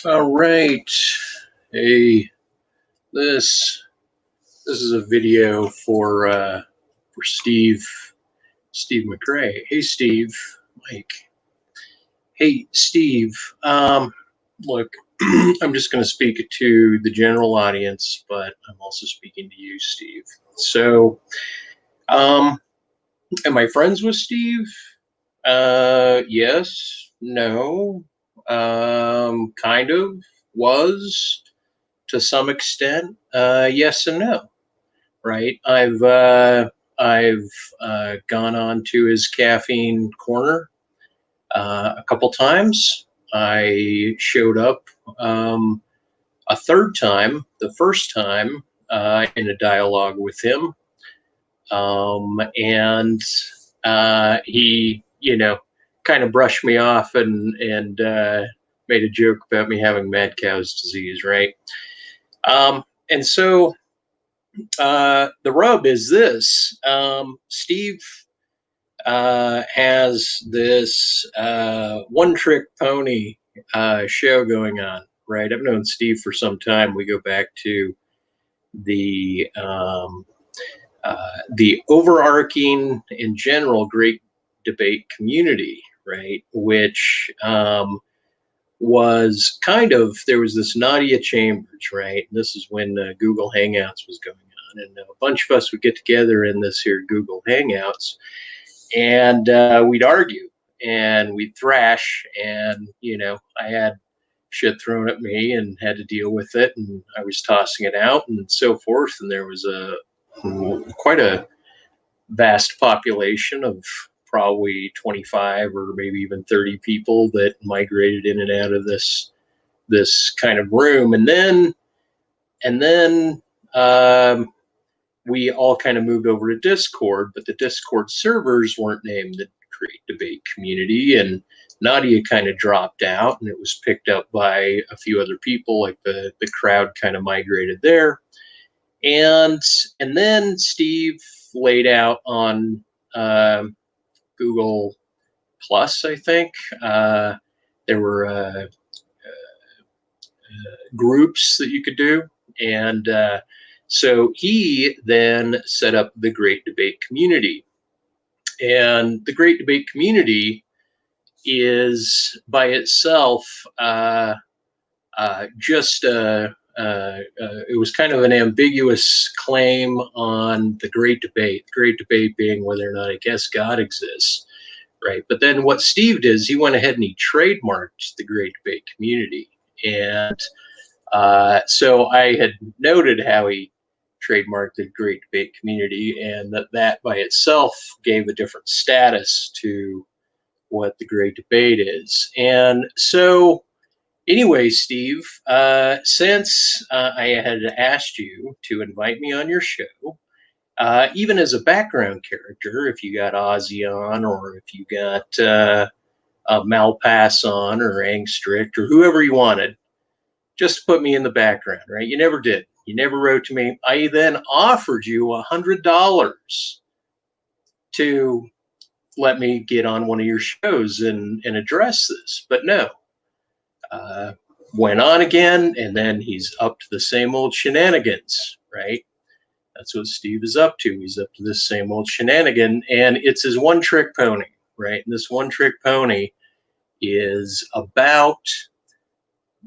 All right. Hey, this is a video for Steve McRae. Hey, Steve. Mike. Hey, Steve. Look, I'm just going to speak to the general audience, but I'm also speaking to you, Steve. So, am I friends with Steve? Yes. No. Kind of. Was. To some extent, yes and no. Right? I've gone on to his caffeine corner a couple times. I showed up a third time. The first time in a dialogue with him, and he, kind of brushed me off and made a joke about me having mad cow's disease, right? And so the rub is this: Steve has this one-trick pony show going on, right? I've known Steve for some time. We go back to the overarching, in general, great debate community, right? Which was kind of, there was this Nadia Chambers, right? This is when Google Hangouts was going on, and a bunch of us would get together in this here Google Hangouts, and we'd argue and we'd thrash, and I had shit thrown at me and had to deal with it, and I was tossing it out and so forth, and there was quite a vast population of probably 25 or maybe even 30 people that migrated in and out of this kind of room, and then we all kind of moved over to Discord, but the Discord servers weren't named the Great Debate Community, and Nadia kind of dropped out, and it was picked up by a few other people. Like the crowd kind of migrated there, and then Steve laid out on Google Plus, I think. There were groups that you could do, and so he then set up the Great Debate Community. And the Great Debate Community is by itself just it was kind of an ambiguous claim on the Great Debate. The Great Debate being whether or not I guess God exists, right? But then what Steve did is he went ahead and he trademarked the Great Debate Community, and so I had noted how he trademarked the Great Debate Community, and that by itself gave a different status to what the Great Debate is. And so, anyway, Steve, since I had asked you to invite me on your show, even as a background character, if you got Ozzy on, or if you got Malpass on, or Angstrict, or whoever you wanted, just put me in the background, right? You never did. You never wrote to me. I then offered you $100 to let me get on one of your shows and address this, but no. Went on again, and then he's up to the same old shenanigans, right? That's what Steve is up to. He's up to this same old shenanigan, and it's his one-trick pony, right? And this one-trick pony is about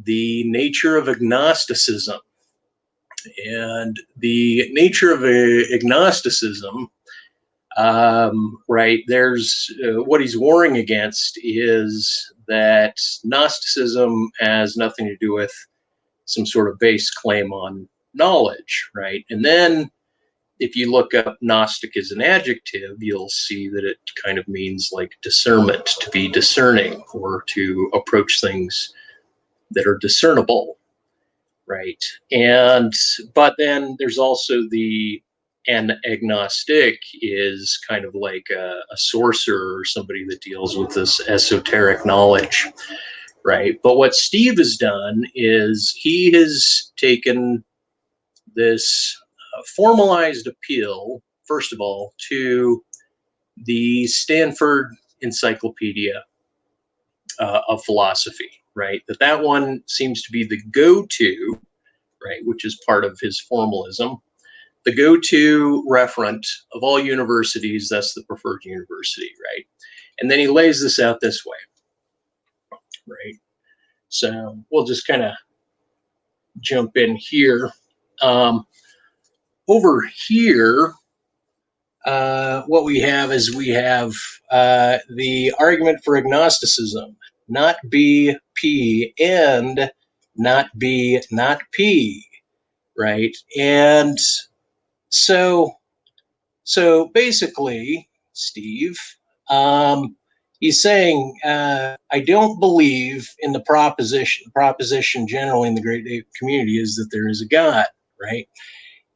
the nature of agnosticism. And the nature of agnosticism, right, there's what he's warring against is that Gnosticism has nothing to do with some sort of base claim on knowledge, right? And then if you look up Gnostic as an adjective, you'll see that it kind of means like discernment, to be discerning, or to approach things that are discernible, right? And but then there's also an agnostic is kind of like a sorcerer, or somebody that deals with this esoteric knowledge, right? But what Steve has done is he has taken this formalized appeal, first of all, to the Stanford Encyclopedia of Philosophy, right? That one seems to be the go-to, right, which is part of his formalism. The go-to referent of all universities, that's the preferred university, right? And then he lays this out this way, right? So we'll just kind of jump in here. Over here, what we have is we have the argument for agnosticism, not B, P, and not B, not P, right? And so basically, Steve, he's saying, I don't believe in the proposition. Proposition generally in the great ape community is that there is a God, right?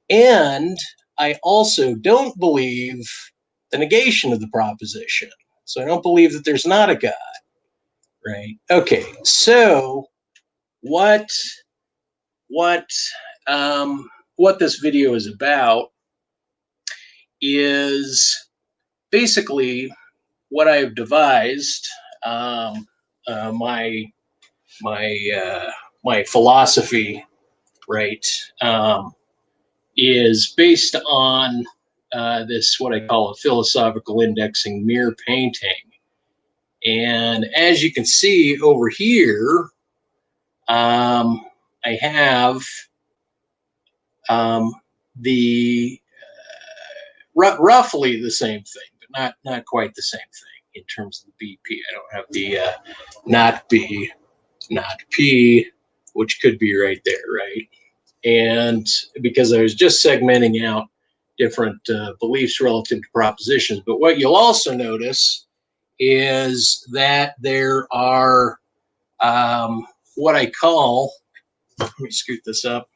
And I also don't believe the negation of the proposition. So I don't believe that there's not a God, right? Okay, so what this video is about is basically what I've devised, my philosophy, right, is based on this, what I call a philosophical indexing mirror painting. And as you can see over here, I have the roughly the same thing, but not quite the same thing in terms of the BP. I don't have the not B, not P, which could be right there, right? And because I was just segmenting out different beliefs relative to propositions. But what you'll also notice is that there are what I call, let me scoot this up,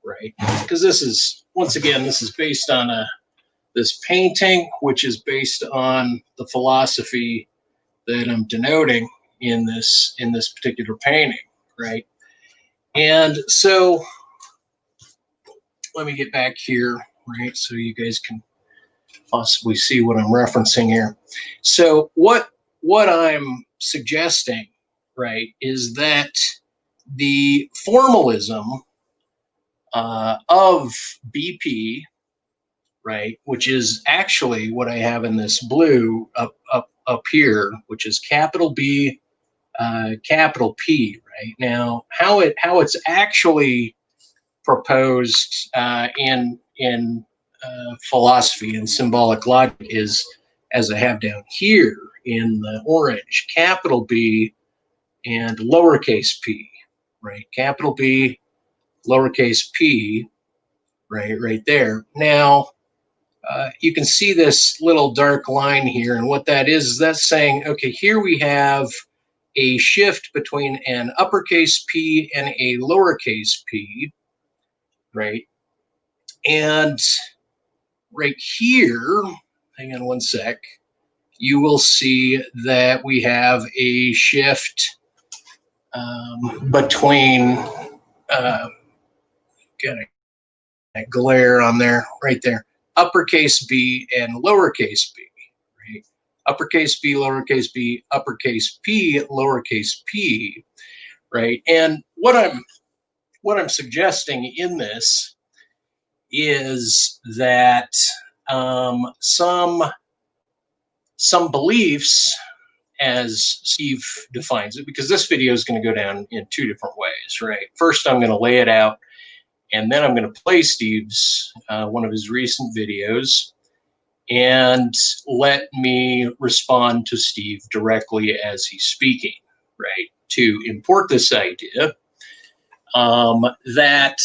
right? Because this is, once again, this is based on this painting, which is based on the philosophy that I'm denoting in this particular painting, right? And so let me get back here, right, so you guys can possibly see what I'm referencing here. So what I'm suggesting, right, is that the formalism of BP, right, which is actually what I have in this blue up here, which is capital B, capital P, right? Now, how it's actually proposed in philosophy and symbolic logic is, as I have down here in the orange, capital B and lowercase p, right? Capital B, lowercase p, right there. Now, you can see this little dark line here, and what that is that's saying, okay, here we have a shift between an uppercase P and a lowercase p, right? And right here, hang on one sec, you will see that we have a shift between, got a glare on there, right there, uppercase B and lowercase b, right? Uppercase B, lowercase b, uppercase P, lowercase p, right? And what I'm suggesting in this is that some beliefs, as Steve defines it, because this video is going to go down in two different ways, right? First, I'm going to lay it out, and then I'm going to play Steve's one of his recent videos, and let me respond to Steve directly as he's speaking, right? To import this idea that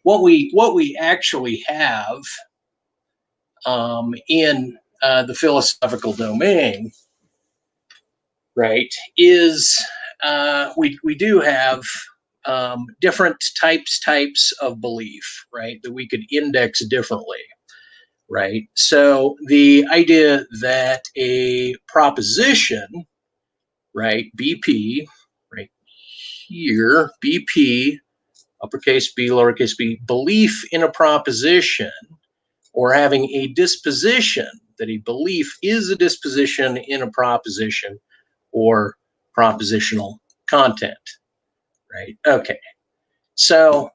what we actually have in the philosophical domain, right, is we do have different types of belief, right, that we could index differently, right? So the idea that a proposition, right, BP, right here, BP, uppercase B, lowercase b, belief in a proposition, or having a disposition, that a belief is a disposition in a proposition or propositional content, right? Okay, so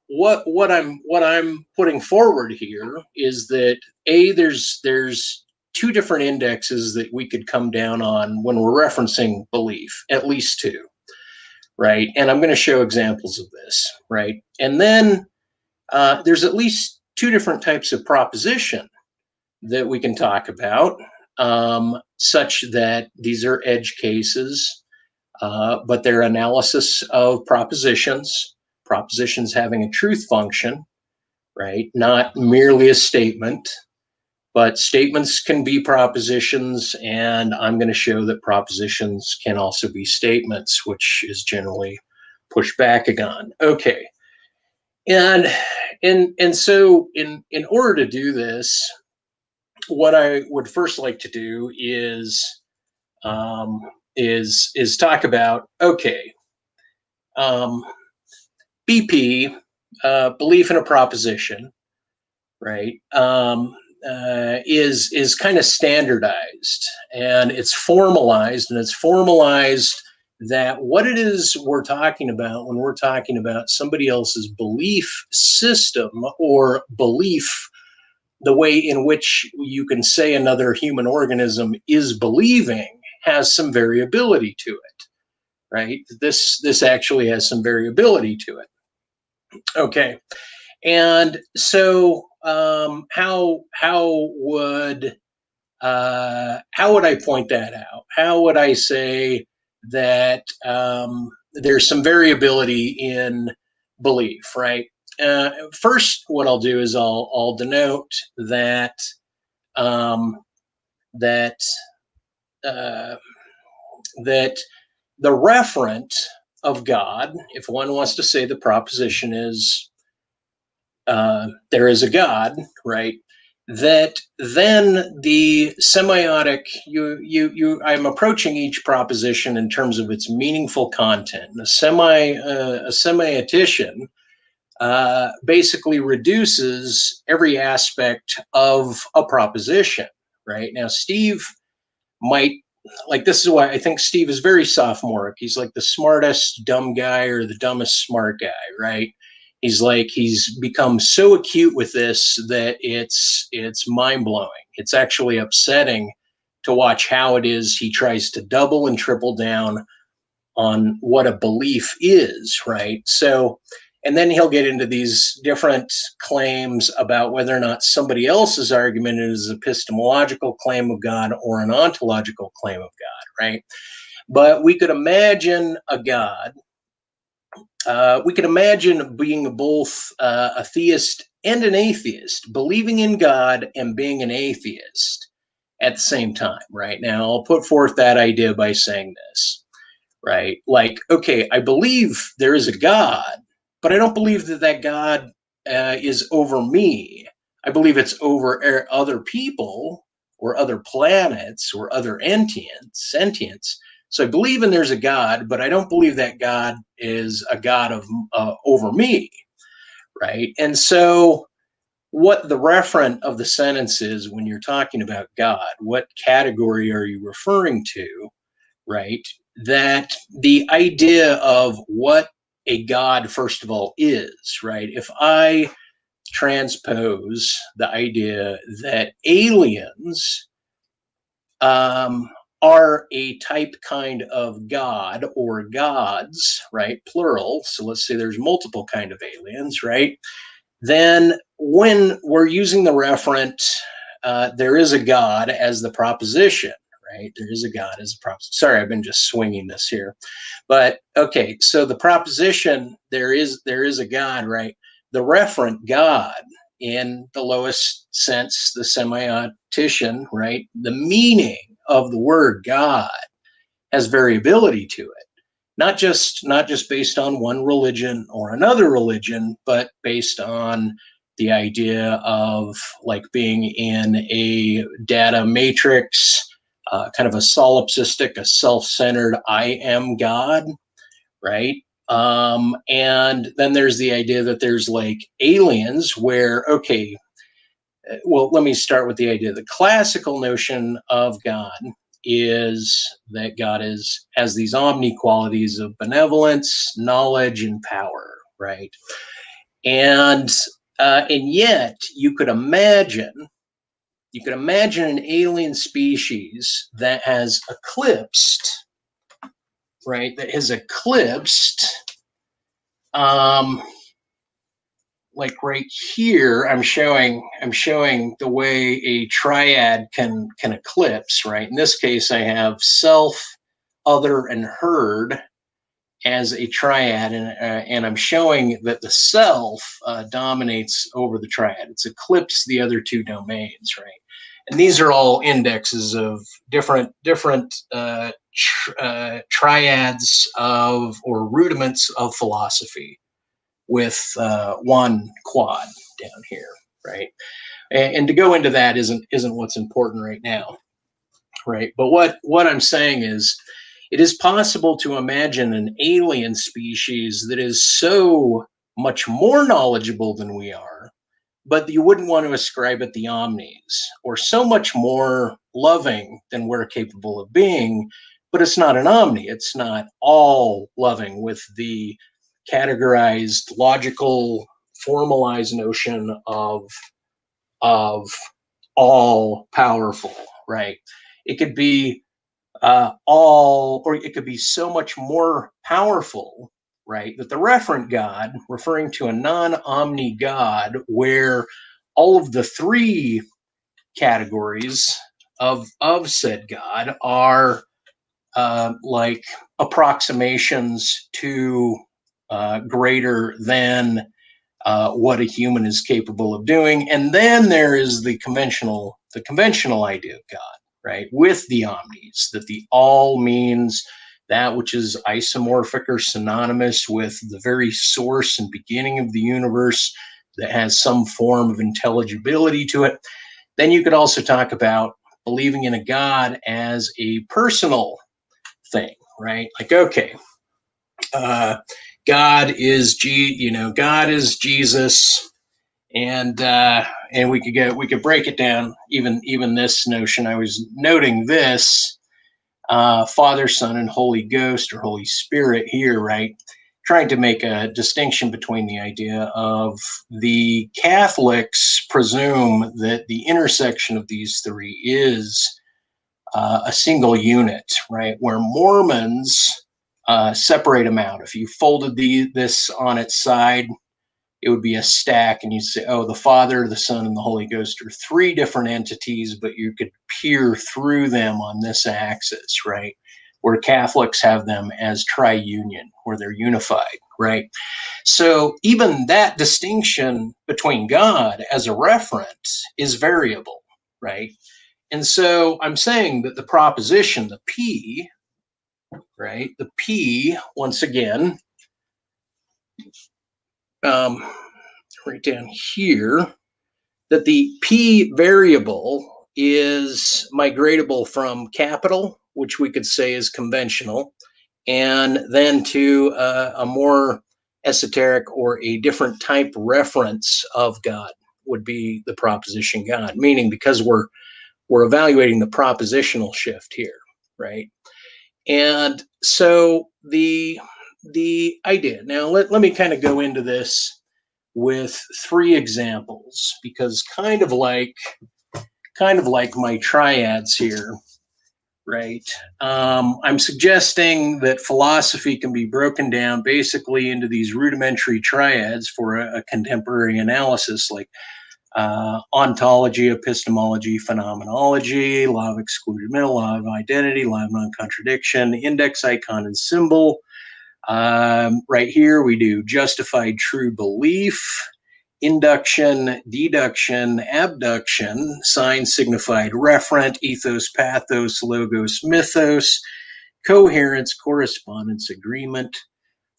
what I'm putting forward here is that there's two different indexes that we could come down on when we're referencing belief, at least two, right? And I'm going to show examples of this, right? And then there's at least two different types of proposition that we can talk about, such that these are edge cases, but they're analysis of propositions having a truth function, right? Not merely a statement, but statements can be propositions, and I'm going to show that propositions can also be statements, which is generally pushed back again. Okay, and so in order to do this, what I would first like to do is talk about, okay, BP, belief in a proposition, right, is kind of standardized, and it's formalized, that what it is we're talking about when we're talking about somebody else's belief system or belief, the way in which you can say another human organism is believing, has some variability to it, right? This actually has some variability to it. Okay, and so how would I point that out? How would I say that there's some variability in belief, right? First, what I'll do is I'll denote that that that the referent of God, if one wants to say the proposition is there is a God, right? That then the semiotic, I'm approaching each proposition in terms of its meaningful content. A semiotician basically reduces every aspect of a proposition, right? Now, Steve might, like, this is why I think Steve is very sophomoric. He's like the smartest dumb guy or the dumbest smart guy, right? He's become so acute with this that it's mind-blowing. It's actually upsetting to watch how it is he tries to double and triple down on what a belief is, right? So, and then he'll get into these different claims about whether or not somebody else's argument is an epistemological claim of God or an ontological claim of God, right? But we could imagine a God. We could imagine being both a theist and an atheist, believing in God and being an atheist at the same time, right? Now, I'll put forth that idea by saying this, right? Like, okay, I believe there is a God, but I don't believe that God is over me. I believe it's over other people or other planets or other sentients. So I believe in there's a God, but I don't believe that God is a God of over me, right? And so what the referent of the sentence is when you're talking about God, what category are you referring to, right? That the idea of what a God, first of all, is, right? If I transpose the idea that aliens are a type kind of God or gods, right? Plural. So let's say there's multiple kind of aliens, right? Then when we're using the referent, there is a God as the proposition, right? There is a God as a proposition. Sorry, I've been just swinging this here. But okay, so the proposition, there is a God, right? The referent God, in the lowest sense, the semiotician, right? The meaning of the word God has variability to it. Not just based on one religion or another religion, but based on the idea of like being in a data matrix, kind of a solipsistic, a self-centered I am God, right? And then there's the idea that there's like aliens where, okay, well, let me start with the idea. The classical notion of God is that God has these omni qualities of benevolence, knowledge, and power, right? And yet you could imagine an alien species that has eclipsed, right? That has eclipsed, like right here, I'm showing the way a triad can eclipse, right? In this case, I have self, other, and herd as a triad, and I'm showing that the self dominates over the triad. It's eclipsed the other two domains, right? And these are all indexes of different triads of, or rudiments of, philosophy, with one quad down here, right? And to go into that isn't what's important right now, right? But what I'm saying is, it is possible to imagine an alien species that is so much more knowledgeable than we are, but you wouldn't want to ascribe it the omnis, or so much more loving than we're capable of being, but it's not an omni. It's not all loving with the categorized, logical, formalized notion of all powerful, right? It could be all, or it could be so much more powerful, right? That the referent God, referring to a non-omni God, where all of the three categories of said God are like approximations to greater than what a human is capable of doing. And then there is the conventional idea of God, right? With the omnis, that the all means that which is isomorphic or synonymous with the very source and beginning of the universe, that has some form of intelligibility to it. Then you could also talk about believing in a God as a personal thing, right? Like, okay, God is God is Jesus, and we could break it down. Even this notion, I was noting this Father, Son, and Holy Ghost, or Holy Spirit here, right? Trying to make a distinction between the idea of, the Catholics presume that the intersection of these three is a single unit, right? Where Mormons separate them out. If you folded this on its side, it would be a stack, and you'd say, oh, the Father, the Son, and the Holy Ghost are three different entities, but you could peer through them on this axis, right? Where Catholics have them as triunion, where they're unified, right? So even that distinction between God as a reference is variable, right? And so I'm saying that the proposition, the P, right? The P, once again, right down here, that the P variable is migratable from capital, which we could say is conventional, and then to a more esoteric or a different type reference of God would be the proposition God, meaning because we're evaluating the propositional shift here, right? And so the idea, now let me kind of go into this with three examples, because kind of like my triads here, right? I'm suggesting that philosophy can be broken down basically into these rudimentary triads for a contemporary analysis, like ontology, epistemology, phenomenology, law of excluded middle, law of identity, law of non-contradiction, index, icon, and symbol. Right here, we do justified true belief, induction, deduction, abduction, sign, signified, referent, ethos, pathos, logos, mythos, coherence, correspondence, agreement,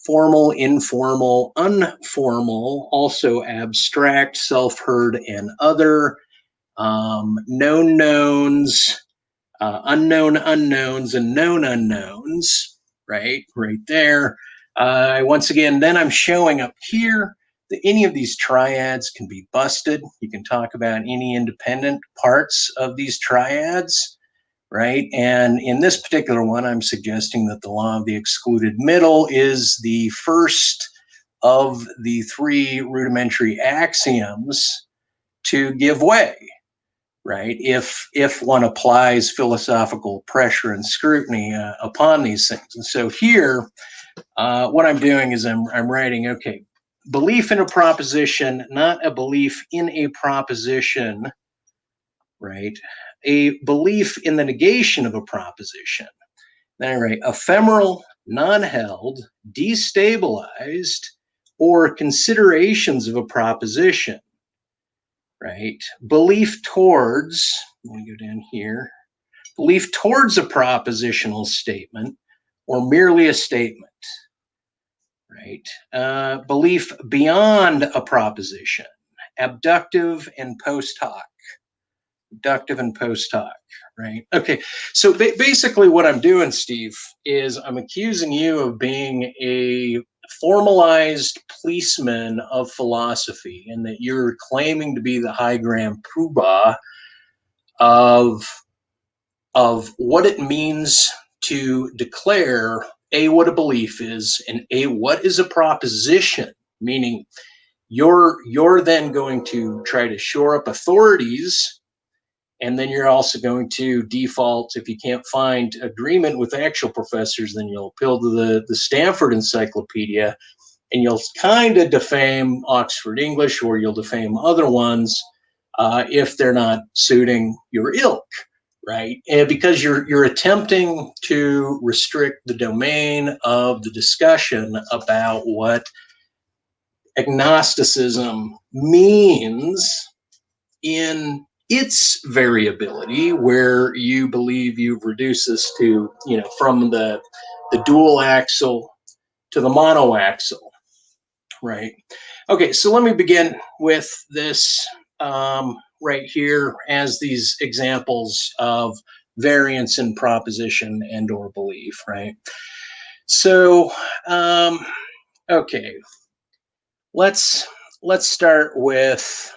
formal, informal, unformal, also abstract, self-heard, and other, known knowns, unknown unknowns, and known unknowns, right there. Once again, then I'm showing up here that any of these triads can be busted. You can talk about any independent parts of these triads, right? And in this particular one, I'm suggesting that the law of the excluded middle is the first of the three rudimentary axioms to give way, right? If one applies philosophical pressure and scrutiny upon these things. And so here, what I'm doing is I'm writing, okay, belief in a proposition, not a belief in a proposition, right? A belief in the negation of a proposition. Then I write ephemeral, non-held, destabilized, or considerations of a proposition, right? Belief towards, let me go down here, belief towards a propositional statement or merely a statement, right? Belief beyond a proposition, abductive and post hoc. Abductive and post hoc, right? Okay, so basically what I'm doing, Steve, is I'm accusing you of being a formalized policeman of philosophy, and that you're claiming to be the high grand poobah of what it means to declare A, what a belief is, and A, what is a proposition, meaning you're then going to try to shore up authorities, and then you're also going to default, if you can't find agreement with actual professors, then you'll appeal to the Stanford Encyclopedia, and you'll kind of defame Oxford English, or you'll defame other ones if they're not suiting your ilk, right? And because you're attempting to restrict the domain of the discussion about what agnosticism means in its variability, where you believe you've reduced this to, from the dual axle to the monoaxle, right? Okay, so let me begin with this right here as these examples of variance in proposition and or belief, right? So, okay, let's start with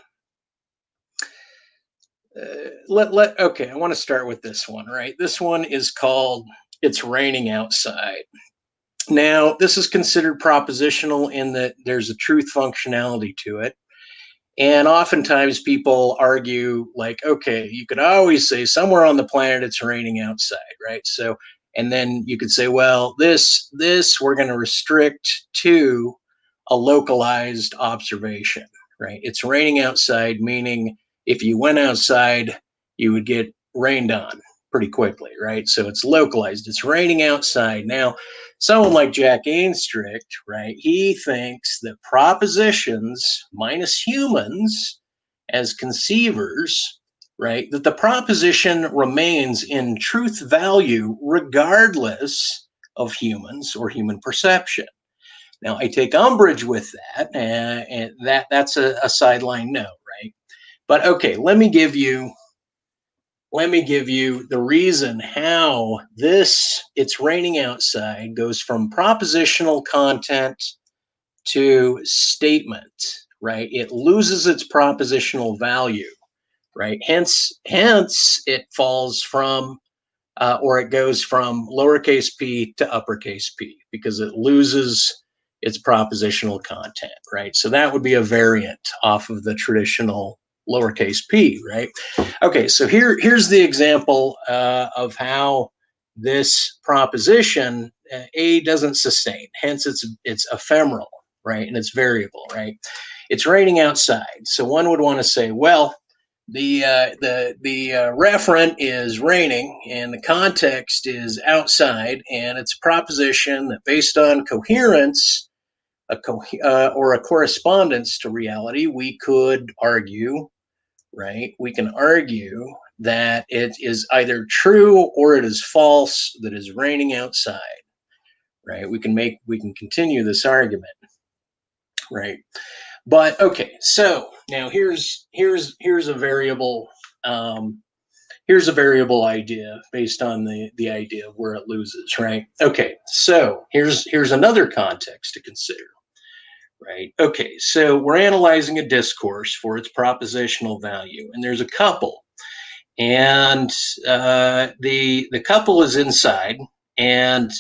okay, I want to start with this one, right? This one is called "It's Raining Outside." Now, this is considered propositional in that there's a truth functionality to it. And oftentimes people argue, like, okay, you could always say somewhere on the planet it's raining outside, right? So, and then you could say, well, this we're going to restrict to a localized observation, right? It's raining outside, meaning if you went outside, you would get rained on pretty quickly, right? So it's localized. It's raining outside. Now, someone like Jack Ainstricht, right, he thinks that propositions minus humans as conceivers, right, that the proposition remains in truth value regardless of humans or human perception. Now, I take umbrage with that, and that's a sideline no, right? But okay, let me give you the reason how this "it's raining outside" goes from propositional content to statement, right? It loses its propositional value, right? Hence it falls from or it goes from lowercase p to uppercase p because it loses its propositional content, right? So that would be a variant off of the traditional lowercase p, right? Okay, so here's the example of how this proposition A doesn't sustain. Hence, it's ephemeral, right? And it's variable, right? It's raining outside. So one would want to say, well, the referent is raining and the context is outside, and it's a proposition that based on coherence or a correspondence to reality, we could argue, right? We can argue that it is either true or it is false that is raining outside, right? We can continue this argument, right? But okay, so now here's a variable idea based on the idea of where it loses, right? Okay, so here's another context to consider, right? Okay, so we're analyzing a discourse for its propositional value, and there's a couple. And the couple is inside, and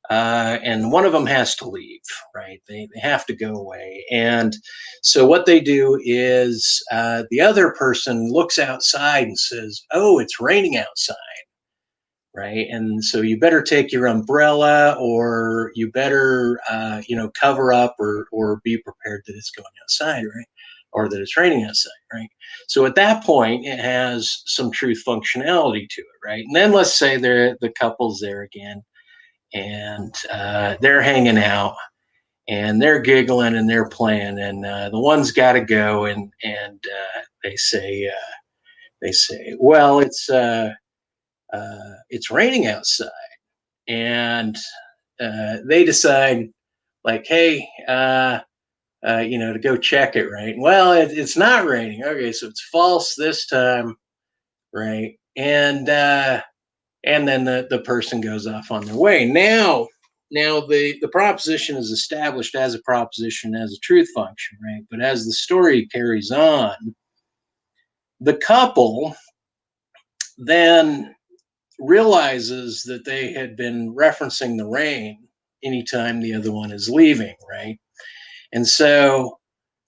one of them has to leave, right? They have to go away. And so what they do is the other person looks outside and says, "Oh, it's raining outside." Right, and so you better take your umbrella, or you better, cover up, or be prepared that it's going outside, right, or that it's raining outside, right. So at that point, it has some truth functionality to it, right. And then let's say the couple's there again, and they're hanging out, and they're giggling and they're playing, and the one's got to go, and they say, "Well, it's raining outside," and they decide, like, "Hey, to go check it," right? Well, it's not raining. Okay, so it's false this time, right? And then the person goes off on their way. Now the proposition is established as a proposition, as a truth function, right? But as the story carries on, the couple then realizes that they had been referencing the rain anytime the other one is leaving, right? And so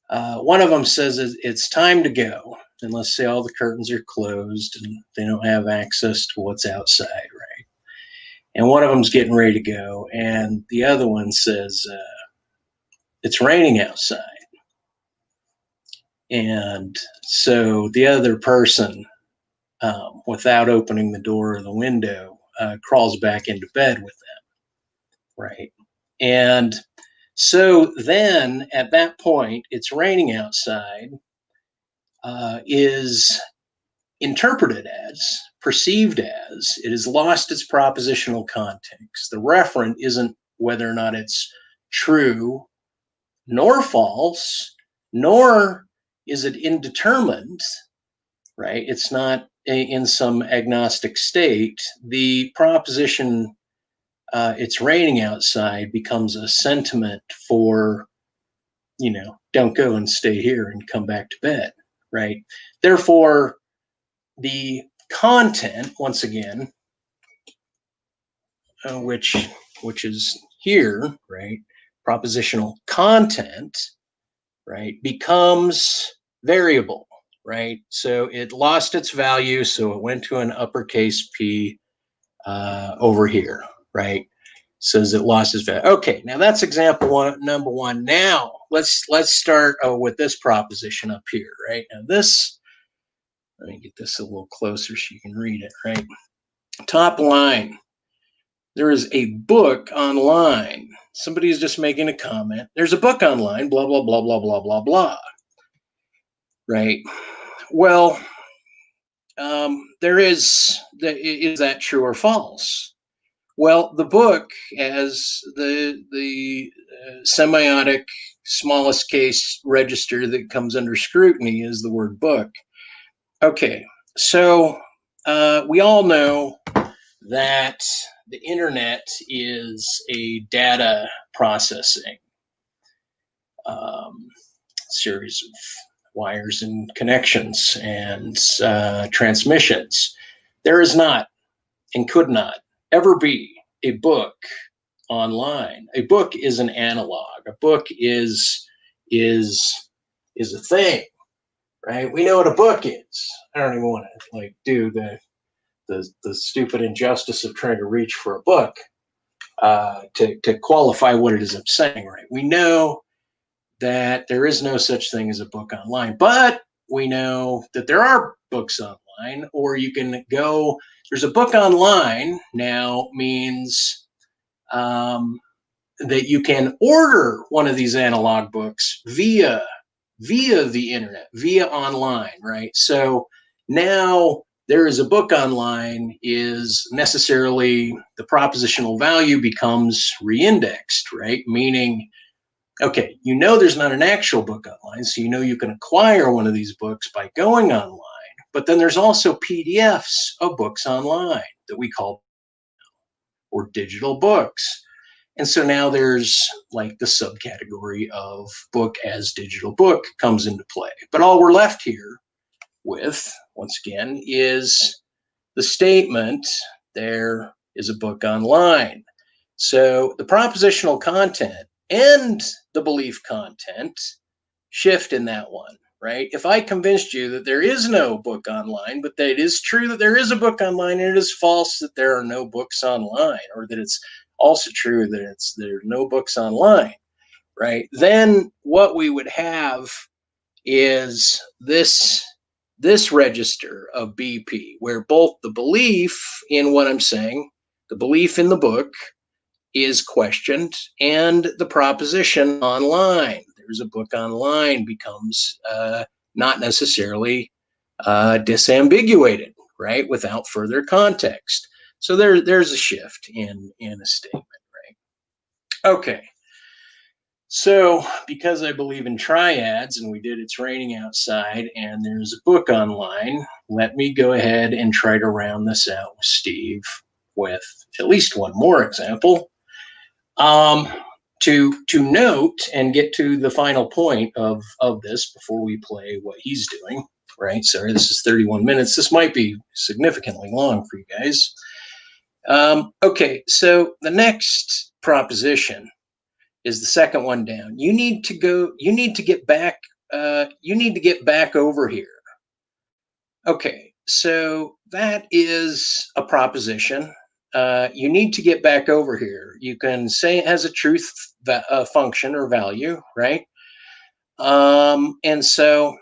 one of them says it's time to go. And let's say all the curtains are closed and they don't have access to what's outside, right? And one of them's getting ready to go. And the other one says, it's raining outside. And so the other person, without opening the door or the window, crawls back into bed with them, right? And so then at that point, it's raining outside, is interpreted as, perceived as, it has lost its propositional context. The referent isn't whether or not it's true nor false, nor is it indeterminate, right? It's not in some agnostic state. The proposition, it's raining outside, becomes a sentiment for, don't go and stay here and come back to bed, right? Therefore, the content, once again, which is here, right? Propositional content, right, becomes variable, right? So it lost its value, so it went to an uppercase P over here, right? Says it lost its value. Okay, now that's example number one. Now let's start with this proposition up here, right? Now this, let me get this a little closer so you can read it, right? Top line. There is a book online. Somebody is just making a comment. There's a book online, blah, blah, blah, blah, blah, blah, blah. Right? Well, is that true or false? Well, the book, as the semiotic smallest case register that comes under scrutiny, is the word book. Okay, so we all know that the internet is a data processing series of wires and connections and transmissions. There is not and could not ever be a book online. A book is an analog. A book is a thing, right? We know what a book is. I don't even want to do the stupid injustice of trying to reach for a book to qualify what it is I'm saying, right? We know that there is no such thing as a book online, but we know that there are books online, or you can go, there's a book online now means that you can order one of these analog books via the internet, via online, right? So now there is a book online is necessarily the propositional value becomes reindexed, right? Meaning, okay, there's not an actual book online, so you can acquire one of these books by going online, but then there's also PDFs of books online that we call or digital books. And so now there's like the subcategory of book as digital book comes into play. But all we're left here with, once again, is the statement, there is a book online. So the propositional content and the belief content shift in that one, right? If I convinced you that there is no book online, but that it is true that there is a book online, and it is false that there are no books online, or that it's also true that there are no books online, right? Then what we would have is this register of BP, where both the belief in what I'm saying, the belief in the book, is questioned, and the proposition online, there's a book online, becomes not necessarily disambiguated, right, without further context. So there's a shift in a statement, right? Okay. So, because I believe in triads, and we did It's Raining Outside, and there's a book online, let me go ahead and try to round this out with Steve with at least one more example. To note and get to the final point of this before we play what he's doing, right? Sorry, this is 31 minutes. This might be significantly long for you guys. Okay, so the next proposition is the second one down. You need to get back over here. Okay, so that is a proposition. You need to get back over here. You can say it has a truth function or value, right? And so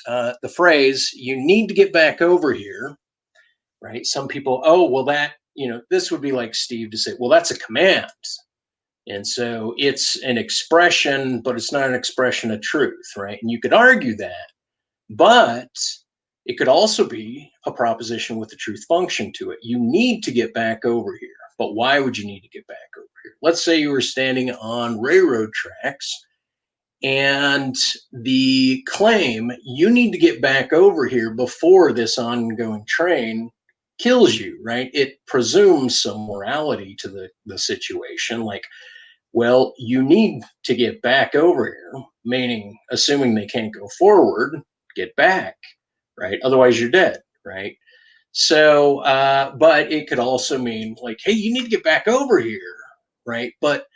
the phrase, you need to get back over here, right? Some people, oh, well, that, this would be like Steve to say, well, that's a command. And so it's an expression, but it's not an expression of truth, right? And you could argue that, but it could also be a proposition with a truth function to it. You need to get back over here. But why would you need to get back over here? Let's say you were standing on railroad tracks, and the claim, you need to get back over here before this ongoing train kills you, right? It presumes some morality to the situation, like, well, you need to get back over here, meaning assuming they can't go forward, get back, right? Otherwise you're dead, right? So, but it could also mean like, hey, you need to get back over here, right? But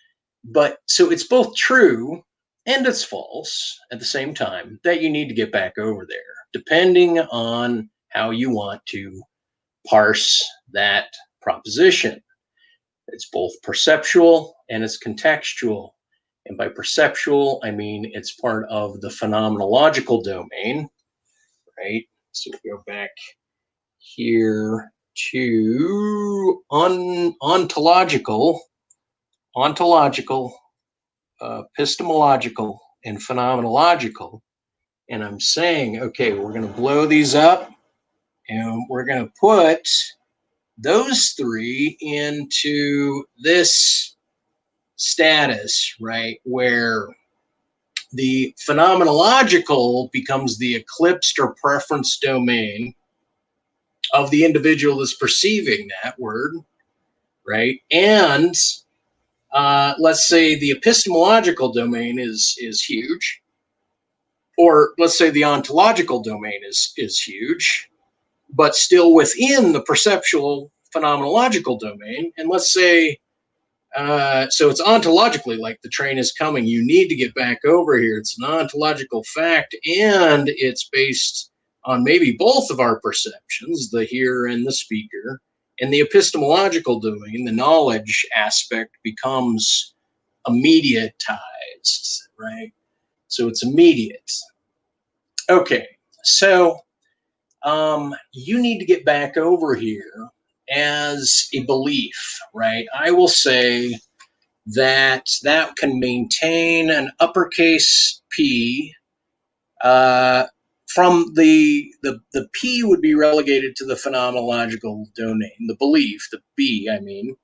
so it's both true and it's false at the same time that you need to get back over there, depending on how you want to parse that proposition. It's both perceptual and it's contextual. And by perceptual, I mean it's part of the phenomenological domain, right? So we go back here to ontological, epistemological, and phenomenological. And I'm saying, okay, we're going to blow these up, and we're going to put those three into this status, right, where the phenomenological becomes the eclipsed or preference domain of the individual that's perceiving that word, right? And let's say the epistemological domain is huge, or let's say the ontological domain is huge, but still within the perceptual phenomenological domain. And let's say, so it's ontologically like the train is coming. You need to get back over here. It's an ontological fact, and it's based on maybe both of our perceptions, the hearer and the speaker. In the epistemological domain, the knowledge aspect becomes immediatized, right? So it's immediate. Okay, so you need to get back over here as a belief, right? I will say that can maintain an uppercase P. From the P would be relegated to the phenomenological domain, the belief, the B, I mean,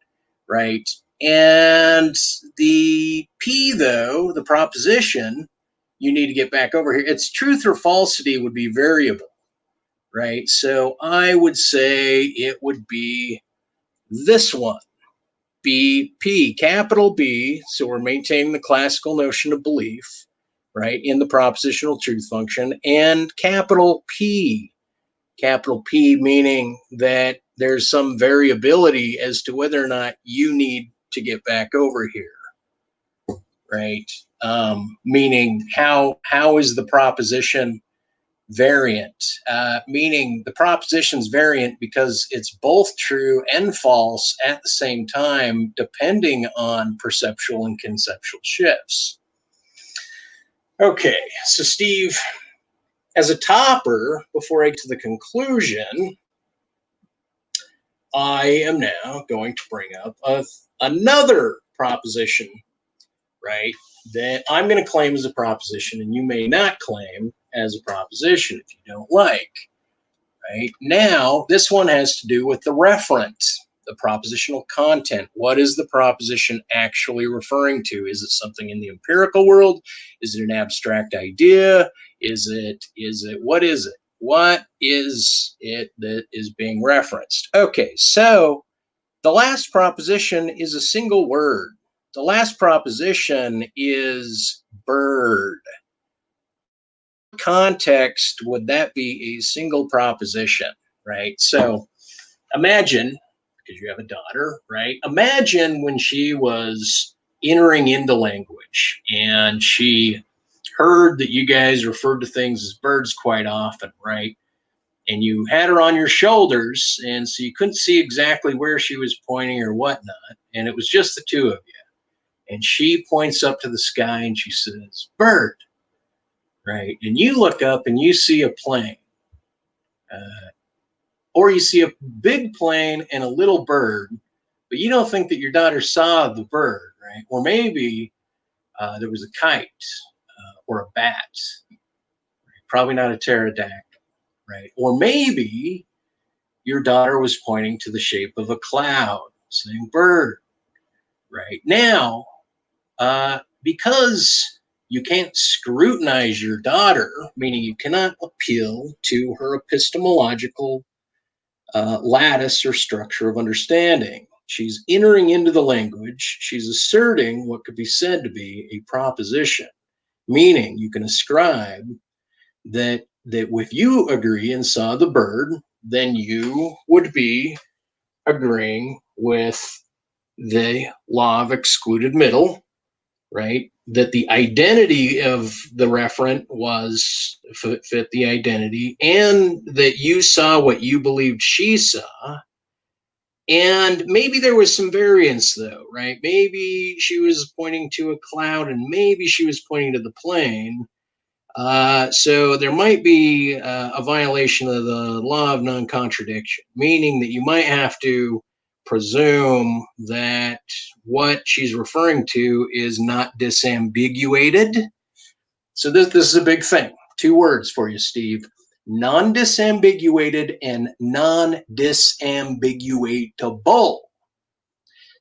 right? And the P, though, the proposition, you need to get back over here. Its truth or falsity would be variable, right? So I would say it would be this one, BP, capital B. So we're maintaining the classical notion of belief. right, in the propositional truth function, and capital P. Capital P meaning that there's some variability as to whether or not you need to get back over here, right? Meaning how is the proposition variant? Meaning the proposition's variant because it's both true and false at the same time, depending on perceptual and conceptual shifts. Okay, so Steve, as a topper, before I get to the conclusion, I am now going to bring up another proposition, right, that I'm going to claim as a proposition, and you may not claim as a proposition if you don't like. Right? Now, this one has to do with the referent, the propositional content. What is the proposition actually referring to? Is it something in the empirical world? Is it an abstract idea? Is it, what is it? What is it that is being referenced? Okay, so the last proposition is a single word. The last proposition is bird. Context would that be a single proposition, right? So imagine, because you have a daughter, right? Imagine when she was entering into language and she heard that you guys referred to things as birds quite often, right? And you had her on your shoulders, and so you couldn't see exactly where she was pointing or whatnot, and it was just the two of you. And she points up to the sky and she says, bird. Right, and you look up and you see a plane, or you see a big plane and a little bird, but you don't think that your daughter saw the bird, right? Or maybe there was a kite or a bat, right? Probably not a pterodactyl, right? Or maybe your daughter was pointing to the shape of a cloud, saying bird, right? Now, because you can't scrutinize your daughter, meaning you cannot appeal to her epistemological lattice or structure of understanding. She's entering into the language. She's asserting what could be said to be a proposition, meaning you can ascribe that if you agree and saw the bird, then you would be agreeing with the law of excluded middle, right? That the identity of the referent was fit the identity, and that you saw what you believed she saw. And maybe there was some variance, though, right? Maybe she was pointing to a cloud, and maybe she was pointing to the plane. So there might be a violation of the law of non-contradiction, meaning that you might have to presume that what she's referring to is not disambiguated. So this is a big thing. 2 words for you, Steve. Non-disambiguated and non-disambiguatable.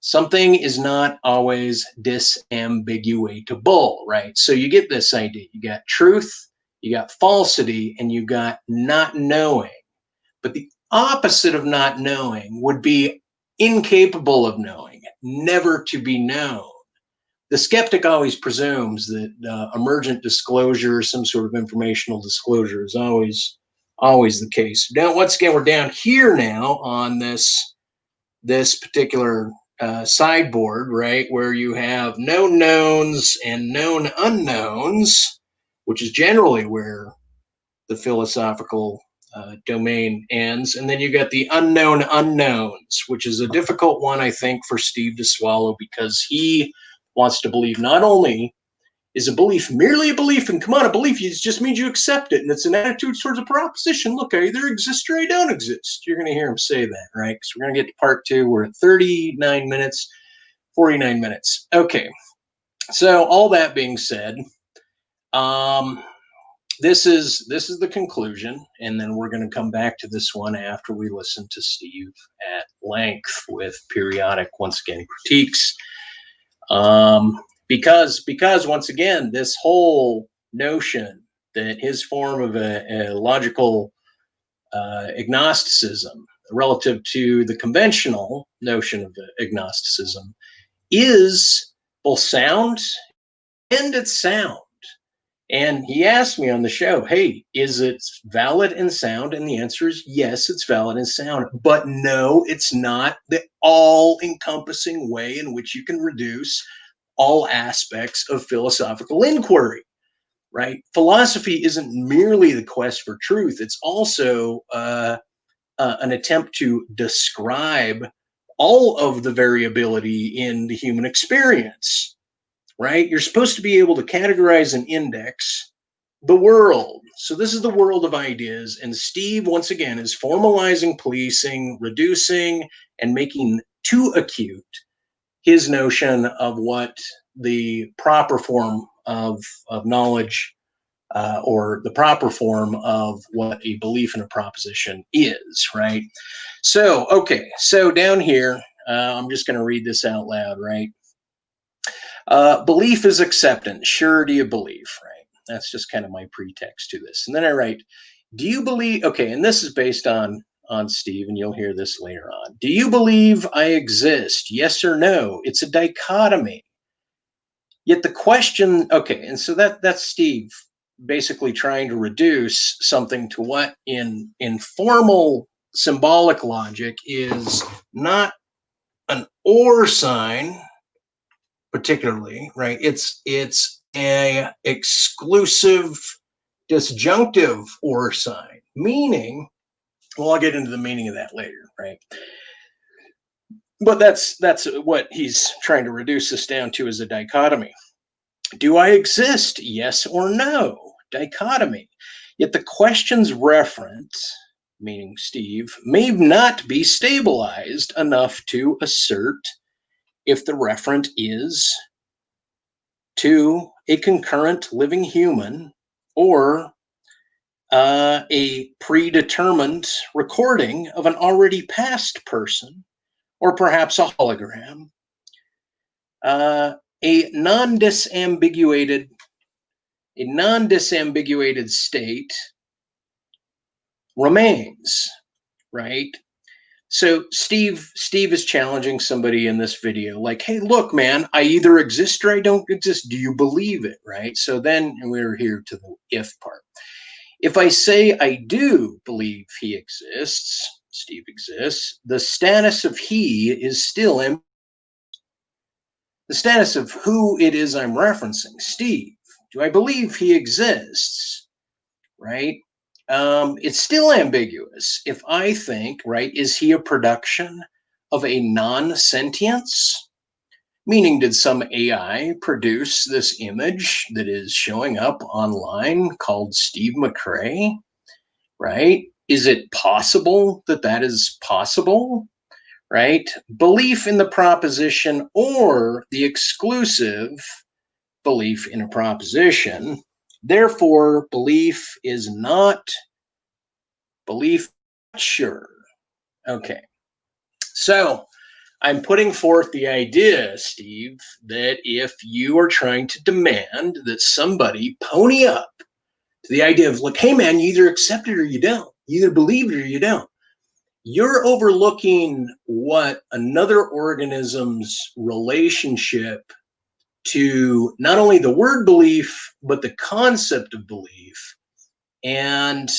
Something is not always disambiguatable, right? So you get this idea. You got truth, you got falsity, and you got not knowing. But the opposite of not knowing would be incapable of knowing, never to be known. The skeptic always presumes that emergent disclosure, some sort of informational disclosure, is always the case. Now, once again, we're down here now on this particular sideboard, right, where you have known knowns and known unknowns, which is generally where the philosophical domain ends. And then you got the unknown unknowns, which is a difficult one, I think, for Steve to swallow, because he wants to believe not only is a belief merely a belief, and come on, a belief just means you accept it, and it's an attitude towards a proposition. Look, I either exist or I don't exist. You're going to hear him say that, right? Because we're going to get to part 2. We're at 39 minutes, 49 minutes. Okay, so all that being said, this is the conclusion, and then we're going to come back to this one after we listen to Steve at length with periodic, once again, critiques. Because once again, this whole notion that his form of a logical agnosticism relative to the conventional notion of agnosticism is both sound and it's sound. And he asked me on the show, hey, is it valid and sound? And the answer is yes, it's valid and sound. But no, it's not the all-encompassing way in which you can reduce all aspects of philosophical inquiry, right? Philosophy isn't merely the quest for truth. It's also an attempt to describe all of the variability in the human experience, right? You're supposed to be able to categorize and index the world. So this is the world of ideas. And Steve, once again, is formalizing, policing, reducing, and making too acute his notion of what the proper form of knowledge or the proper form of what a belief in a proposition is, right? So, okay, so down here, I'm just going to read this out loud, right? Belief is acceptance, surety of belief, right? That's just kind of my pretext to this. And then I write, do you believe, okay, and this is based on Steve, and you'll hear this later on. Do you believe I exist? Yes or no? It's a dichotomy. Yet the question, okay, and so that's Steve basically trying to reduce something to what in formal symbolic logic is not an or sign, particularly, right? It's a exclusive disjunctive or sign, meaning, well, I'll get into the meaning of that later, right? But that's what he's trying to reduce this down to, is a dichotomy. Do I exist? Yes or no? Dichotomy. Yet the question's referent, meaning Steve, may not be stabilized enough to assert if the referent is to a concurrent living human or a predetermined recording of an already past person, or perhaps a hologram, a non-disambiguated state remains, right? So Steve is challenging somebody in this video, like, hey, look, man, I either exist or I don't exist. Do you believe it, right? So then we're here to the if part. If I say I do believe he exists, Steve exists, the status of he is still the status of who it is I'm referencing, Steve. Do I believe he exists, right? It's still ambiguous. If I think, right, is he a production of a non-sentience? Meaning, did some AI produce this image that is showing up online called Steve McRae, right? Is it possible that that is possible, right? Belief in the proposition or the exclusive belief in a proposition. Therefore, belief is not belief sure. Okay. So I'm putting forth the idea, Steve, that if you are trying to demand that somebody pony up to the idea of, like, hey, man, you either accept it or you don't. You either believe it or you don't. You're overlooking what another organism's relationship to not only the word belief, but the concept of belief, and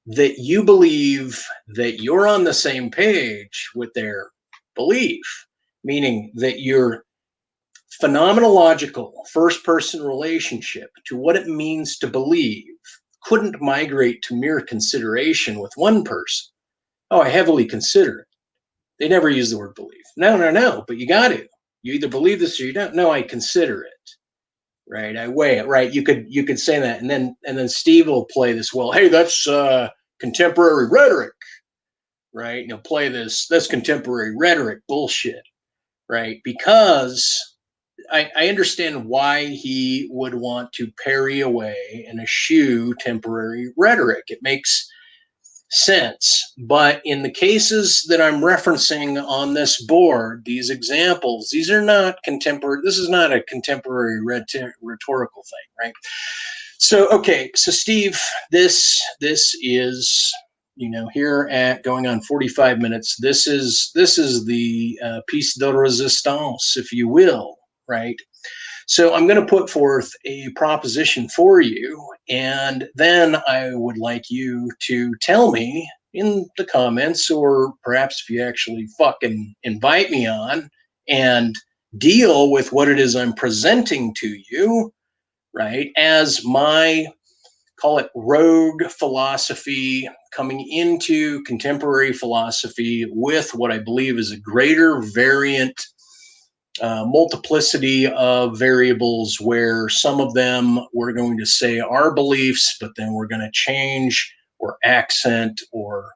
that you believe that you're on the same page with their belief, meaning that your phenomenological first person relationship to what it means to believe couldn't migrate to mere consideration with one person. Oh, I heavily consider it. They never use the word belief. No, but you got to. You either believe this or you don't. No, I consider it. Right, I weigh it. Right, you could say that, and then Steve will play this. Well, hey, that's contemporary rhetoric, right? You'll play this. That's contemporary rhetoric bullshit, right? Because I understand why he would want to parry away and eschew temporary rhetoric. It makes sense. But in the cases that I'm referencing on this board, these examples, these are not contemporary. This is not a contemporary rhetorical thing, right? So, okay, so Steve, this is, here at going on 45 minutes. This is the piece de resistance, if you will, right? So I'm going to put forth a proposition for you, and then I would like you to tell me in the comments, or perhaps if you actually fucking invite me on and deal with what it is I'm presenting to you, right, as my, call it, rogue philosophy coming into contemporary philosophy with what I believe is a greater variant multiplicity of variables, where some of them we're going to say are beliefs, but then we're going to change or accent or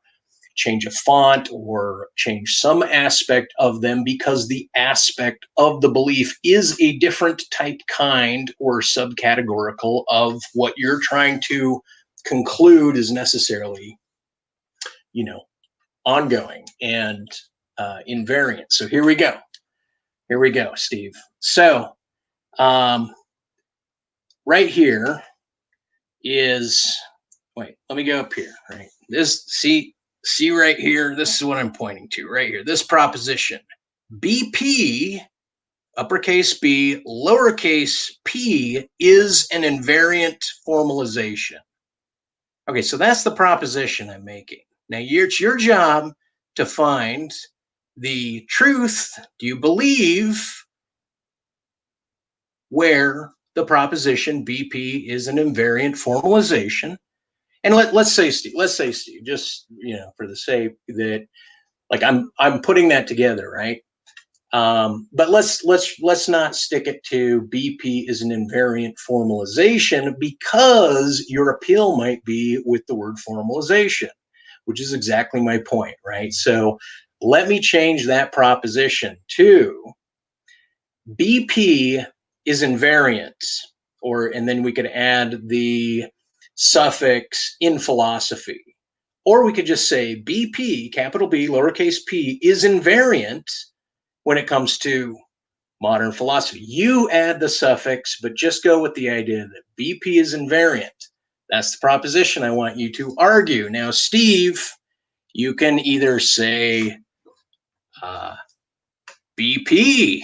change a font or change some aspect of them because the aspect of the belief is a different type, kind, or subcategorical of what you're trying to conclude is necessarily, ongoing and invariant. So here we go. Here we go, Steve. So right here is, wait, let me go up here, right? This, see right here, this is what I'm pointing to right here. This proposition, BP, uppercase B, lowercase p, is an invariant formalization. Okay, so that's the proposition I'm making. Now, it's your job to find the truth. Do you believe where the proposition BP is an invariant formalization? And let's say, Steve, just, for the sake that, like, I'm putting that together, right? But let's not stick it to BP is an invariant formalization, because your appeal might be with the word formalization, which is exactly my point, right? So let me change that proposition to BP is invariant, and then we could add the suffix in philosophy. Or we could just say BP, capital B, lowercase p, is invariant when it comes to modern philosophy. You add the suffix, but just go with the idea that BP is invariant. That's the proposition I want you to argue. Now, Steve, you can either say BP,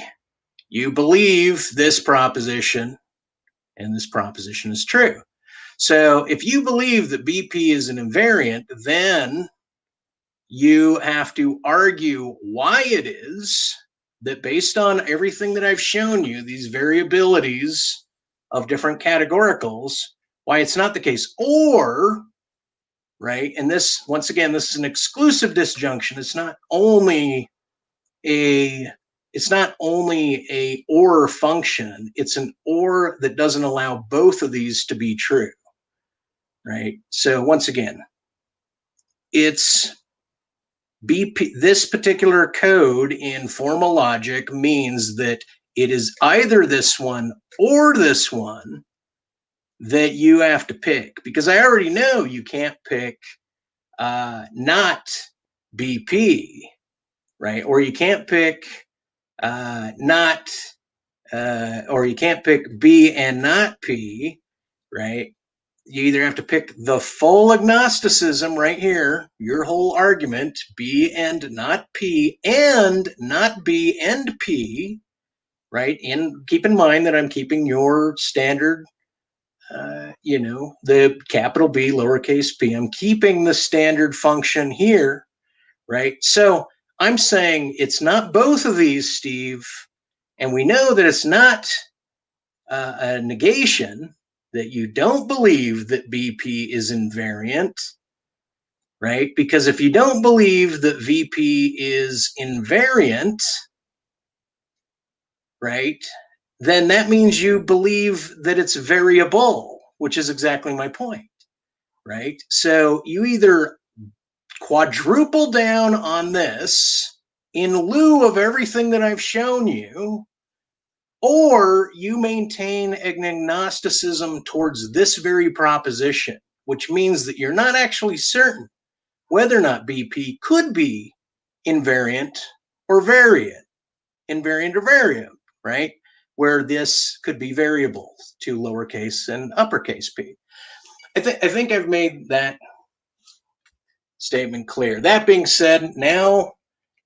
you believe this proposition, and this proposition is true. So if you believe that BP is an invariant, then you have to argue why it is that, based on everything that I've shown you, these variabilities of different categoricals, why it's not the case. Or, right, and this, once again, this is an exclusive disjunction. It's not only a or function, it's an or that doesn't allow both of these to be true, right? So once again, it's BP, this particular code in formal logic means that it is either this one or this one that you have to pick, because I already know you can't pick not BP, right? Or you can't pick not, or you can't pick B and not P, right? You either have to pick the full agnosticism right here, your whole argument, B and not P, and not B and P, right? And keep in mind that I'm keeping your standard, the capital B, lowercase p. I'm keeping the standard function here, right? So I'm saying it's not both of these, Steve, and we know that it's not a negation, that you don't believe that BP is invariant, right? Because if you don't believe that VP is invariant, right, then that means you believe that it's variable, which is exactly my point, right? So you either quadruple down on this in lieu of everything that I've shown you, or you maintain an agnosticism towards this very proposition, which means that you're not actually certain whether or not BP could be invariant or variant, right? Where this could be variable to lowercase and uppercase p. I think I've made that statement clear. That being said, now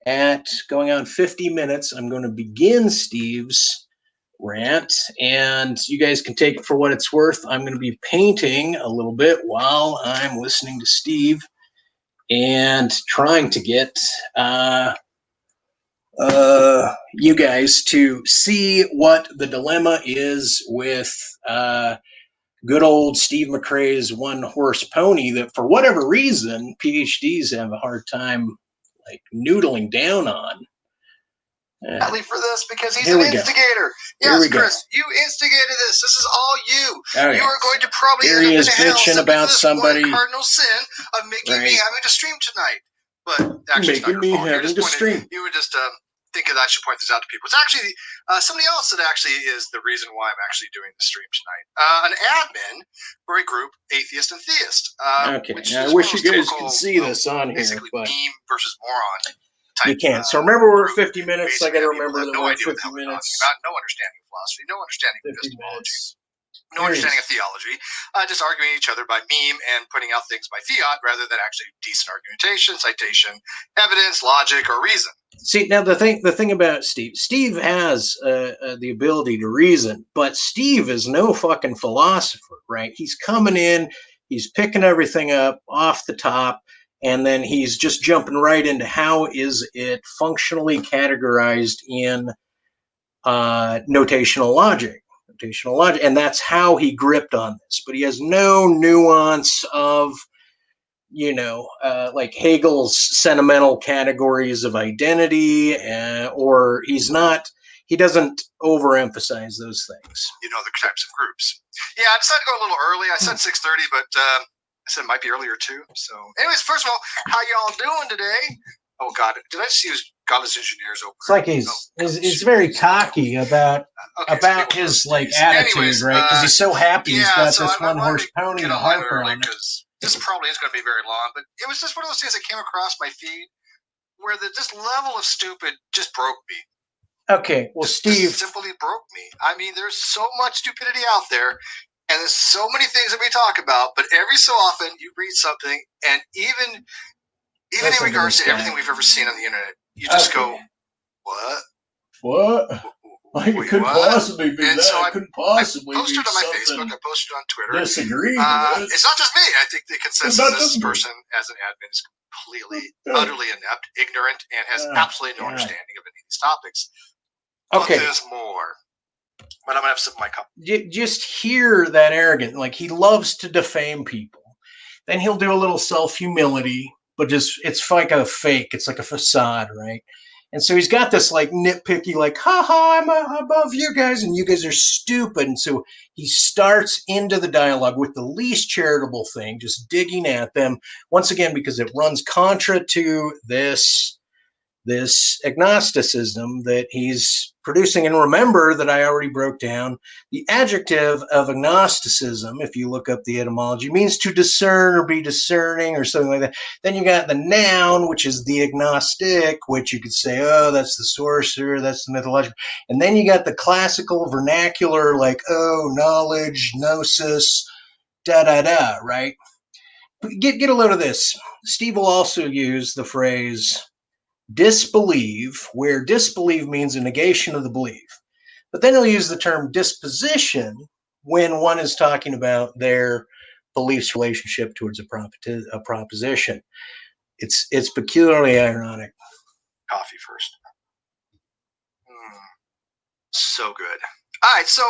at going on 50 minutes, I'm going to begin Steve's rant, and you guys can take it for what it's worth. I'm going to be painting a little bit while I'm listening to Steve and trying to get you guys to see what the dilemma is with good old Steve McRae's one-horse pony that, for whatever reason, PhDs have a hard time like noodling down on. For this because he's an instigator. Yes, Chris, you instigated this. This is all you. Okay. You are going to probably Here end he up is in hell bitching about somebody. one cardinal sin of making me having to stream tonight. But actually, making me having to stream. You were just thinking that I should point this out to people. It's actually somebody else that actually is the reason why I'm actually doing the stream tonight. An admin for a group, Atheist and Theist. Okay, now I wish you guys could see this on here. Basically, but meme versus moron. You can't. So remember, we're at 50 minutes. I got to remember that no we're idea 50 minutes. About no understanding of philosophy, no understanding of epistemology, no understanding of theology, just arguing each other by meme and putting out things by fiat rather than actually decent argumentation, citation, evidence, logic, or reason. See, now the thing about Steve has the ability to reason, but Steve is no fucking philosopher, right? He's coming in, he's picking everything up off the top, and then he's just jumping right into how is it functionally categorized in notational logic. And that's how he gripped on this. But he has no nuance of, like Hegel's sentimental categories of identity, or he doesn't overemphasize those things. The types of groups. Yeah, I decided to go a little early. I said 6:30, but I said it might be earlier too. So anyways, first of all, how y'all doing today? Oh God, did I just use Godless Engineers over? It's like he's very cocky about his attitude, right? Because he's so happy he's got this one-horse pony to harper on. Because this probably is going to be very long, but it was just one of those things that came across my feed where this level of stupid just broke me. Okay, well, Steve just simply broke me. I mean, there's so much stupidity out there. And there's so many things that we talk about, but every so often you read something, and even in regards to everything we've ever seen on the internet, you just go, "What? What? Like it couldn't possibly be that. So it couldn't possibly I posted be on my Facebook. I posted on Twitter. Disagree. It's not just me. I think the consensus of this person as an admin is completely, utterly inept, ignorant, and has absolutely no understanding of any of these topics. Okay. But there's more. But I'm going to have to sip my cup. Just hear that arrogant. Like, he loves to defame people. Then he'll do a little self-humility, but it's like a fake. It's like a facade, right? And so he's got this like nitpicky, like, haha, I'm above you guys, and you guys are stupid. And so he starts into the dialogue with the least charitable thing, just digging at them, once again, because it runs contra to this agnosticism that he's producing. And remember that I already broke down the adjective of agnosticism. If you look up the etymology, means to discern or be discerning or something like that. Then you got the noun, which is the agnostic, which you could say, oh, that's the sorcerer, that's the mythological. And then you got the classical vernacular, like, oh, knowledge, gnosis, da-da-da, right? Get a load of this. Steve will also use the phrase disbelieve, where disbelieve means a negation of the belief. But then he'll use the term disposition when one is talking about their belief's relationship towards a proposition. It's peculiarly ironic. Coffee first. So good. All right, so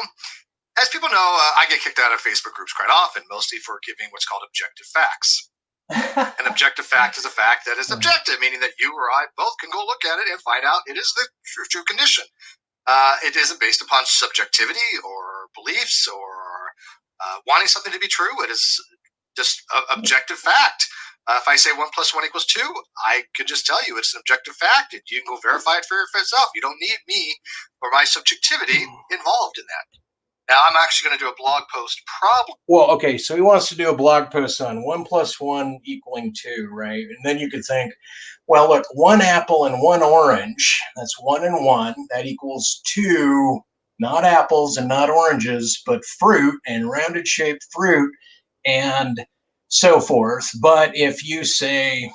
as people know, I get kicked out of Facebook groups quite often, mostly for giving what's called objective facts. An objective fact is a fact that is objective, meaning that you or I both can go look at it and find out it is the true condition. It isn't based upon subjectivity or beliefs or wanting something to be true. It is just an objective fact. If I say 1 + 1 = 2, I could just tell you it's an objective fact, and you can go verify it for yourself. You don't need me or my subjectivity involved in that. Now, I'm actually going to do a blog post probably. Well, okay, so he wants to do a blog post on 1 + 1 = 2, right? And then you could think, well, look, 1 apple and 1 orange, that's 1 and 1, that equals 2, not apples and not oranges, but fruit and rounded shaped fruit and so forth. But if you say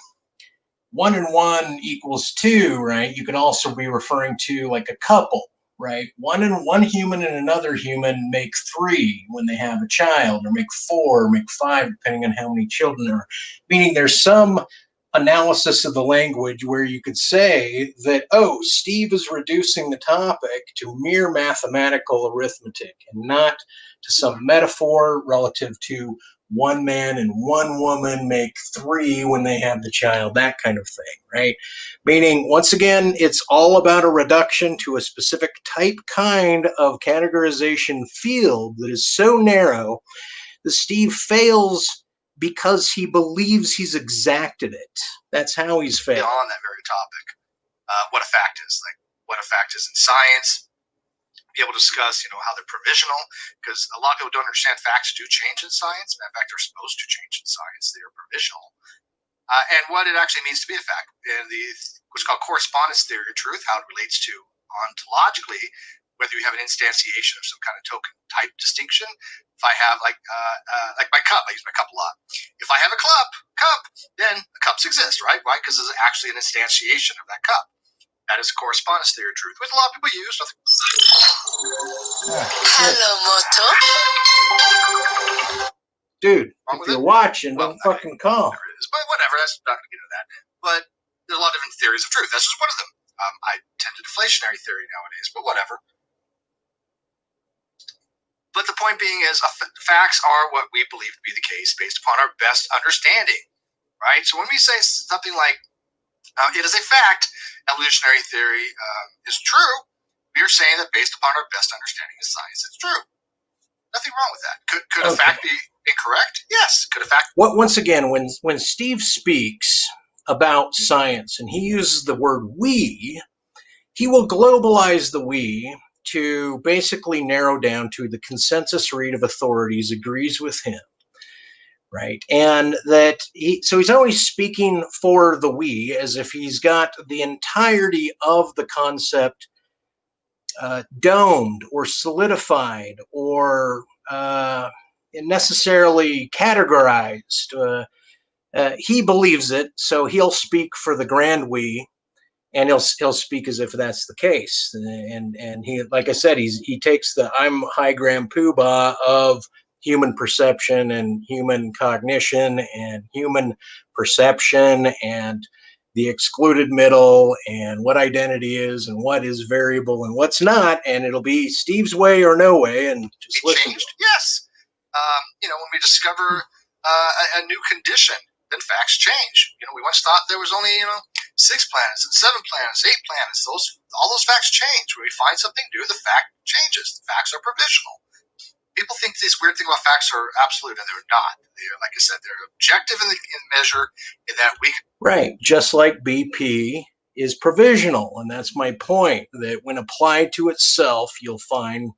1 and 1 = 2, right, you could also be referring to like a couple. right? One human and another human make 3 when they have a child, or make 4, or make 5, depending on how many children there are. Meaning there's some analysis of the language where you could say that, oh, Steve is reducing the topic to mere mathematical arithmetic and not to some metaphor relative to one man and one woman make 3 when they have the child, that kind of thing, right? Meaning, once again, it's all about a reduction to a specific type kind of categorization field that is so narrow that Steve fails because he believes he's exacted it. That's how he's failed. On that very topic, what a fact is, like what a fact is in science, be able to discuss, how they're provisional, because a lot of people don't understand facts do change in science. In fact, they're supposed to change in science. They are provisional. And what it actually means to be a fact, and what's called correspondence theory of truth, how it relates to ontologically, whether you have an instantiation of some kind of token type distinction. If I have like my cup, I use my cup a lot. If I have a cup, then the cups exist, right? Why? Because there's actually an instantiation of that cup. That is correspondence theory of truth, which a lot of people use. Hello, Moto. Dude, if you're watching, don't fucking call. But whatever, that's not going to get into that. But there's a lot of different theories of truth. That's just one of them. I tend to deflationary theory nowadays, but whatever. But the point being is, facts are what we believe to be the case based upon our best understanding, right? So when we say something like, it is a fact, evolutionary theory is true, we are saying that based upon our best understanding of science, it's true. Nothing wrong with that. Could a fact be incorrect? Yes. Could a fact... Once again, when Steve speaks about science and he uses the word we, he will globalize the we to basically narrow down to the consensus read of authorities agrees with him, right? And that so he's always speaking for the we as if he's got the entirety of the concept domed or solidified or necessarily categorized. He believes it, so he'll speak for the grand we, and he'll speak as if that's the case. And he, like I said, he takes the I'm high gram poobah of human perception and human cognition and human perception and the excluded middle and what identity is and what is variable and what's not, and it'll be Steve's way or no way, and just listen. Changed? Yes. When we discover a new condition, then facts change. We once thought there was only 6 planets and 7 planets, 8 planets. All those facts change. When we find something new, the fact changes. The facts are provisional. People think this weird thing about facts are absolute, and they're not. They're, like I said, they're objective in measure in that we can... Right, just like BP is provisional, and that's my point, that when applied to itself, you'll find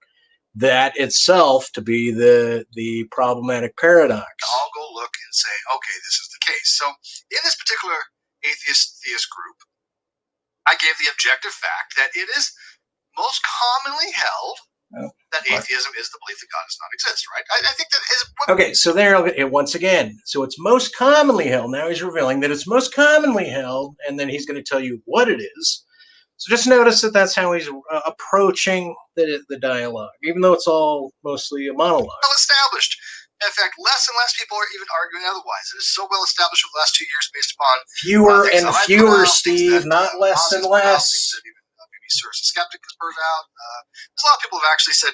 that itself to be the problematic paradox. I'll go look and say, okay, this is the case. So in this particular atheist group, I gave the objective fact that it is most commonly held that atheism is the belief that God does not exist, right? I think that is... Okay, so there, once again, so it's most commonly held. Now he's revealing that it's most commonly held, and then he's going to tell you what it is. So just notice that that's how he's approaching the dialogue, even though it's all mostly a monologue. Well established. In fact, less and less people are even arguing otherwise. It is so well established over the last 2 years based upon... Fewer and fewer, Steve, not less and less. Maybe Source Skeptic has put out. There's a lot of people who have actually said,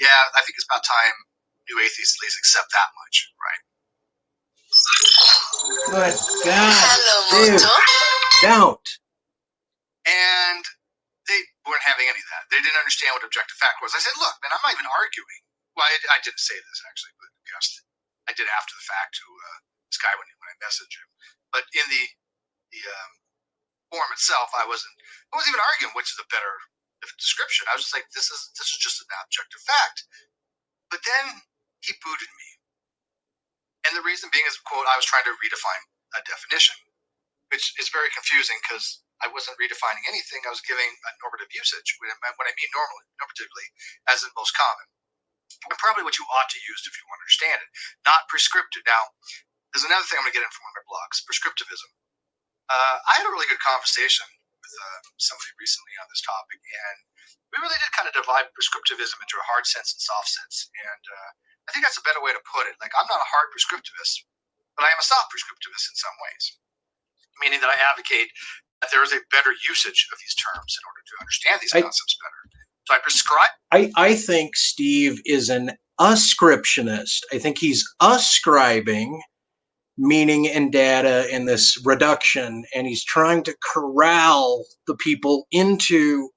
yeah, I think it's about time new atheists at least accept that much, right? Good God. Hello, dude, Moto. And don't. they weren't having any of that. They didn't understand what objective fact was. I said, look, man, I'm not even arguing. Well, I didn't say this, actually, but I did after the fact to this guy when I messaged him. But in the form itself, I wasn't even arguing which is a better description. I was just like, this is just an objective fact. But then he booted me. And the reason being is, quote, I was trying to redefine a definition, which is very confusing because I wasn't redefining anything. I was giving a normative usage. When I mean normatively, as in most common. And probably what you ought to use if you want to understand it. Not prescriptive. Now, there's another thing I'm going to get in from one of my blogs, prescriptivism. I had a really good conversation with with somebody recently on this topic, and we really did kind of divide prescriptivism into a hard sense and soft sense. And I think that's a better way to put it. Like, I'm not a hard prescriptivist, but I am a soft prescriptivist in some ways, meaning that I advocate that there is a better usage of these terms in order to understand these concepts better. So I prescribe. I think Steve is an ascriptionist. I think he's ascribing meaning and data in this reduction, and he's trying to corral the people into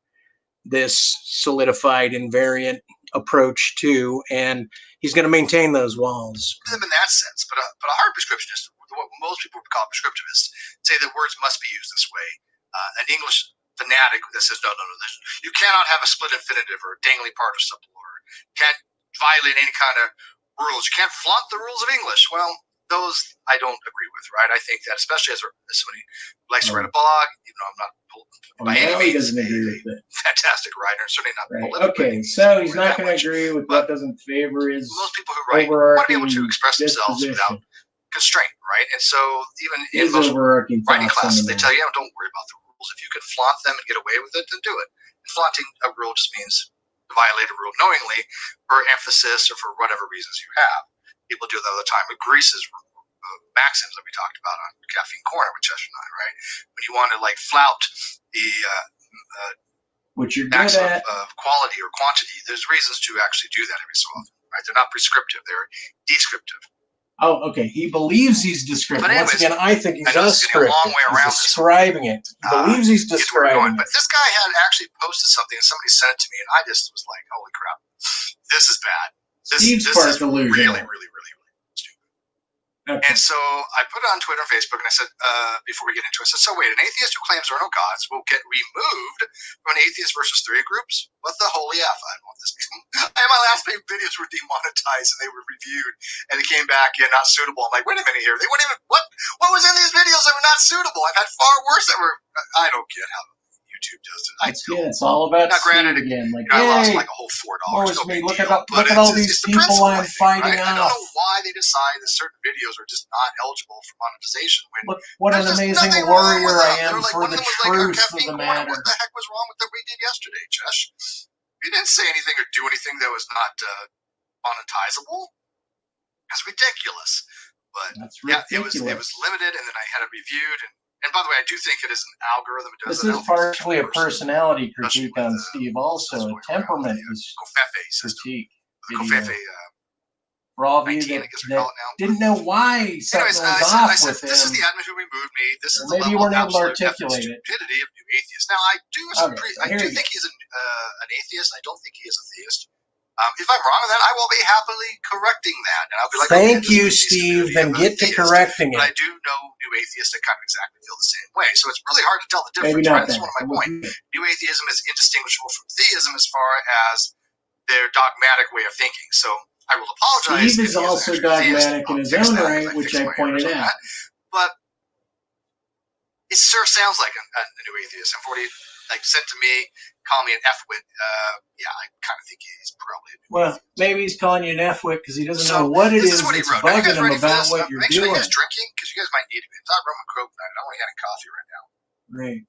this solidified invariant approach too, and he's going to maintain those walls. Them in that sense, but a hard prescriptionist, what most people would call prescriptivists, say that words must be used this way. An English fanatic that says, no, you cannot have a split infinitive or a dangly participle, or can't violate any kind of rules. You can't flaunt the rules of English. Well, those I don't agree with, right? I think that, especially as somebody who likes to write a blog, even though I'm not by any means a fantastic writer, certainly not politically. Okay, so he's not going to agree with what doesn't favor his most people who write want to be able to express themselves without constraint, right? And so even in most writing classes, they tell you, don't worry about the rules. If you can flaunt them and get away with it, then do it. And flaunting a rule just means to violate a rule knowingly for emphasis or for whatever reasons you have. People do that all the time. But Greece's maxims that we talked about on Caffeine Corner with Cheshire and I, right? When you want to like flout the which you're maximum of quality or quantity, there's reasons to actually do that every so often, right? They're not prescriptive; they're descriptive. Oh, okay. He believes he's descriptive. Anyways, once again, I think he's a ascriptive. long way around he's describing it. He believes he's describing it. But this guy had actually posted something, and somebody sent it to me, and I just was like, "Holy crap, this is bad. This is really, really, really, really stupid." Okay. And so I put it on Twitter and Facebook, and I said, before we get into it, I said, so wait, an atheist who claims there are no gods will get removed from an atheist versus theory groups? What the holy F? I don't want this. And my last few videos were demonetized, and they were reviewed, and it came back in not suitable. I'm like, wait a minute here. They weren't even, what was in these videos that were not suitable? I've had far worse that were, I don't get how YouTube does it. It's all about granted again. Like, I lost like a whole $4. Look at all these people I'm fighting right? I don't know why they decide that certain videos are just not eligible for monetization. What an amazing warrior I am for the truth of the matter. What the heck was wrong with what we did yesterday, Josh? You didn't say anything or do anything that was not monetizable. That's ridiculous. But that's ridiculous. Yeah, it was limited, and then I had it reviewed. And by the way, I do think it is an algorithm. This is partially a personality critique on Steve, also a temperament critique. For all of you that didn't know why something was off with him. This is the admin who removed me. This is maybe you weren't able to articulate it. Stupidity of new atheists. Now, I do think he's an atheist. I don't think he is a theist. If I'm wrong on that, I will be happily correcting that. And I'll be like, thank you, Steve, then get to correcting it. But I do know new atheists that kind of exactly feel the same way. So it's really hard to tell the difference. Right? That's one of my points. New atheism is indistinguishable from theism as far as their dogmatic way of thinking. So I will apologize. Steve is also dogmatic in his own right, which I pointed out. But it sure sounds like a new atheist. And 40 sent to me, call me an F-wit. Yeah, I kind of think he's probably. Well, maybe he's calling you an F-wit because he doesn't know what it is that's bugging him about what you're doing. Make sure you guys drinking, because you guys might need it. It's not rum and coke night. I'm only having coffee right now. Right.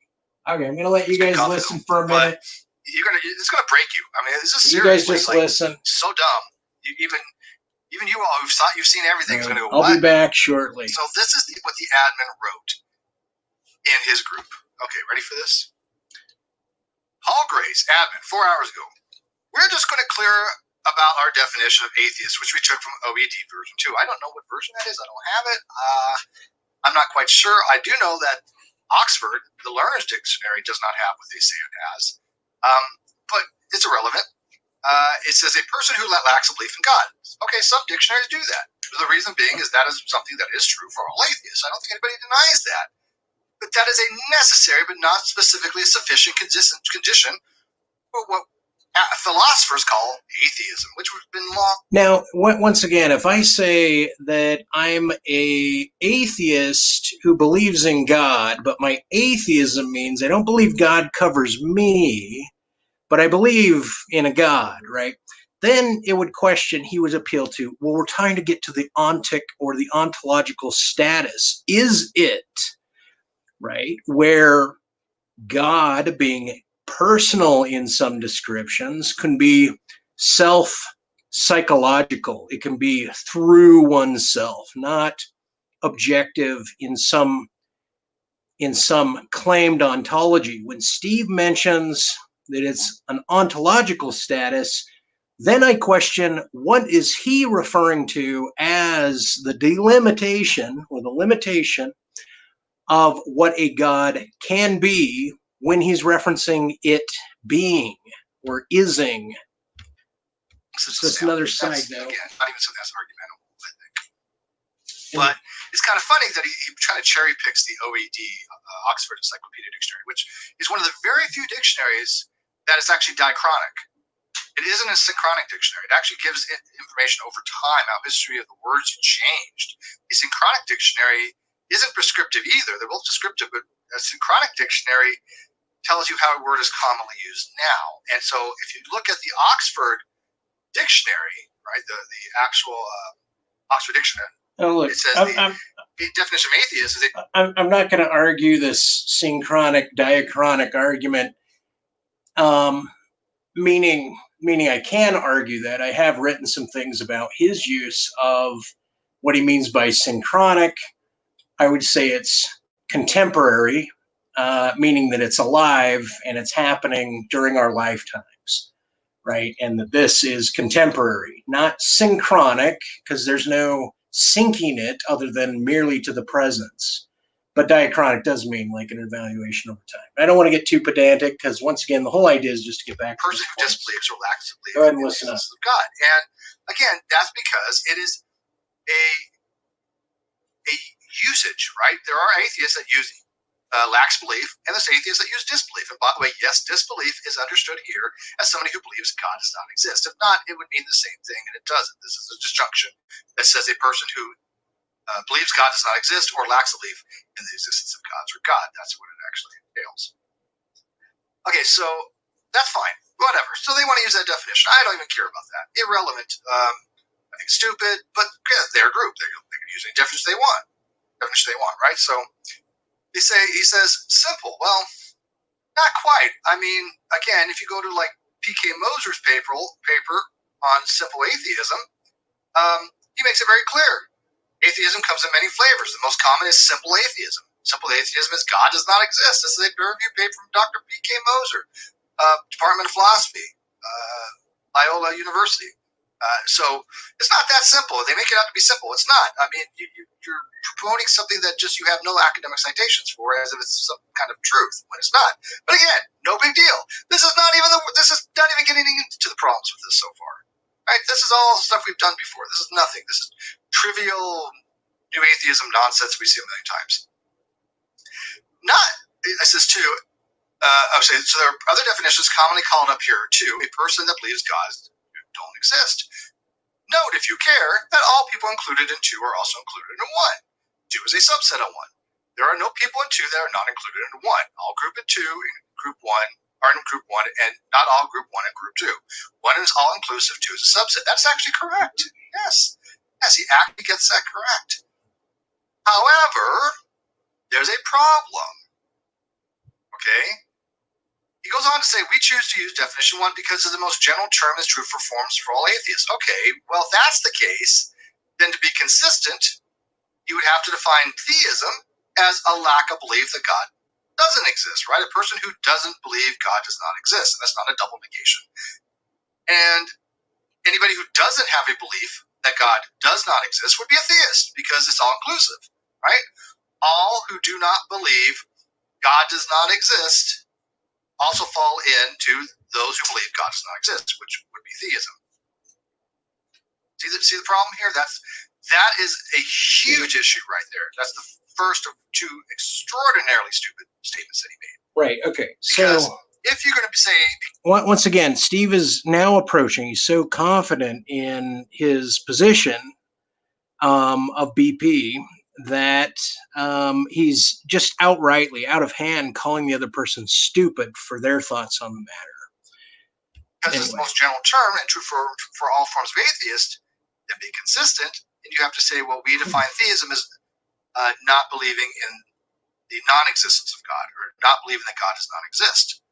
Okay, I'm going to let you guys listen for a minute. It's gonna break you. I mean, this is you guys just listen. So dumb. Even you all you've seen everything is gonna go. I'll be back shortly. So this is what the admin wrote in his group. Okay, ready for this? Paul Grace, admin, 4 hours ago. We're just going to clear about our definition of atheist, which we took from OED version 2. I don't know what version that is. I don't have it. I'm not quite sure. I do know that Oxford, the Learner's Dictionary, does not have what they say it has. But it's irrelevant. It says a person who lacks a belief in God. Okay, some dictionaries do that. The reason being is that is something that is true for all atheists. I don't think anybody denies that. But that is a necessary but not specifically a sufficient condition for what philosophers call atheism, which has been long. Now, once again, if I say that I'm a atheist who believes in God, but my atheism means I don't believe God covers me, but I believe in a God, right? Then it would question, he would appeal to, well, we're trying to get to the ontic or the ontological status. Is it, right, where God being personal in some descriptions can be self-psychological. It can be through oneself, not objective in some claimed ontology. When Steve mentions that it's an ontological status, then I question, what is he referring to as the delimitation or the limitation of what a God can be when he's referencing it being or ising? So that's another side note. Again, not even something that's argumentable, I think. But it's kind of funny that he kind of cherry picks the OED, Oxford Encyclopedia Dictionary, which is one of the very few dictionaries that is actually diachronic. It isn't a synchronic dictionary. It actually gives information over time, how history of the words changed. A synchronic dictionary isn't prescriptive either. They're both descriptive, but a synchronic dictionary tells you how a word is commonly used now. And so if you look at the Oxford Dictionary, right, the actual Oxford Dictionary, look, it says the definition of atheist is I'm not going to argue this synchronic diachronic argument, meaning I can argue that. I have written some things about his use of what he means by synchronic. I would say it's contemporary, meaning that it's alive and it's happening during our lifetimes, right? And that this is contemporary, not synchronic, because there's no syncing it other than merely to the presence. But diachronic does mean like an evaluation over time. I don't want to get too pedantic because, once again, the whole idea is just to get back to person who disbelieves or lacks to believe Go ahead and listen up. of God. And again, that's because it is a usage, right? There are atheists that use lacks belief, and there's atheists that use disbelief. And by the way, yes, disbelief is understood here as somebody who believes God does not exist. If not, it would mean the same thing, and it doesn't. This is a disjunction that says a person who believes God does not exist or lacks belief in the existence of gods or God. That's what it actually entails. Okay, so that's fine. Whatever. So they want to use that definition. I don't even care about that. Irrelevant. I think stupid, but yeah, their group. They can use any definition they want. Right? So he says simple. Well, not quite. I mean, again, if you go to like P.K. Moser's paper on simple atheism, he makes it very clear. Atheism comes in many flavors. The most common is simple atheism. Simple atheism is God does not exist. This is a peer review paper from Dr. P.K. Moser, Department of Philosophy, Loyola University. So it's not that simple. They make it out to be simple. It's not. I mean, you're promoting something that just you have no academic citations for, as if it's some kind of truth when it's not. But again, no big deal. This is not even getting into the problems with this so far. Right? This is all stuff we've done before. This is nothing. This is trivial new atheism nonsense we see a million times. I says too. So there are other definitions commonly called up here too. A person that believes gods don't exist. Note, if you care, that all people included in 2 are also included in 1. 2 is a subset of 1. There are no people in 2 that are not included in 1. All group in 2 and group 1 are in group 1, and not all group 1 and group 2. 1 is all inclusive, 2 is a subset. That's actually correct. Yes, he actually gets that correct. However, there's a problem. Okay? He goes on to say, we choose to use definition 1 because the most general term is true for forms for all atheists. Okay, well, if that's the case, then to be consistent, you would have to define theism as a lack of belief that God doesn't exist, right? A person who doesn't believe God does not exist, and that's not a double negation. And anybody who doesn't have a belief that God does not exist would be a theist because it's all inclusive, right? All who do not believe God does not exist also fall into those who believe God does not exist, which would be theism. See the problem here? That is a huge issue right there. That's the first of 2 extraordinarily stupid statements that he made. Right. Okay. Because so if you're going to say, once again, Steve is now approaching. He's so confident in his position of BP that he's just outrightly, out of hand, calling the other person stupid for their thoughts on the matter. Because it's the most general term and true for all forms of atheist, then be consistent, and you have to say, well, we define theism as not believing in the non-existence of God, or not believing that God does not exist,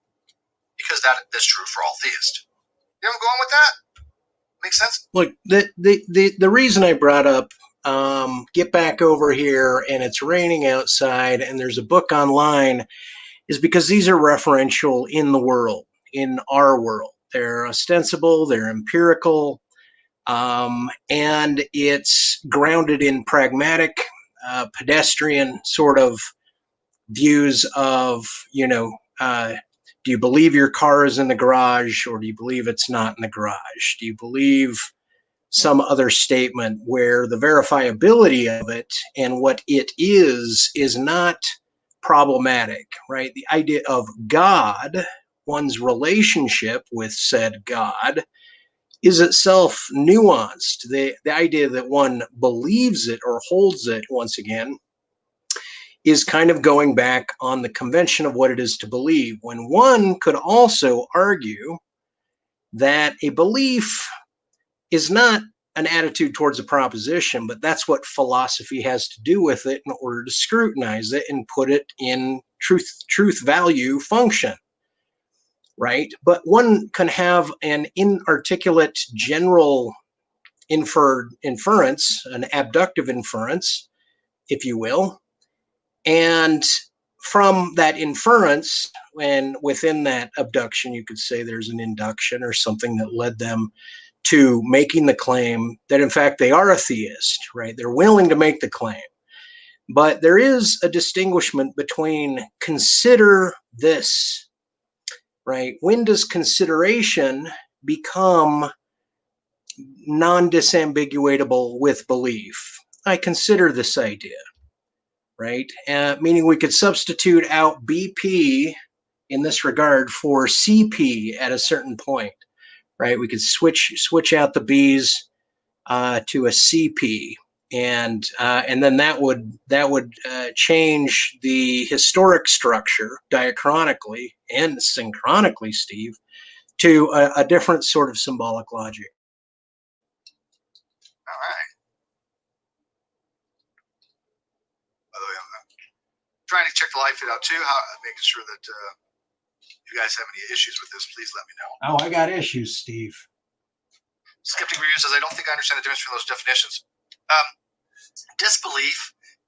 because that's true for all theists. You know where I'm going with that? Make sense? Look, the reason I brought up get back over here and it's raining outside and there's a book online is because these are referential in the world, in our world. They're ostensible, they're empirical, and it's grounded in pragmatic, pedestrian sort of views of, do you believe your car is in the garage or do you believe it's not in the garage? Do you believe some other statement where the verifiability of it and what it is not problematic, right? The idea of God, one's relationship with said God, is itself nuanced. The idea that one believes it or holds it, once again, is kind of going back on the convention of what it is to believe, when one could also argue that a belief is not an attitude towards a proposition, but that's what philosophy has to do with it in order to scrutinize it and put it in truth value function, right? But one can have an inarticulate general inference, an abductive inference, if you will, and from that inference, and within that abduction, you could say there's an induction or something that led them to making the claim that, in fact, they are a theist, right? They're willing to make the claim. But there is a distinguishment between consider this, right? When does consideration become non-disambiguatable with belief? I consider this idea, right? Meaning we could substitute out BP in this regard for CP at a certain point, right? We could switch out the B's to a CP, and then that would change the historic structure diachronically and synchronically, Steve, to a different sort of symbolic logic. All right. By the way, I'm trying to check the live feed out too, making sure that if you guys have any issues with this, please let me know. Oh, I got issues, Steve. Skeptic Review says, I don't think I understand the difference between those definitions. Disbelief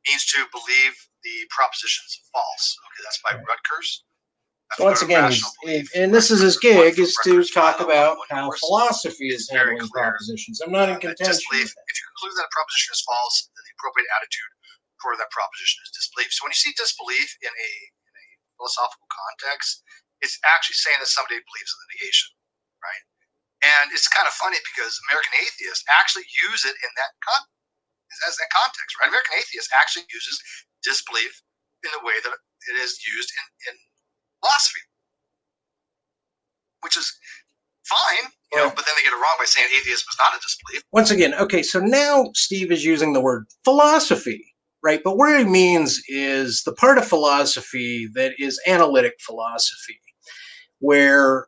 means to believe the proposition's false. Okay, that's by Rutgers. So once again, and this is his gig, is to talk about how philosophy is handling propositions. I'm not in contention. Disbelief, if you conclude that a proposition is false, then the appropriate attitude toward that proposition is disbelief. So when you see disbelief in a philosophical context, it's actually saying that somebody believes in the negation, right? And it's kind of funny because American atheists actually use it in that context, right? American atheists actually uses disbelief in the way that it is used in philosophy, which is fine, but then they get it wrong by saying atheism is not a disbelief. Once again, okay, so now Steve is using the word philosophy, right? But what he means is the part of philosophy that is analytic philosophy, where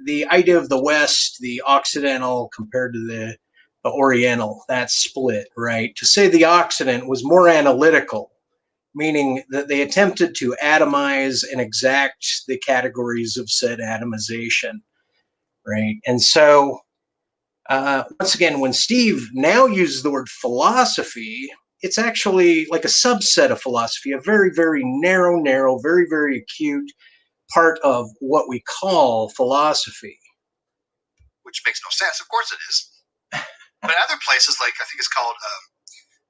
the idea of the West, the Occidental compared to the Oriental, that split, right? To say the Occident was more analytical, meaning that they attempted to atomize and exact the categories of said atomization, right? And so, once again, when Steve now uses the word philosophy, it's actually like a subset of philosophy, a very, very narrow, very, very acute part of what we call philosophy. Which makes no sense. Of course it is. But other places, like I think it's called,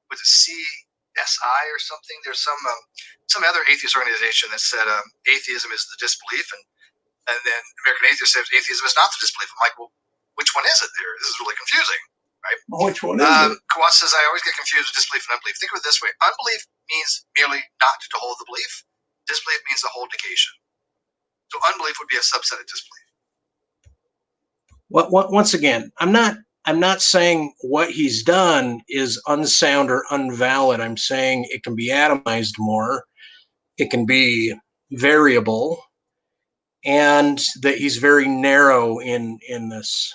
was it CSI or something? There's some other atheist organization that said atheism is the disbelief, and then American Atheist says atheism is not the disbelief. I'm like, well, which one is it there? This is really confusing, right? Which one is it? Kawat says, I always get confused with disbelief and unbelief. Think of it this way. Unbelief means merely not to hold the belief. Disbelief means to hold negation. So unbelief would be a subset of disbelief. Once again, I'm not saying what he's done is unsound or unvalid. I'm saying it can be atomized more. It can be variable, and that he's very narrow in this.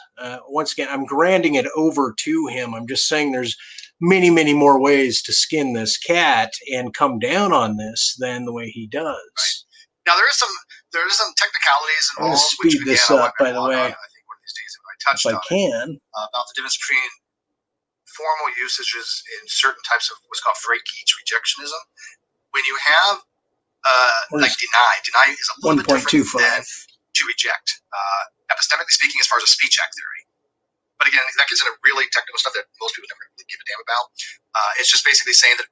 Once again, I'm granting it over to him. I'm just saying there's many, many more ways to skin this cat and come down on this than the way he does. Right. Now there is some technicalities I'm going to involved, which speed again this I up, by the log way, on, I think one of these days I touched if I on can. about the difference between formal usages in certain types of what's called Frege rejectionism. When you have like deny is a little bit different than to reject. Epistemically speaking, as far as a speech act theory. But again, that gets into really technical stuff that most people never really give a damn about. It's just basically saying that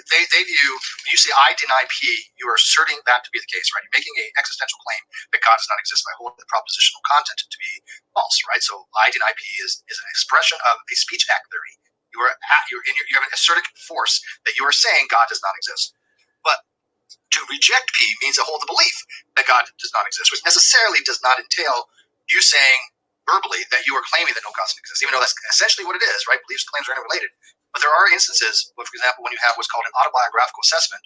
they view, when you say I deny P, you are asserting that to be the case, right? You're making an existential claim that God does not exist by holding the propositional content to be false, right? So I deny P is an expression of a speech act theory. You have an assertive force that you are saying God does not exist. But to reject P means to hold the belief that God does not exist, which necessarily does not entail you saying verbally that you are claiming that no God exists, even though that's essentially what it is, right? Beliefs and claims are interrelated. But there are instances, for example, when you have what's called an autobiographical assessment,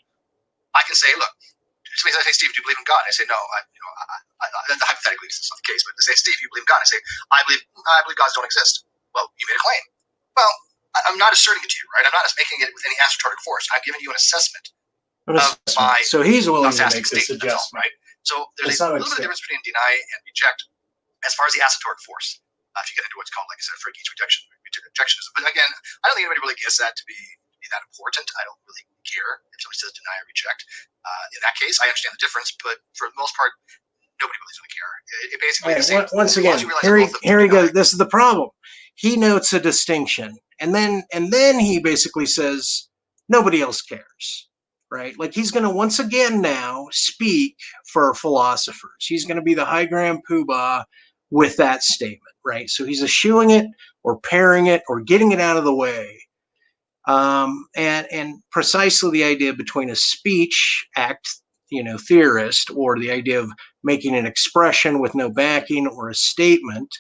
I can say, look, somebody says, hey, Steve, do you believe in God? And I say, no, hypothetically, this is not the case, but they say, Steve, you believe in God? And I say, I believe gods don't exist. Well, you made a claim. Well, I'm not asserting it to you, right? I'm not making it with any assertoric force. I'm giving you an assessment. So he's willing to make this adjustment, right? So there's a little bit of difference between deny and reject as far as the assertoric force. If you get into what's called, like I said, Frege rejectionism. But again, I don't think anybody really gets that to be that important. I don't really care if somebody says deny or reject. In that case, I understand the difference, but for the most part, nobody really going to care. It basically once again, here he goes. This is the problem. He notes a distinction, and then he basically says nobody else cares. Right? Like he's going to once again now speak for philosophers. He's going to be the high grand poobah with that statement, right? So he's eschewing it or pairing it or getting it out of the way. And precisely the idea between a speech act, theorist, or the idea of making an expression with no backing, or a statement,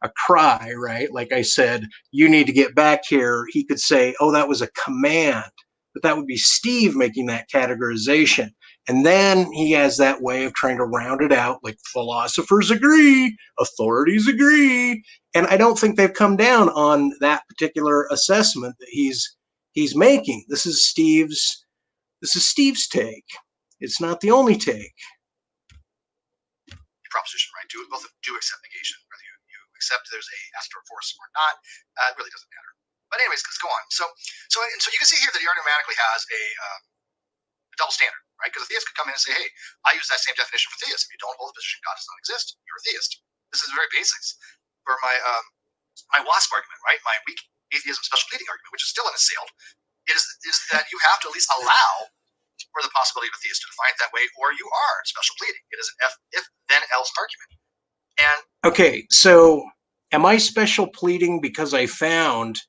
a cry, right? Like I said, you need to get back here. He could say, oh, that was a command. But that would be Steve making that categorization. And then he has that way of trying to round it out, like philosophers agree, authorities agree. And I don't think they've come down on that particular assessment that he's making. This is Steve's take. It's not the only take. Proposition, right? Both do accept negation, whether you accept there's a assertive force or not. It really doesn't matter. But anyways, let's go on. So you can see here that he automatically has a double standard, right? Because a theist could come in and say, hey, I use that same definition for theism. You don't hold the position God does not exist, you're a theist. This is very basics for my WASP argument, right? My weak atheism special pleading argument, which is still unassailed, is that you have to at least allow for the possibility of a theist to define it that way, or you are special pleading. It is an if then else argument. And okay, so am I special pleading because I found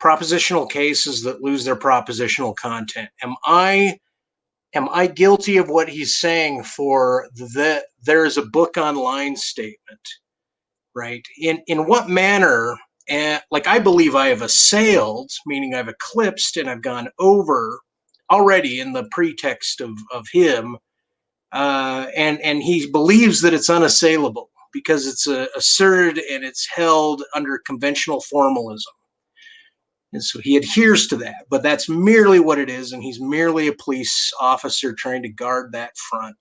propositional cases that lose their propositional content? Am I guilty of what he's saying for there's a book online statement, right? In what manner? And like I believe I have assailed, meaning I've eclipsed and I've gone over already in the pretext of him, and he believes that it's unassailable because it's asserted and it's held under conventional formalism. And so he adheres to that, but that's merely what it is, and he's merely a police officer trying to guard that front.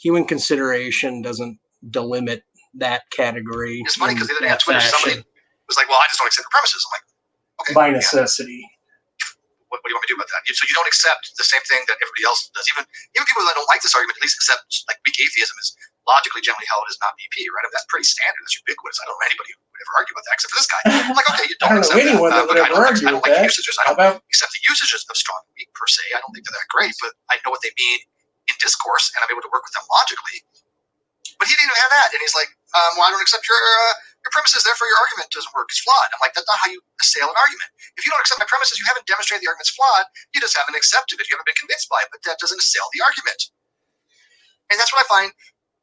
Human consideration doesn't delimit that category. It's funny because the other day on Twitter, somebody was like, well, I just don't accept the premises. I'm like, okay. By necessity. Yeah. What do you want me to do about that? So you don't accept the same thing that everybody else does. Even people that don't like this argument at least accept, like, weak atheism is logically generally held as not BP, right? I mean, that's pretty standard. That's ubiquitous. I don't know anybody who would ever argue about that except for this guy. I'm like, okay, you don't accept anyone that. That would ever argue I don't like that. the usages. I don't accept the usages of strong and weak per se. I don't think they're that great, but I know what they mean in discourse, and I'm able to work with them logically. But he didn't even have that, and he's like, well, I don't accept your premises, therefore your argument doesn't work. It's flawed. I'm like, that's not how you assail an argument. If you don't accept my premises, you haven't demonstrated the argument's flawed. You just haven't accepted it. You haven't been convinced by it, but that doesn't assail the argument. And that's what I find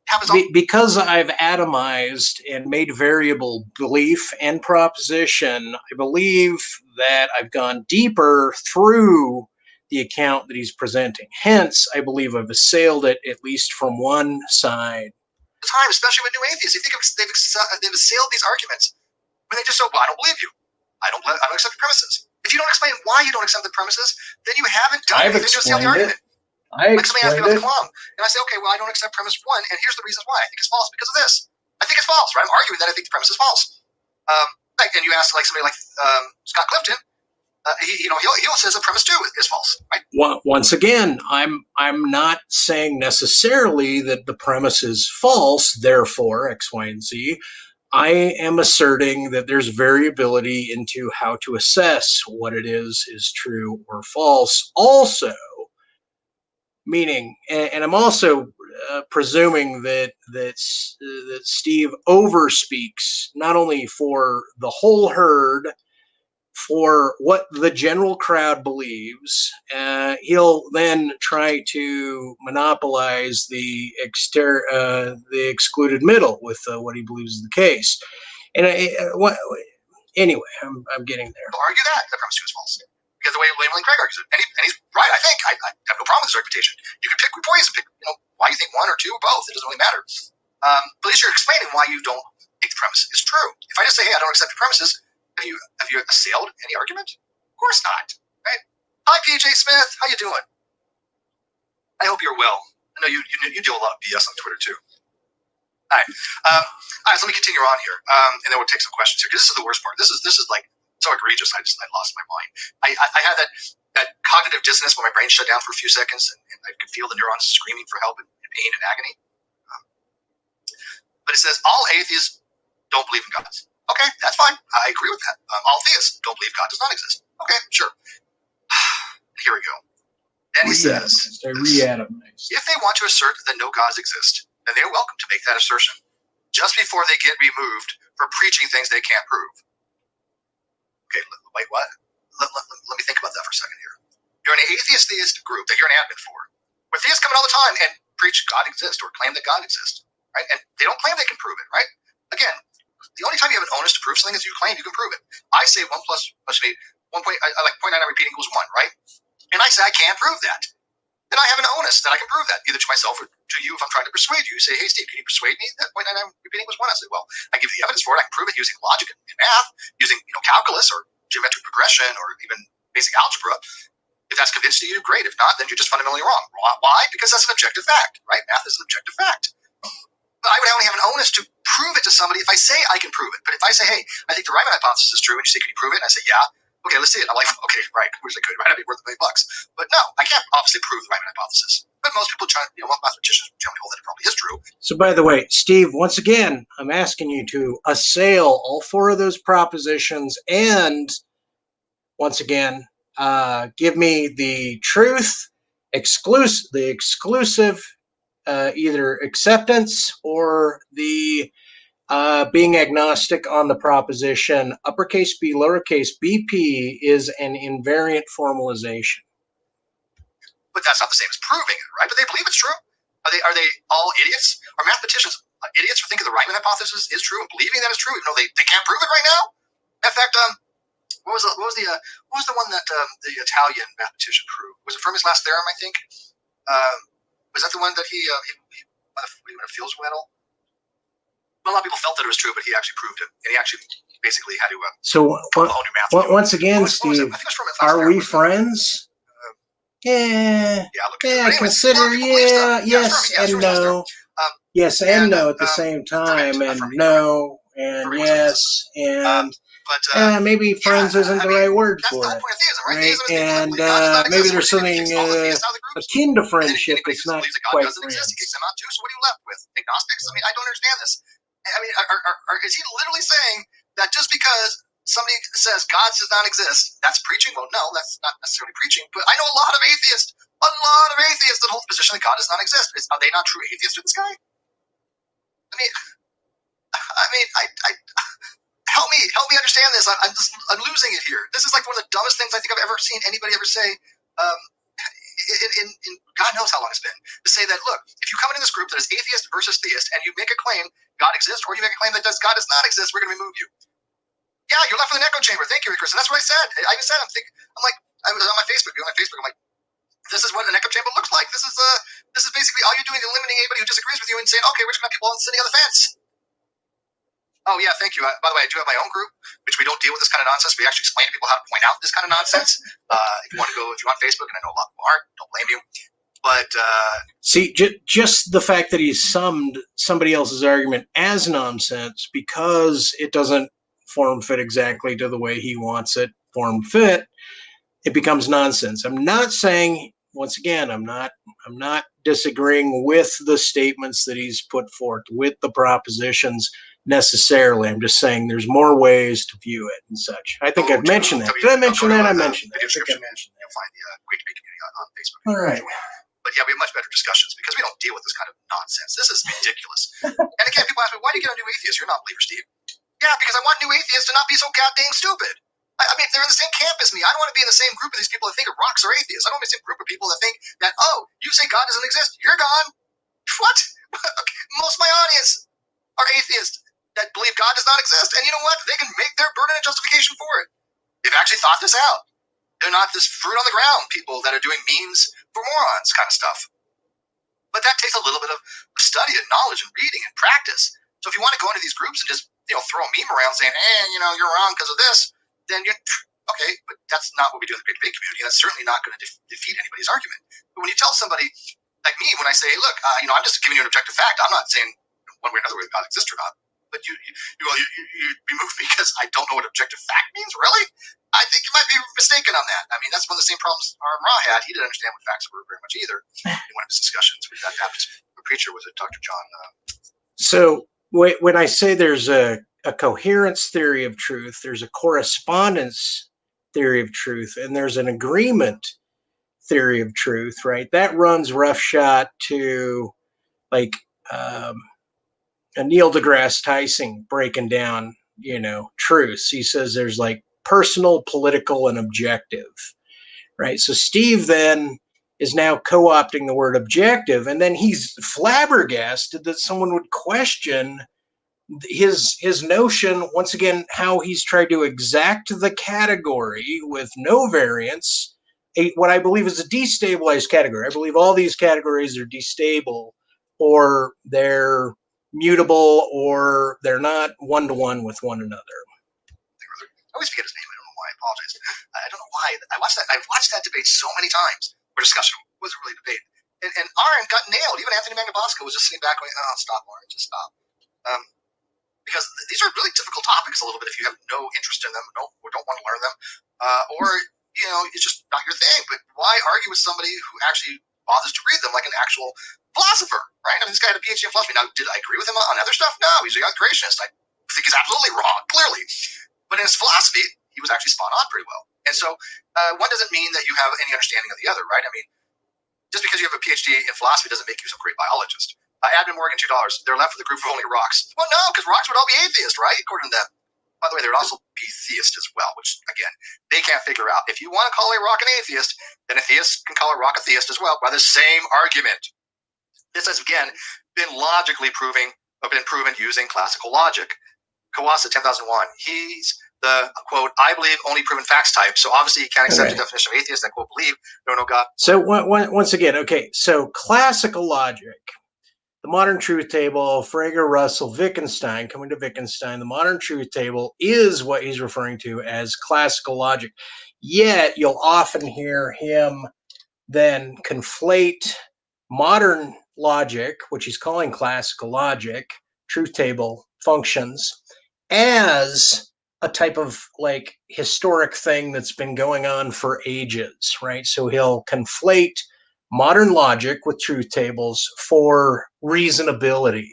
happens. Because I've atomized and made variable belief and proposition, I believe that I've gone deeper through the account that he's presenting. Hence, I believe I've assailed it at least from one side. Time, especially with new atheists, you think they've assailed these arguments when they just say, well, I don't believe you. I don't accept your premises. If you don't explain why you don't accept the premises, then you haven't done I've anything to sell the explained argument. Like somebody asks me about the Kalam, and I say, okay, well, I don't accept premise 1, and here's the reasons why. I think it's false because of this. I think it's false, right? I'm arguing that I think the premise is false. And you ask somebody like Scott Clifton, he'll say the premise 2 is false, right? Once again, I'm not saying necessarily that the premise is false, therefore X, Y, and Z. I am asserting that there's variability into how to assess what it is true or false. Also, meaning, and I'm also presuming that Steve overspeaks not only for the whole herd, for what the general crowd believes. He'll then try to monopolize the excluded middle with what he believes is the case. And anyway, I'm getting there. I'll argue that the premise 2 is false. Because the way William Craig argues it, and he's right, I think. I have no problem with his argumentation. You can pick points and pick, why you think 1 or 2 or both. It doesn't really matter. But at least you're explaining why you don't think the premise is true. If I just say, hey, I don't accept the premises, have you assailed any argument? Of course not, right? Hi, PJ Smith. How you doing? I hope you're well. I know you deal with a lot of BS on Twitter, too. All right. So let me continue on here, and then we'll take some questions here, because this is the worst part. This is like so egregious. I lost my mind. I had that cognitive dissonance when my brain shut down for a few seconds, and I could feel the neurons screaming for help and pain and agony. But it says all atheists don't believe in God. Okay, that's fine. I agree with that. All theists don't believe God does not exist. Okay, sure. Here we go. Then he says, if they want to assert that no gods exist, then they're welcome to make that assertion, just before they get removed for preaching things they can't prove. Okay, wait, what? Let me think about that for a second here. You're an atheist-theist group that you're an admin for, where theists come in all the time and preach God exists or claim that God exists, right? And they don't claim they can prove it, right? Again, the only time you have an onus to prove something is you claim you can prove it. I say 1 plus must be 1 point. I like 0.99 repeating equals 1, right? And I say I can't prove that. Then I have an onus that I can prove that, either to myself or to you if I'm trying to persuade you. You say, hey, Steve, can you persuade me that 0.99 repeating was 1? I say, well, I give you the evidence for it. I can prove it using logic and math, using calculus or geometric progression or even basic algebra. If that's convincing you, great. If not, then you're just fundamentally wrong. Why? Because that's an objective fact, right? Math is an objective fact. But I would only have an onus to prove it to somebody if I say I can prove it. But if I say, hey, I think the Riemann hypothesis is true, and you say, can you prove it? And I say, yeah. Okay, let's see it. I'm like, okay, right. I wish I could, right? I'd be worth $1 million. But no, I can't obviously prove the Riemann hypothesis. But most people most mathematicians generally hold that it probably is true. So by the way, Steve, once again, I'm asking you to assail all 4 of those propositions and once again, give me the truth, the exclusive either acceptance or the being agnostic on the proposition uppercase B, lowercase bp is an invariant formalization. But that's not the same as proving it, right? But they believe it's true. Are they all idiots? Are mathematicians idiots for thinking the Riemann hypothesis is true and believing that it's true, even though they can't prove it right now? In fact, what was the one that the Italian mathematician proved? Was it Fermi's last theorem? I think. Was that the one that he won a Fields medal? Well, a lot of people felt that it was true, but he actually proved it, and he actually basically had to. So once again, Steve, are we friends? Yeah, anyway, consider, yes and no. Yes and no at the same time, and no, and yes, and maybe friends isn't the right word for it, right? And maybe there's something akin to friendship that's not quite friends. He kicks them out too. So what are you left with? Agnostics? I mean, I don't understand this. I mean, is he literally saying that just because somebody says God does not exist, that's preaching? Well, no, that's not necessarily preaching. But I know a lot of atheists that hold the position that God does not exist. Are they not true atheists to this guy? I mean, help me understand this. I'm losing it here. This is like one of the dumbest things I think I've ever seen anybody ever say. In God knows how long it's been, to say that, look, if you come into this group that is atheist versus theist and you make a claim God exists or you make a claim that God does not exist, we're going to remove you. Yeah, you're left with an echo chamber. Thank you, Chris. And that's what I said. I even said, I was on my Facebook. I'm like, this is what an echo chamber looks like. This is basically all you're doing, eliminating anybody who disagrees with you and saying, okay, we're just going to have people sitting on the fence. Oh, yeah, thank you. By the way, I do have my own group, which we don't deal with this kind of nonsense. We actually explain to people how to point out this kind of nonsense. If you're on Facebook, and I know a lot of people aren't, don't blame you. But see, just the fact that he's summed somebody else's argument as nonsense because it doesn't form fit exactly to the way he wants it form fit, it becomes nonsense. I'm not saying, once again, I'm not disagreeing with the statements that he's put forth, with the propositions necessarily. I'm just saying there's more ways to view it and such. I think I've mentioned that. Did I mention that? I mentioned that. You'll find the Great Debate community on Facebook. All right. But yeah, we have much better discussions because we don't deal with this kind of nonsense. This is ridiculous. And again, people ask me, why do you get a new atheist? You're not a believer, Steve. Yeah, because I want new atheists to not be so goddamn stupid. I mean, they're in the same camp as me. I don't want to be in the same group of these people that think rocks are atheists. I don't want to be in the same group of people that think that, oh, you say God doesn't exist, you're gone. What? Okay. Most of my audience are atheists that believe God does not exist. And you know what? They can make their burden and justification for it. They've actually thought this out. They're not this fruit on the ground people that are doing memes for morons kind of stuff. But that takes a little bit of study and knowledge and reading and practice. So if you want to go into these groups and just throw a meme around saying, you're wrong because of this, then you're okay. But that's not what we do in the Great Debate community. And that's certainly not going to defeat anybody's argument. But when you tell somebody like me, when I say, look, I'm just giving you an objective fact. I'm not saying one way or another whether God exists or not. But you be moved because I don't know what objective fact means. Really? I think you might be mistaken on that. I mean, that's one of the same problems Ra had. He didn't understand what facts were very much either in one of his discussions with that Baptist preacher, was it Dr. John? So when I say there's a coherence theory of truth, there's a correspondence theory of truth, and there's an agreement theory of truth, right? That runs roughshod to like a Neil deGrasse Tyson breaking down, truths. He says there's like personal, political, and objective, right? So Steve then is now co-opting the word objective, and then he's flabbergasted that someone would question his notion, once again, how he's tried to exact the category with no variance, what I believe is a destabilized category. I believe all these categories are destable, or they're mutable, or they're not one-to-one with one another. I always forget his name. I don't know why. I apologize. I don't know why. I've watched that debate so many times. Or discussion. It wasn't really a debate. And Aaron got nailed. Even Anthony Mangabosco was just sitting back going, oh, stop, Aaron, just stop. Because these are really difficult topics a little bit if you have no interest in them or don't want to learn them. Or it's just not your thing. But why argue with somebody who actually bothers to read them like an actual philosopher, right? I mean, this guy had a PhD in philosophy. Now, did I agree with him on other stuff? No, he's a young creationist. I think he's absolutely wrong, clearly. But in his philosophy, he was actually spot on pretty well. And so one doesn't mean that you have any understanding of the other, right? I mean, just because you have a PhD in philosophy doesn't make you some great biologist. Admin Morgan, $2. They're left with a group of only rocks. Well, no, because rocks would all be atheist, right? According to them. By the way, there would also be theist as well, which, again, they can't figure out. If you want to call a rock an atheist, then a theist can call a rock a theist as well by the same argument. This has, again, been proven using classical logic. Kawasa 10,001. He's the, quote, I believe only proven facts type. So obviously you can't accept the definition of atheist and, quote, believe no God. So once again, okay, so classical logic, the modern truth table, Frege, Russell, Wittgenstein, coming to Wittgenstein, the modern truth table is what he's referring to as classical logic. Yet you'll often hear him then conflate modern logic, which he's calling classical logic, truth table functions, as a type of like historic thing that's been going on for ages, right? So he'll conflate modern logic with truth tables for reasonability.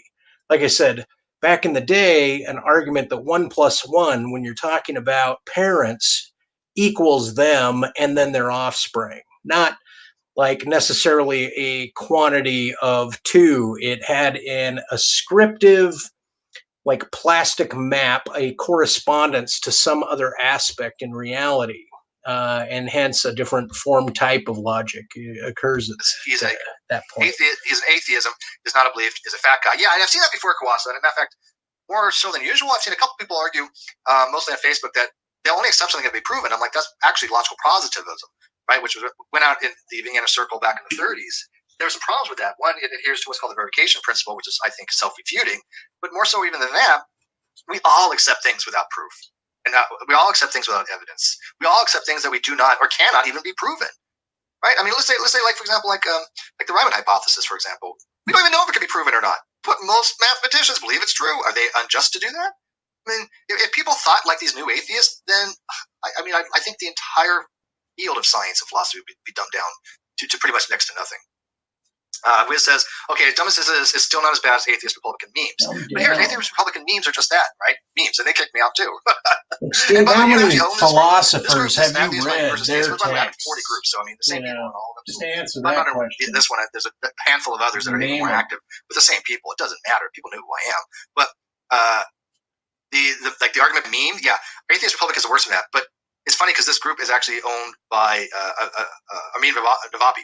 Like I said, back in the day, an argument that 1 + 1, when you're talking about parents, equals them and then their offspring, not like necessarily a quantity of 2. It had an ascriptive, like plastic map, a correspondence to some other aspect in reality, and hence a different form type of logic occurs at that point. Atheism is not a belief, is a fact guy. Yeah, and I've seen that before, Kawasa. And in fact, more so than usual, I've seen a couple people argue, mostly on Facebook, that the only exception that can be proven. I'm like, that's actually logical positivism, right? Which went out in the Vienna Circle back in the 30s. There were some problems with that. One, it adheres to what's called the verification principle, which is, I think, self-refuting. But more so even than that, We all accept things without proof. And we all accept things without evidence. We all accept things that we do not or cannot even be proven. Right? I mean, let's say, like for example, like the Riemann hypothesis, for example. We don't even know if it can be proven or not. But most mathematicians believe it's true. Are they unjust to do that? I mean, if people thought like these new atheists, then I think the entire field of science and philosophy would be dumbed down to pretty much next to nothing. Wiz says, okay, as dumb as this is, it's still not as bad as atheist Republican memes. But here, atheist Republican memes are just that, right? Memes, and they kicked me out too. Steve, how many philosophers have you read their texts? 40 groups, so I mean, the same people and all of them. Just to answer that question. This one, there's a handful of others that are even more active with the same people. It doesn't matter. People know who I am. But the argument meme, yeah, atheist Republicans are worse than that. But it's funny because this group is actually owned by Amin Navabi,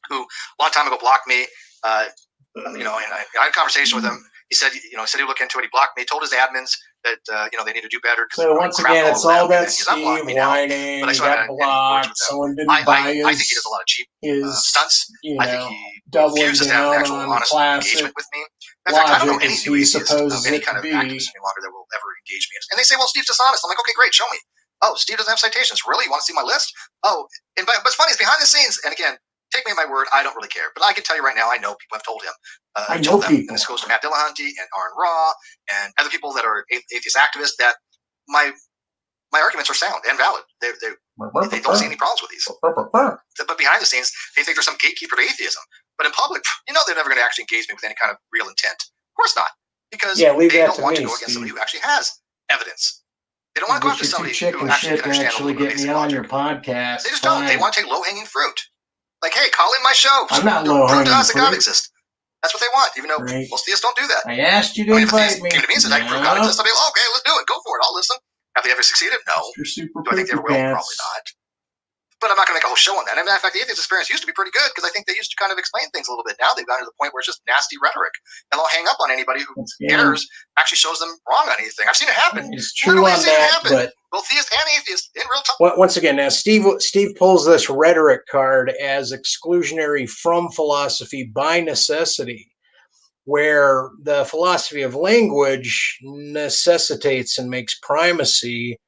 who a long time ago blocked me, and I had a conversation with him. He said, he would look into it. He blocked me. He told his admins that, they need to do better. So once again, it's all about Steve whining. He got blocked. Someone didn't buy his. I think he does a lot of cheap stunts. I think he doubling refuses to have down an actual on honest classic engagement with me. In fact, I don't know any logic, new as he atheist of supposes any it kind to of be. activist any longer that will ever engage me. And they say, well, Steve's dishonest. I'm like, okay, great, show me. Oh, Steve doesn't have citations. Really? You want to see my list? Oh, but what's funny is behind the scenes, and again, take me at my word, I don't really care. But I can tell you right now, I know people have told him. I know people. And this goes to Matt Dillahunty and Aaron Raw and other people that are atheist activists that my arguments are sound and valid. They don't see any problems with these. But behind the scenes, they think there's some gatekeeper to atheism. But in public, they're never going to actually engage me with any kind of real intent. Of course not. Because they don't want to go against somebody who actually has evidence. They don't want to go after somebody who actually can understand a little bit of basic logic. Your podcast. They just don't. They want to take low-hanging fruit. Like, hey, call in my show. I'm not prove to us that God fruit. exists. That's what they want, even though most theists don't do that. I asked you to invite me. If a theist came to me and said, I can prove God exists, I'd be like, okay, let's do it. Go for it. I'll listen. Have they ever succeeded? No. Do I think they ever will? Probably not. But I'm not going to make a whole show on that. And in fact, the atheist experience used to be pretty good because I think they used to kind of explain things a little bit. Now they've gotten to the point where it's just nasty rhetoric. And they'll hang up on anybody who cares, actually shows them wrong on anything. I've seen it happen. It's true on that, but both theist and atheist in real time. Once again, now Steve pulls this rhetoric card as exclusionary from philosophy by necessity, where the philosophy of language necessitates and makes primacy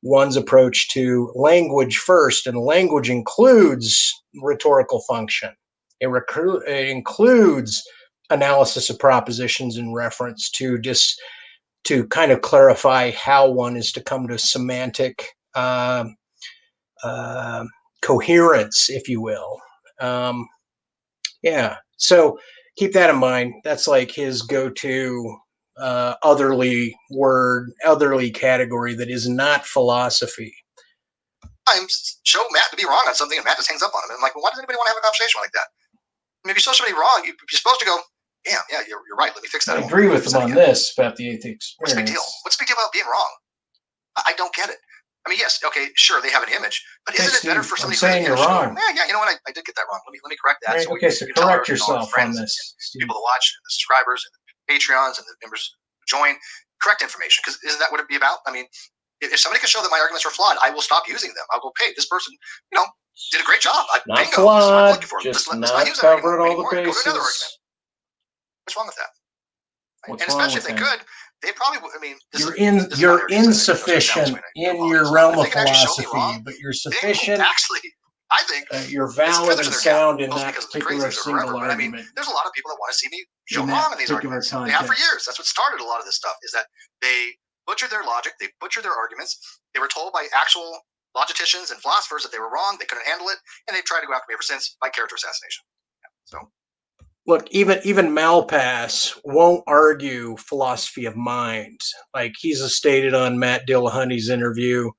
one's approach to language first, and language includes rhetorical function. It includes analysis of propositions in reference to kind of clarify how one is to come to semantic coherence, if you will. So keep that in mind. That's like his go-to otherly category that is not philosophy. I show Matt to be wrong on something, and Matt just hangs up on him. And I'm like, well, why does anybody want to have a conversation like that? I mean, if you show somebody wrong, you're supposed to go, yeah, you're right. Let me fix that. I agree with him on this about the atheist experience. What's the big deal? What's the big deal about being wrong? I don't get it. I mean, yes, okay, sure, they have an image, but isn't it better for somebody who's saying you're wrong? Yeah, you know what? I did get that wrong. Let me correct that. Right, so correct yourself on this. People to watch, and the subscribers, and the Patreons, and the members who join. Correct information, because isn't that what it'd be about? I mean, if somebody can show that my arguments are flawed, I will stop using them. I'll go, hey, this person, did a great job. Not bingo, flawed, this is what I'm looking for. just let's not use covered that all the bases. Go to another argument. What's wrong with that? And especially if they could, they probably would. I mean, you're insufficient in your realm of philosophy, but you're sufficient. Actually, I think you're valid and sound in that particular single argument. I mean, there's a lot of people that want to see me show wrong in these arguments. They have for years. That's what started a lot of this stuff. Is that they butchered their logic, they butchered their arguments. They were told by actual logicians and philosophers that they were wrong. They couldn't handle it, and they've tried to go after me ever since by character assassination. So. Look, even Malpass won't argue philosophy of mind. Like he's stated on Matt Dillahunty's interview,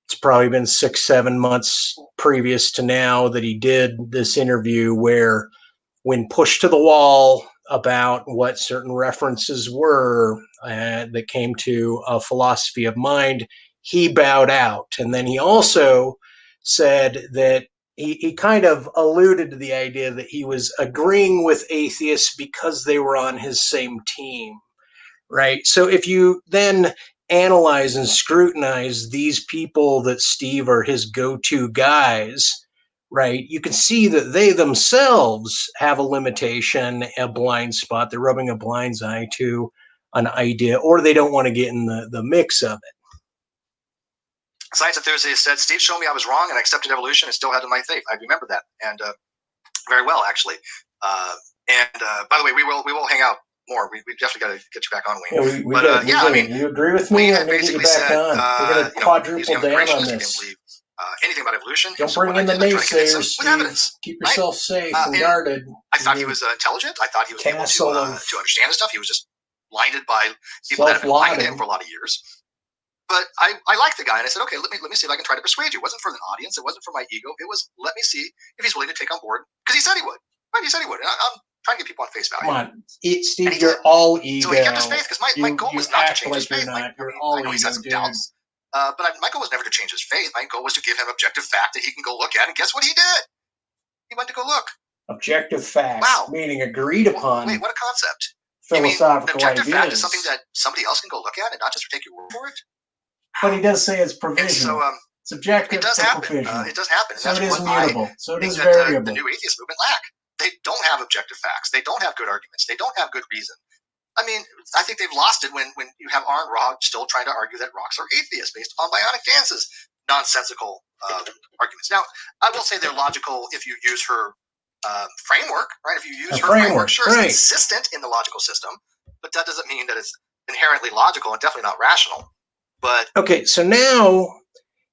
it's probably been 6-7 months previous to now that he did this interview where when pushed to the wall about what certain references were that came to a philosophy of mind, he bowed out. And then he also said that he kind of alluded to the idea that he was agreeing with atheists because they were on his same team, right? So if you then analyze and scrutinize these people that Steve are his go-to guys, right, you can see that they themselves have a limitation, a blind spot. They're rubbing a blind eye to an idea, or they don't want to get in the mix of it. Science enthusiast said, Steve showed me I was wrong and I accepted evolution and still had my faith. I remember that, and very well, actually. By the way, we will hang out more. We definitely got to get you back on, Wayne. I mean, you agree with me? I need to get back on. We're going to quadruple down on this. Anything about evolution. Don't bring in the naysayers, Steve. Evidence, keep yourself safe and guarded. I thought he was intelligent. I thought he was able to understand the stuff. He was just blinded by people that have been lying to him for a lot of years. But I liked the guy, and I said, okay, let me see if I can try to persuade you. It wasn't for the audience. It wasn't for my ego. It was, let me see if he's willing to take on board. Because he said he would. Right? He said he would. And I'm trying to get people on face value. Come on. Steve, you're all ego. So he kept his faith, because my goal was not to change his faith. I know he's had some doubts. But my goal was never to change his faith. My goal was to give him objective fact that he can go look at. And guess what he did? He went to go look. Objective facts, meaning agreed upon. Wait, what a concept. Philosophical objective ideas. Fact is something that somebody else can go look at and not just take your word for it. But he does say it's provisional. So, it's objective. It does happen. It does happen. So it is mutable. So it is variable. The new atheist movement lack. They don't have objective facts. They don't have good arguments. They don't have good reason. I mean, I think they've lost it when you have Aaron Rogge still trying to argue that rocks are atheists based upon bionic dances. Nonsensical arguments. Now, I will say they're logical if you use her framework, right? If you use her framework, sure, it's consistent in the logical system, but that doesn't mean that it's inherently logical and definitely not rational. But okay, so now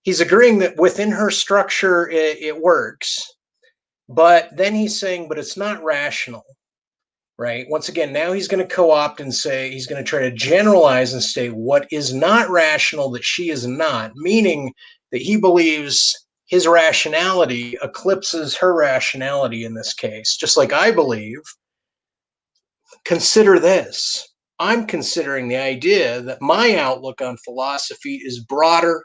he's agreeing that within her structure it works, but then he's saying, but it's not rational, right? Once again, now he's going to co-opt and say he's going to try to generalize and state what is not rational that she is not, meaning that he believes his rationality eclipses her rationality in this case, just like I believe. Consider this. I'm considering the idea that my outlook on philosophy is broader,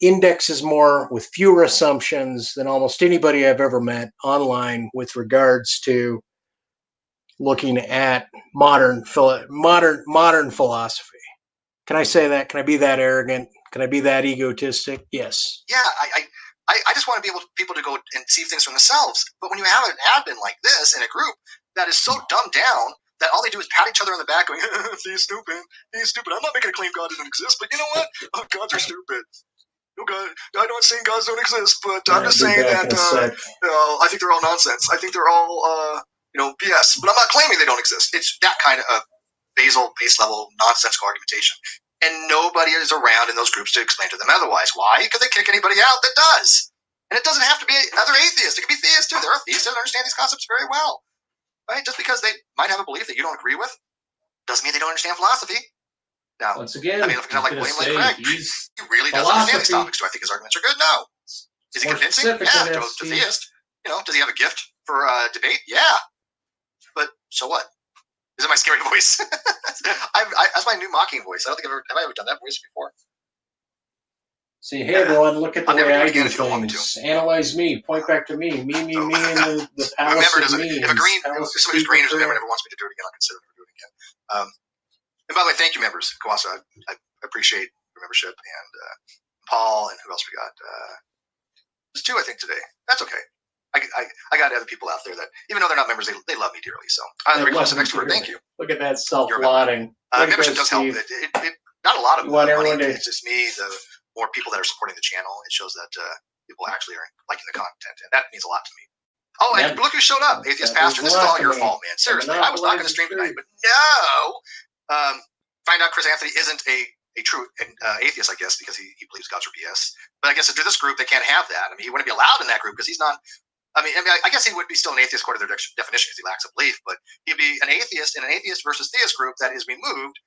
indexes more with fewer assumptions than almost anybody I've ever met online with regards to looking at modern philosophy. Can I say that? Can I be that arrogant? Can I be that egotistic? Yes. Yeah, I just want to be able people to go and see things for themselves. But when you have an admin like this in a group that is so dumbed down that all they do is pat each other on the back going, he's stupid. He's stupid. I'm not making a claim God doesn't exist, but you know what? Oh, gods are stupid. Oh, God, I'm not saying gods don't exist, but I'm just saying that I think they're all nonsense. I think they're all BS. But I'm not claiming they don't exist. It's that kind of base level nonsensical argumentation. And nobody is around in those groups to explain to them otherwise. Why? Because they kick anybody out that does. And it doesn't have to be other atheists. It could be theists too. There are theists that understand these concepts very well. Right? Just because they might have a belief that you don't agree with doesn't mean they don't understand philosophy. Now, once again, I mean, if like William Lane Craig, he really does understand these topics. Do I think his arguments are good? No. Is he convincing? Yeah, to a theist. Does he have a gift for debate? Yeah. But so what? Is it my scary voice? That's my new mocking voice. I don't think have I ever done that voice before? See, hey everyone, look at the way I do things. Analyze me, point back to me, me, and the palace of me. If somebody's green or never wants me to do it again, I'll consider never doing it again. And by the way, thank you, members. Kawasa, I appreciate your membership. And Paul, and who else we got? There's two, I think, today. That's okay. I got other people out there that, even though they're not members, they love me dearly. So I'm the reclusive extrovert. Thank you. Look at that self-lauding. Membership does help. Not a lot of money. It's just me, the more people that are supporting the channel. It shows that people actually are liking the content, and that means a lot to me. Oh, and look who showed up, Atheist Pastor. This is all your fault, man. Seriously, I was not going to stream tonight, but no. Find out Chris Anthony isn't a true atheist, I guess, because he believes gods are BS. But I guess into this group, they can't have that. I mean, he wouldn't be allowed in that group because he's not. I guess he would be still an atheist according to their definition because he lacks a belief, but he'd be an atheist in an atheist versus theist group that is removed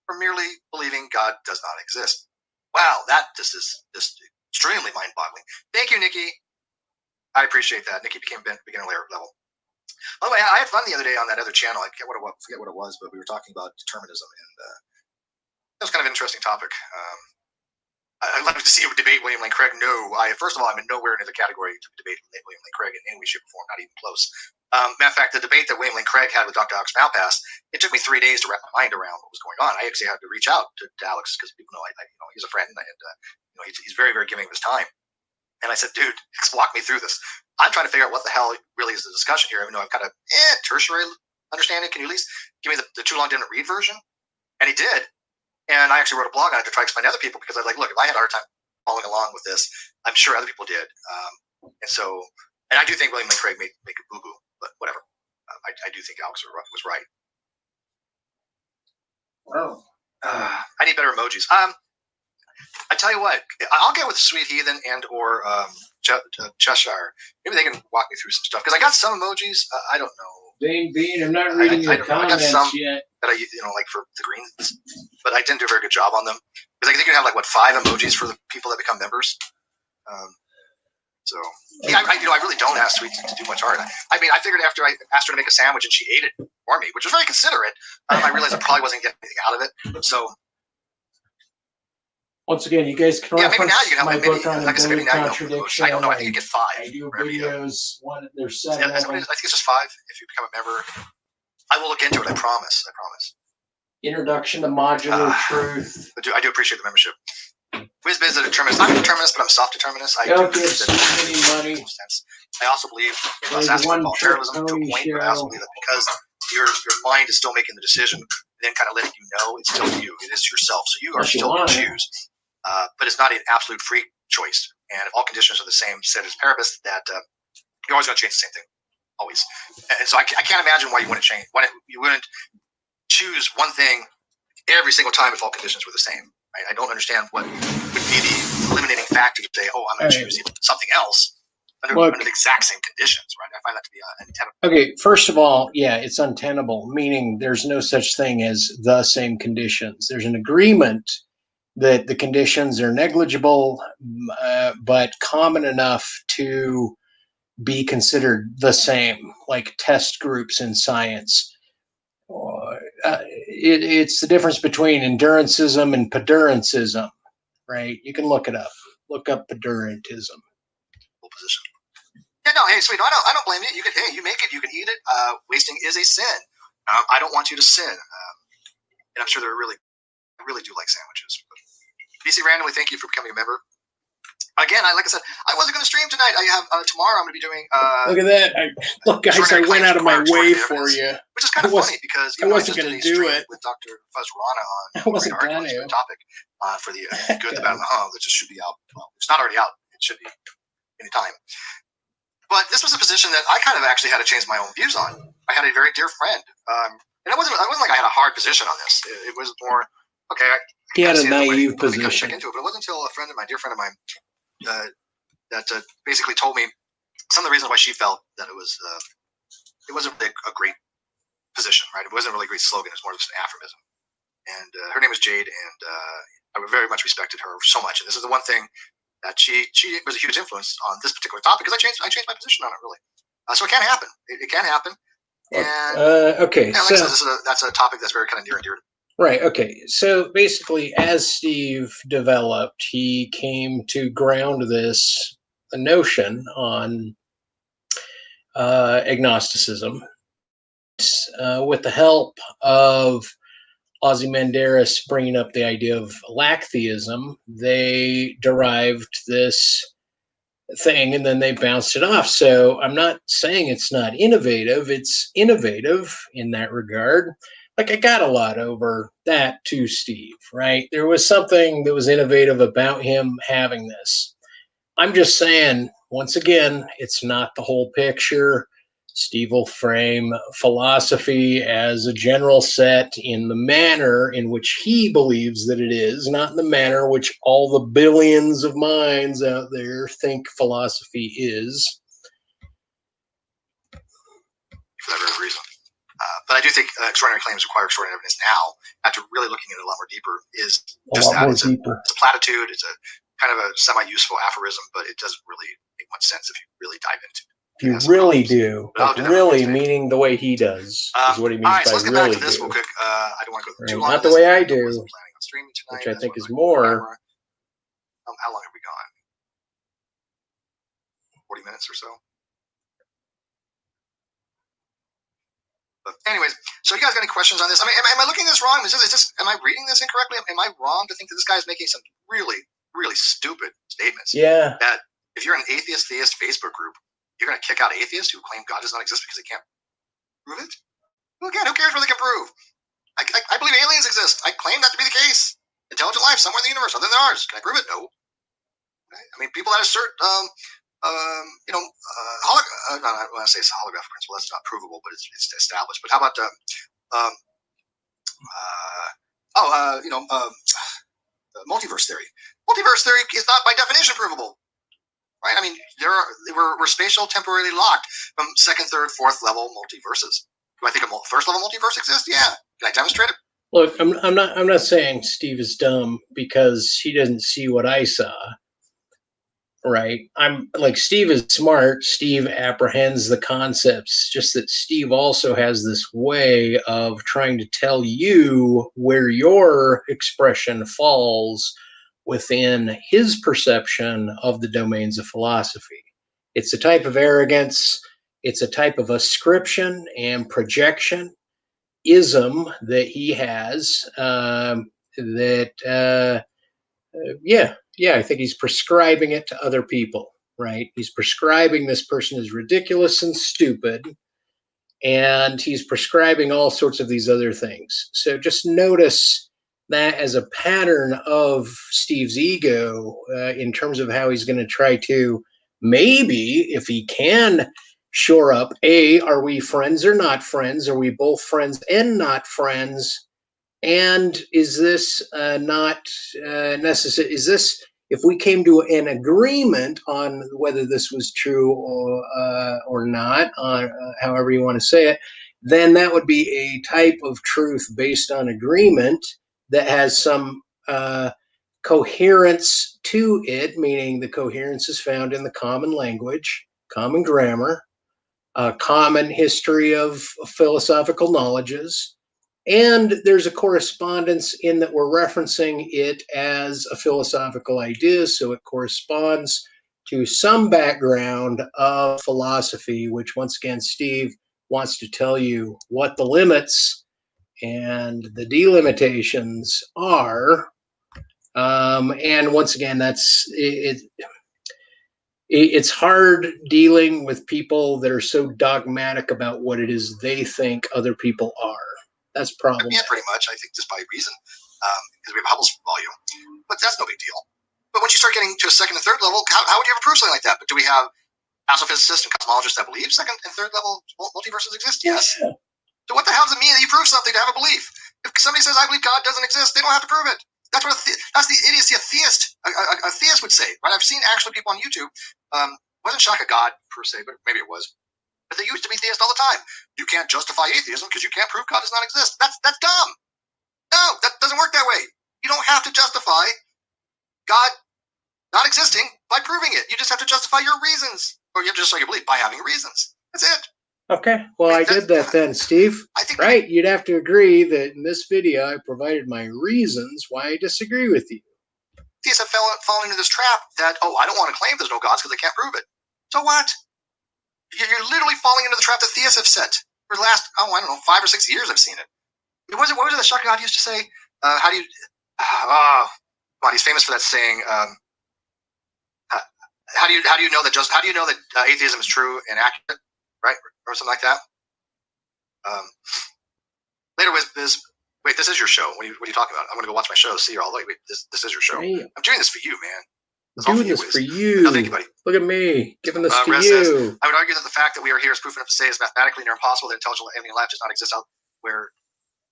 from merely believing God does not exist. Wow, that just is extremely mind-boggling. Thank you, Nikki. I appreciate that. Nikki became beginner level. By the way, I had fun the other day on that other channel. I forget what it was, but we were talking about determinism, and that was kind of an interesting topic. I'd like to see you debate William Lane Craig. No, first of all, I'm in nowhere near the category to debate William Lane Craig in any way, shape, or form, not even close. Matter of fact, the debate that William Lane Craig had with Dr. Alex Malpass, it took me 3 days to wrap my mind around what was going on. I actually had to reach out to Alex because people know he's a friend, and he's very, very giving of his time. And I said, dude, walk me through this. I'm trying to figure out what the hell really is the discussion here. Even though I've got a tertiary understanding. Can you at least give me the too long didn't read version? And he did. And I actually wrote a blog on it to try to explain to other people, because I was like, look, if I had a hard time following along with this, I'm sure other people did. And I do think William McRae made a boo-boo, but whatever. I do think Alex was right. Wow. I need better emojis. I tell you what, I'll get with Sweet Heathen and or Cheshire. Maybe they can walk me through some stuff, because I got some emojis. I don't know. Bean, I'm not reading your comments yet. That I like for the greens, but I didn't do a very good job on them, because I think you have 5 emojis for the people that become members. I really don't ask Sweet to do much art. I mean, I figured after I asked her to make a sandwich and she ate it for me, which was very considerate, I realized I probably wasn't getting anything out of it. So once again, you guys can maybe now you can help my me. book on Like I said, maybe now you contradiction. I don't know. I think you get 5. I do videos. There's 7 I think it's just 5 if you become a member. I will look into it. I promise. Introduction to Modular Truth. I do appreciate the membership. WizBiz is a determinist. I'm a determinist, but I'm soft-determinist. I Don't give any money. I also believe in less aspect of voluntarism to a point, but I also believe that because your mind is still making the decision, then kind of letting you know it's still you. It is yourself. So you are still going to choose. But it's not an absolute free choice. And if all conditions are the same, said as Parabus, that you're always going to change the same thing. Always. And so I can't imagine why you wouldn't change. Why you wouldn't choose one thing every single time if all conditions were the same. Right? I don't understand what would be the eliminating factor to say, I'm going to choose something else under the exact same conditions. Right? I find that to be untenable. Okay, first of all, it's untenable, meaning there's no such thing as the same conditions. There's an agreement that the conditions are negligible, but common enough to be considered the same, like test groups in science. It's the difference between endurancism and pedurancism, right? You can look it up. Look up pedurantism. Position. Yeah, no, hey, sweet. No, I don't blame you. You make it. You can eat it. Wasting is a sin. I don't want you to sin. And I'm sure I really do like sandwiches. But BC Randomly, thank you for becoming a member. Again, like I said, I wasn't going to stream tonight. I have tomorrow. I'm going to be doing. Look at that! Look, guys, I went out of my way for you. Which is kind of funny because I wasn't going to do it with Dr. Fuzz Rana on. I wasn't going to. Topic for the good, the bad, and the hum that just should be out. Well, it's not already out. It should be any time. But this was a position that I kind of actually had to change my own views on. I had a very dear friend, and it wasn't like I had a hard position on this. It was more okay. He had a naive position. Check into it, but it wasn't until a dear friend of mine. That basically told me some of the reasons why she felt that it wasn't really a great position, right? It wasn't really a great slogan. It was more just an aphorism. And her name was Jade, and I very much respected her so much. And this is the one thing that she was a huge influence on this particular topic, because I changed my position on it, really. So it can happen. It can happen. And okay, like I said, that's a topic that's very kind of near and dear to me. Right. Okay. So basically, as Steve developed, he came to ground this notion on agnosticism with the help of Ozymandias bringing up the idea of lacktheism. They derived this thing and then they bounced it off. So I'm not saying it's not innovative. It's innovative in that regard. Like, I got a lot over that too, Steve, right? There was something that was innovative about him having this. I'm just saying, once again, it's not the whole picture. Steve will frame philosophy as a general set in the manner in which he believes that it is, not in the manner which all the billions of minds out there think philosophy is. For that very reason. But I do think extraordinary claims require extraordinary evidence now, after really looking at it a lot more deeper, is just that. It's a platitude. It's a kind of a semi-useful aphorism, but it doesn't really make much sense if you really dive into it. You really do. Like really, meaning the way he does is what he means by really do. All right, so let's get back to this real quick. I don't want to go too long. Not the way I do, planning on streaming tonight, which I think is more. How long have we gone? 40 minutes or so. But anyways, so you guys got any questions on this? I mean, am I looking at this wrong? Am I reading this incorrectly? Am I wrong to think that this guy is making some really, really stupid statements? Yeah. That if you're an atheist theist Facebook group, you're going to kick out atheists who claim God does not exist because they can't prove it? Well, again, who cares what they can prove? I believe aliens exist. I claim that to be the case. Intelligent life somewhere in the universe other than ours. Can I prove it? No. Okay. I mean, people that assert, you know, no, when I say it's a holographic principle, that's not provable, but it's established. But how about, you know, multiverse theory? Multiverse theory is not by definition provable, right? I mean, we're spatial temporarily locked from second, third, fourth level multiverses. Do I think a first level multiverse exists? Yeah. Can I demonstrate it? Look, I'm not saying Steve is dumb because he doesn't see what I saw. Right. I'm like, Steve is smart. Steve apprehends the concepts, just that Steve also has this way of trying to tell you where your expression falls within his perception of the domains of philosophy. It's a type of arrogance. It's a type of ascription and projection ism that he has yeah, I think he's prescribing it to other people, right? He's prescribing this person is ridiculous and stupid, and he's prescribing all sorts of these other things. So just notice that as a pattern of Steve's ego in terms of how he's going to try to, maybe, if he can, shore up, are we friends or not friends? Are we both friends and not friends? And is this not necessary? Is this, if we came to an agreement on whether this was true or not, however you want to say it, then that would be a type of truth based on agreement that has some coherence to it, meaning the coherence is found in the common language, common grammar, common history of philosophical knowledges. And there's a correspondence in that we're referencing it as a philosophical idea, so it corresponds to some background of philosophy, which once again, Steve wants to tell you what the limits and the delimitations are. And once again, it's hard dealing with people that are so dogmatic about what it is they think other people are. That's problematic. Yeah, pretty much. I think just by reason, because we have Hubble's volume, but that's no big deal. But once you start getting to a second and third level, how would you ever prove something like that? But do we have astrophysicists and cosmologists that believe second and third level multiverses exist? Yes. Yeah. So what the hell does it mean that you prove something to have a belief? If somebody says I believe God doesn't exist, they don't have to prove it. That's what that's the idiocy a theist would say. Right? I've seen actually people on YouTube. Wasn't Shaka God per se, but maybe it was. But they used to be theists all the time. You can't justify atheism because you can't prove God does not exist. That's dumb. No, that doesn't work that way. You don't have to justify God not existing by proving it. You just have to justify your reasons, or you have to justify your belief by having reasons. That's it. Okay, well, I did that then, Steve. I think right, you'd have to agree that in this video I provided my reasons why I disagree with you. Theists have fallen into this trap that, I don't want to claim there's no gods because they can't prove it. So what? You're literally falling into the trap that theists have set for the last, 5 or 6 years. I've seen it. What was it that Shaka God used to say? How do you? He's famous for that saying. How do you know that atheism is true and accurate, right, or something like that? Later was this. Wait, this is your show. What are you talking about? I'm going to go watch my show. See you all. Wait, this is your show. Hey. I'm doing this for you, man. I'm doing this for you. No, thank you, buddy. Look at me, giving this to you. Says, I would argue that the fact that we are here is proof enough to say it's mathematically near impossible that intelligent alien life does not exist somewhere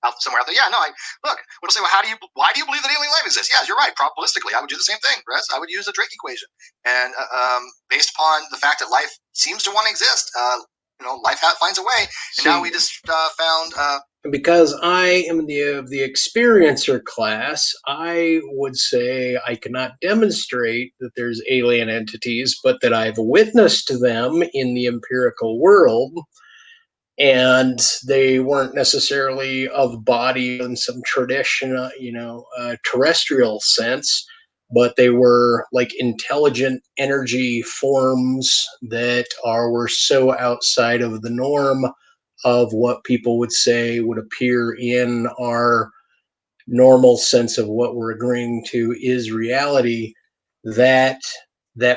out there. Yeah, no. We'll say, why do you believe that alien life exists? Yeah, you're right. Probabilistically, I would do the same thing, Russ. I would use the Drake equation, and based upon the fact that life seems to want to exist, life finds a way. And now we just found. Because I am of the experiencer class, I would say I cannot demonstrate that there's alien entities, but that I've witnessed them in the empirical world, and they weren't necessarily of body in some traditional, terrestrial sense, but they were like intelligent energy forms that were so outside of the norm of what people would say would appear in our normal sense of what we're agreeing to is reality, that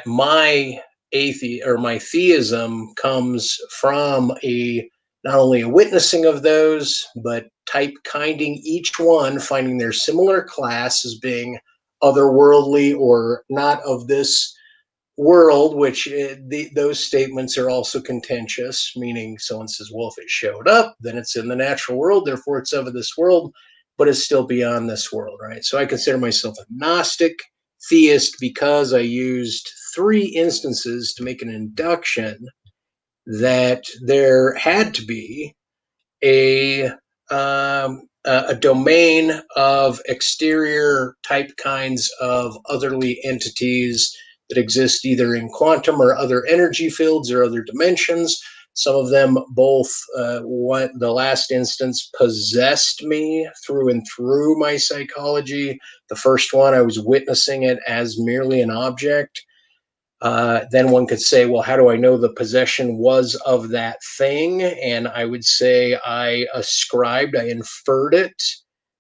my theism comes from a not only a witnessing of those, but type-kinding each one, finding their similar class as being otherworldly or not of this world, which those statements are also contentious, meaning someone says, well, if it showed up, then it's in the natural world, therefore it's of this world, but it's still beyond this world, right? So I consider myself a Gnostic theist because I used 3 instances to make an induction that there had to be a domain of exterior type kinds of otherly entities that exist either in quantum or other energy fields or other dimensions. Some of them both, what the last instance possessed me through and through my psychology. The first one, I was witnessing it as merely an object. Then one could say, well, how do I know the possession was of that thing? And I would say I inferred it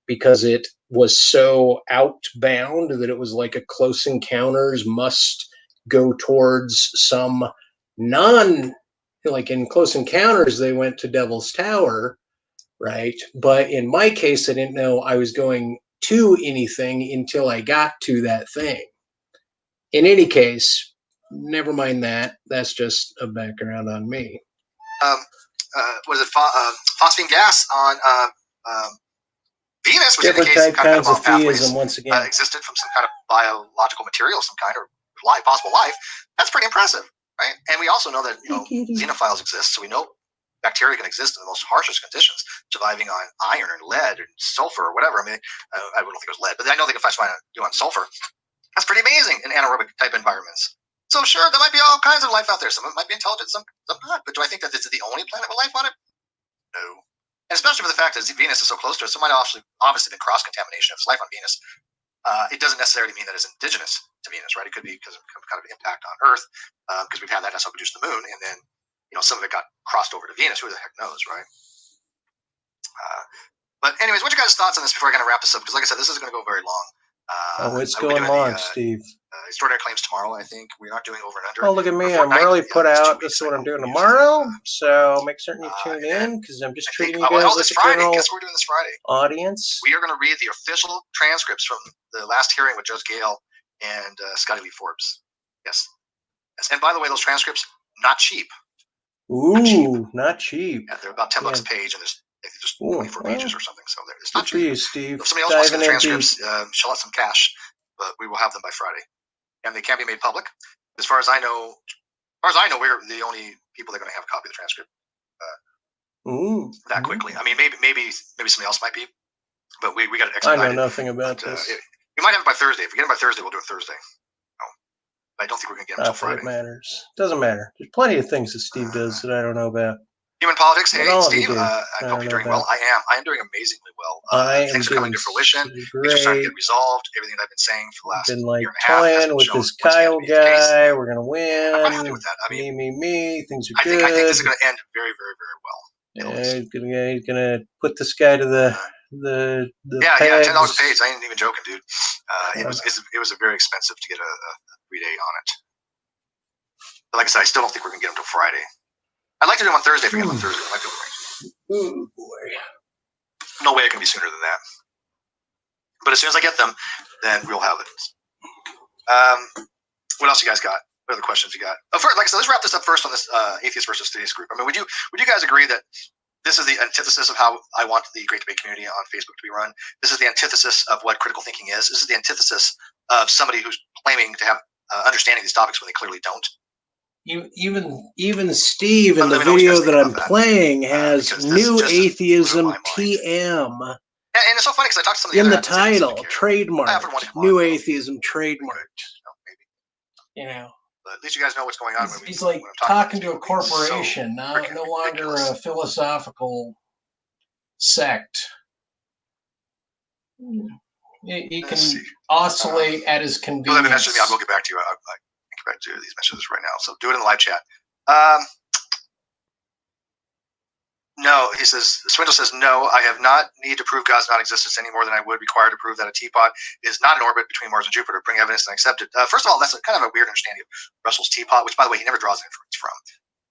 because it was so outbound that it was like a close encounters must go towards some like in Close Encounters, they went to Devil's Tower, right? But in my case, I didn't know I was going to anything until I got to that thing. In any case, never mind that. That's just a background on me. What is it? Phosphine gas on Venus, which Different indicates type kind of kinds of pathways theism, once again. existed from some kind of biological material, some kind, or life, possible life. That's pretty impressive, right? And we also know that xenophiles exist, so we know bacteria can exist in the most harshest conditions, surviving on iron or lead or sulfur or whatever. I mean, I don't think it was lead, but I know they can survive on sulfur. That's pretty amazing in anaerobic type environments. So sure, there might be all kinds of life out there. Some of it might be intelligent, some not. But do I think that this is the only planet with life on it? No. And especially for the fact that Venus is so close to it, so might obviously been cross-contamination. If it's life on Venus, it doesn't necessarily mean that it's indigenous to Venus, right? It could be because of kind of impact on Earth, because we've had that also produce the moon, and then some of it got crossed over to Venus. Who the heck knows, right? But anyways, what you guys' thoughts on this before I kind of wrap this up? Because like I said, this is going to go very long. What's going on, Steve? Extraordinary claims tomorrow, I think. We're not doing over and under. Oh, look at me. I'm really put out. This is what I'm doing tomorrow. So make certain you tune in because I'm just treating you guys like a general guess we're doing this Friday. Audience. We are going to read the official transcripts from the last hearing with Judge Gale and Scotty Lee Forbes. Yes. And by the way, those transcripts, not cheap. Ooh, not cheap. Yeah, they're about $10 a page, and there's just 24 pages or something. So it's not cheap. For you, Steve. If somebody else wants to get the transcripts, shell out some cash, but we will have them by Friday. And they can't be made public. As far as I know, we're the only people that are going to have a copy of the transcript that quickly. I mean, maybe somebody else might be, but we got to expedite it. I know nothing about this. We might have it by Thursday. If we get it by Thursday, we'll do it Thursday. But I don't think we're going to get it until Friday. It matters. Doesn't matter. There's plenty of things that Steve does that I don't know about. Human politics. Hey, Steve. I hope you're doing well. I am doing amazingly well. Things are coming to fruition. Things are starting to get resolved. Everything that I've been saying for the last year and a half has been with shown this Kyle guy. We're gonna win. I'm happy with that. I mean, me. Things are good. I think this is going to end very, very, very well. He's gonna put this guy to the pegs. $10 a page. I ain't even joking, dude. It was very expensive to get a 3-day on it. But like I said, I still don't think we're gonna get them until Friday. I'd like to do them on Thursday. If we get them on Thursday, I might be able to. Oh boy! No way it can be sooner than that. But as soon as I get them, then we'll have it. What else you guys got? What other questions you got? Like I said, let's wrap this up first on this atheist versus theist group. I mean, would you guys agree that this is the antithesis of how I want the Great Debate community on Facebook to be run? This is the antithesis of what critical thinking is. This is the antithesis of somebody who's claiming to have understanding these topics when they clearly don't. Even Steve in the video that I'm playing has New Atheism TM. And it's so funny because I talked to somebody in the title, trademarked. New Atheism trademarked. But at least you guys know what's going on. He's like talking to a corporation, no longer a philosophical sect. He can oscillate at his convenience. You'll have a message to me. I will get back to you. I'll get back to these messages right now. So do it in the live chat. No, he says, Swindle says, no, I have not need to prove God's non-existence any more than I would require to prove that a teapot is not in orbit between Mars and Jupiter. Bring evidence and accept it. First of all, that's kind of a weird understanding of Russell's teapot, which, by the way, he never draws inference from.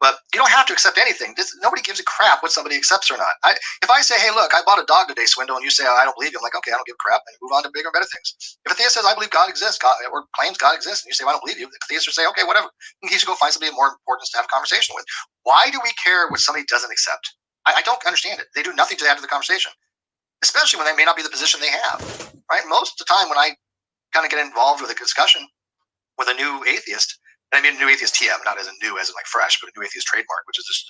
But you don't have to accept anything. Nobody gives a crap what somebody accepts or not. If I say, hey, look, I bought a dog today, Swindle, and you say, I don't believe you, I'm like, okay, I don't give a crap, and move on to bigger and better things. If a theist says, I believe God exists, or claims God exists, and you say, well, I don't believe you, the theist would say, okay, whatever. He should go find somebody more important to have a conversation with. Why do we care what somebody doesn't accept? I don't understand it. They do nothing to add to the conversation, especially when they may not be the position they have, right? Most of the time when I kind of get involved with a discussion with a new atheist, and I mean a new atheist TM, not as a new as in like fresh, but a new atheist trademark, which is just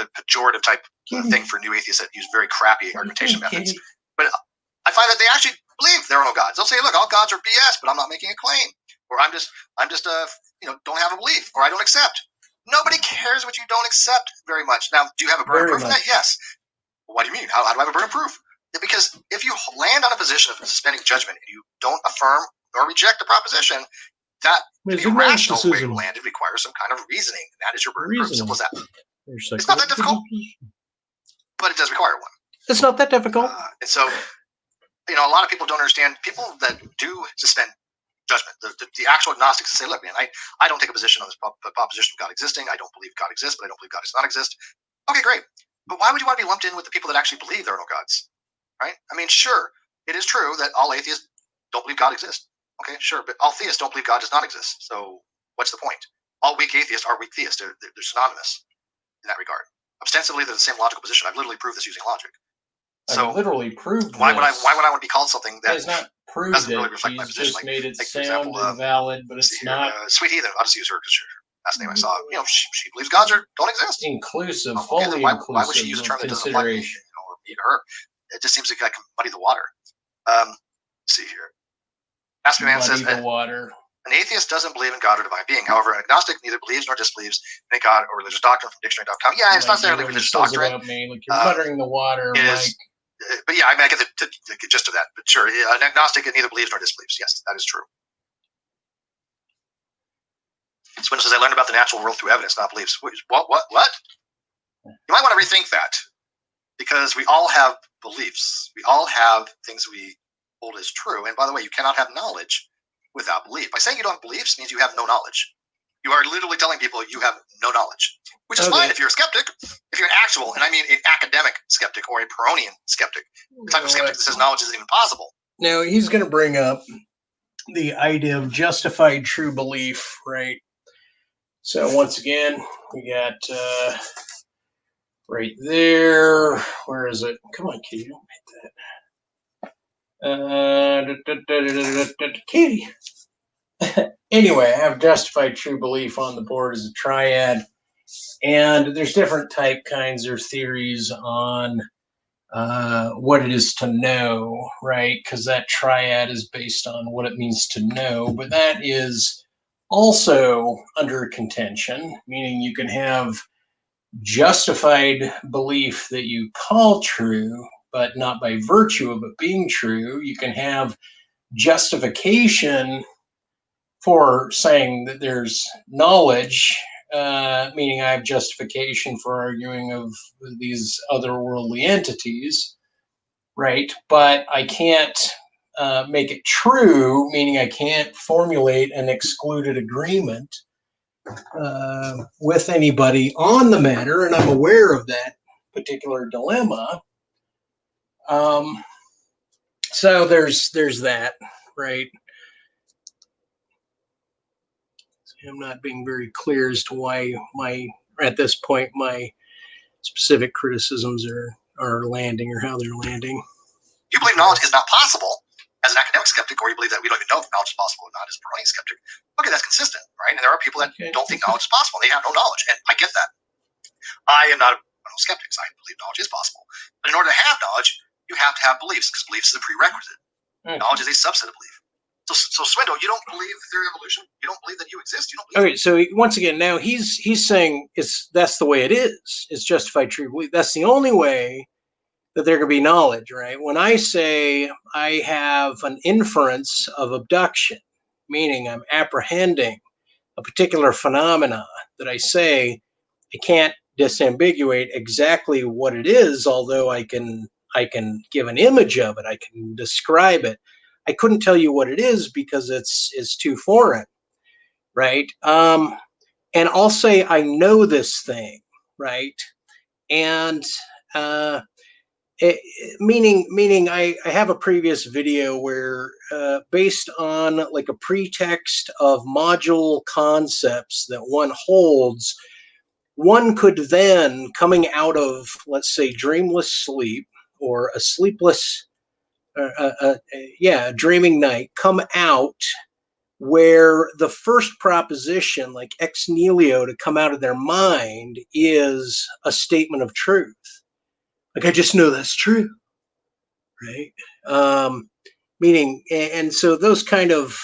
a pejorative type thing for new atheists that use very crappy argumentation methods. But I find that they actually believe there are no gods. They'll say, look, all gods are BS, but I'm not making a claim. Or I'm just don't have a belief, or I don't accept. Nobody cares what you don't accept very much. Now, do you have a burden of proof of that? Yes. What do you mean? How do I have a burden of proof? Because if you land on a position of suspending judgment and you don't affirm or reject the proposition, that irrational way to land, it requires some kind of reasoning. And that is your burden of proof. Simple as that. It's not that difficult, but it does require one. It's not that difficult. And so, a lot of people don't understand. People that do suspend judgment, the actual agnostics say, look, man, I don't take a position on this proposition of God existing. I don't believe God exists, but I don't believe God does not exist. Okay, great. But why would you want to be lumped in with the people that actually believe there are no gods? Right? I mean, sure, it is true that all atheists don't believe God exists. Okay, sure, but all theists don't believe God does not exist. So what's the point? All weak atheists are weak theists. They're synonymous in that regard. Ostensibly, they're the same logical position. I've literally proved this using logic. So I've literally proved why this. Why would I want to be called something that doesn't really reflect my He's position? just made it for sound example, invalid, but it's not. Sweet Heathen. I'll just use her because last name I saw. She believes gods don't exist. Inclusive, Okay, fully why inclusive. would she use a term that doesn't apply to me, or me to her? It just seems like I can muddy the water. Let's see here. Ask Me Man says the water. An atheist doesn't believe in God or divine being. However, an agnostic neither believes nor disbelieves in God or religious doctrine from dictionary.com. Yeah, it's not necessarily religious doctrine. Like you're muttering the water. But yeah, I get the gist of that. But sure, an agnostic neither believes nor disbelieves. Yes, that is true. Swindle says, I learned about the natural world through evidence, not beliefs. What? You might want to rethink that, because we all have beliefs. We all have things we hold as true. And by the way, you cannot have knowledge without belief. By saying you don't have beliefs means you have no knowledge. You are literally telling people you have no knowledge, which is fine if you're a skeptic. If you're an actual, and I mean an academic skeptic or a Pyrrhonian skeptic, the type of skeptic that says knowledge isn't even possible. Now, he's going to bring up the idea of justified true belief, right? So once again, we got right there. Where is it? Come on, Katie, don't make that. Katie. Anyway, I have justified true belief on the board as a triad, and there's different kinds or theories on what it is to know, right? Because that triad is based on what it means to know, but that is also under contention, meaning you can have justified belief that you call true, but not by virtue of it being true. You can have justification for saying that there's knowledge, meaning I have justification for arguing of these otherworldly entities, right? But I can't make it true, meaning I can't formulate an excluded agreement with anybody on the matter, and I'm aware of that particular dilemma. So there's that, right? I'm not being very clear as to why at this point my specific criticisms are landing or how they're landing. You believe knowledge is not possible as an academic skeptic, or you believe that we don't even know if knowledge is possible or not as a Pyrrhonian skeptic. Okay, that's consistent, right? And there are people that don't think knowledge is possible. They have no knowledge, and I get that. I am not one of those skeptics. I believe knowledge is possible. But in order to have knowledge, you have to have beliefs, because beliefs is a prerequisite. Okay. Knowledge is a subset of belief. So Swindle, you don't believe the theory of evolution? You don't believe that you exist? You don't believe so once again, now he's saying that's the way it is. It's justified true belief. That's the only way that there can be knowledge, right? When I say I have an inference of abduction, meaning I'm apprehending a particular phenomena that I say I can't disambiguate exactly what it is, although I can give an image of it, I can describe it. I couldn't tell you what it is because it's too foreign, right? and I'll say I know this thing, right? And meaning I have a previous video where based on like a pretext of module concepts that one holds, one could then, coming out of, let's say, dreamless sleep or a sleepless dreaming night, come out where the first proposition, like ex nihilo, to come out of their mind is a statement of truth. Like, I just know that's true, right? Meaning, and so those kind of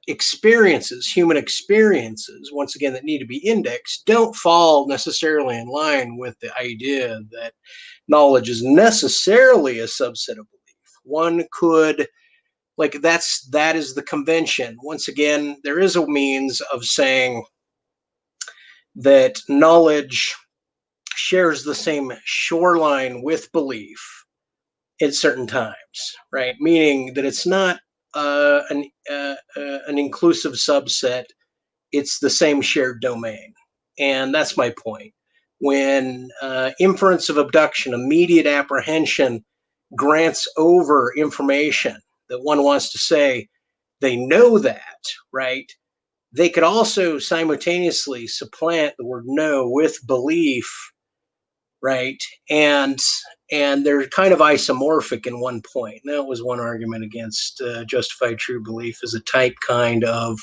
experiences, human experiences, once again, that need to be indexed, don't fall necessarily in line with the idea that knowledge is necessarily a subset of belief. One could, like, that is the convention. Once again, there is a means of saying that knowledge shares the same shoreline with belief at certain times, right? Meaning that it's not an inclusive subset, it's the same shared domain. And that's my point. When inference of abduction, immediate apprehension, grants over information that one wants to say, they know that, right? They could also simultaneously supplant the word know with belief, right? And they're kind of isomorphic in one point. And that was one argument against justified true belief as a type kind of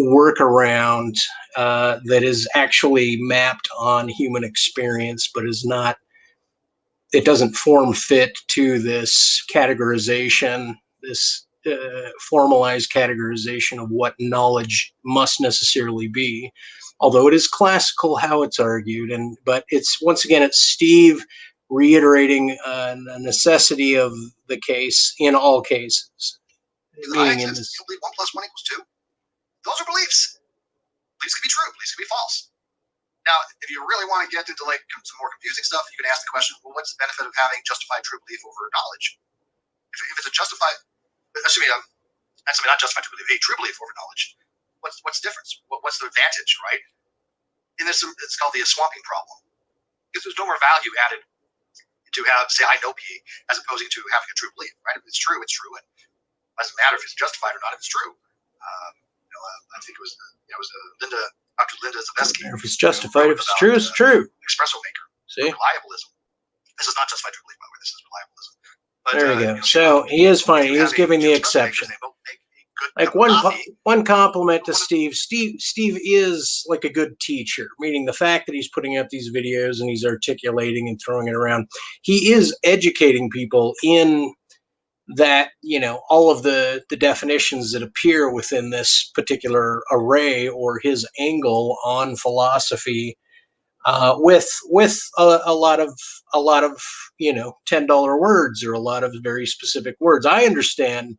workaround that is actually mapped on human experience, but is not, it doesn't form fit to this categorization, this formalized categorization of what knowledge must necessarily be. Although it is classical how it's argued, but it's, once again, it's Steve reiterating the necessity of the case in all cases. Meaning in this, you believe 1 + 1 = 2. Those are beliefs. Beliefs can be true. Beliefs can be false. Now, if you really want to get into like some more confusing stuff, you can ask the question: well, what's the benefit of having justified true belief over knowledge? If it's a justified, not justified true belief, a true belief over knowledge, what's the difference? What's the advantage, right? And it's called the swamping problem, because there's no more value added to have, say, I know P, as opposed to having a true belief, right? If it's true, it's true, and it doesn't matter if it's justified or not. If it's true, I think it was Dr. Linda Zabesky. If it's justified, if it's true, it's true. Espresso maker. See, reliabilism. This is not justified true belief, by the way. This is reliabilism. But, there you go. So he is fine. He is giving the exception. Like one compliment to Steve. Steve is like a good teacher, meaning the fact that he's putting out these videos and he's articulating and throwing it around. He is educating people in that, all of the definitions that appear within this particular array or his angle on philosophy, with a lot of $10 words or a lot of very specific words. I understand.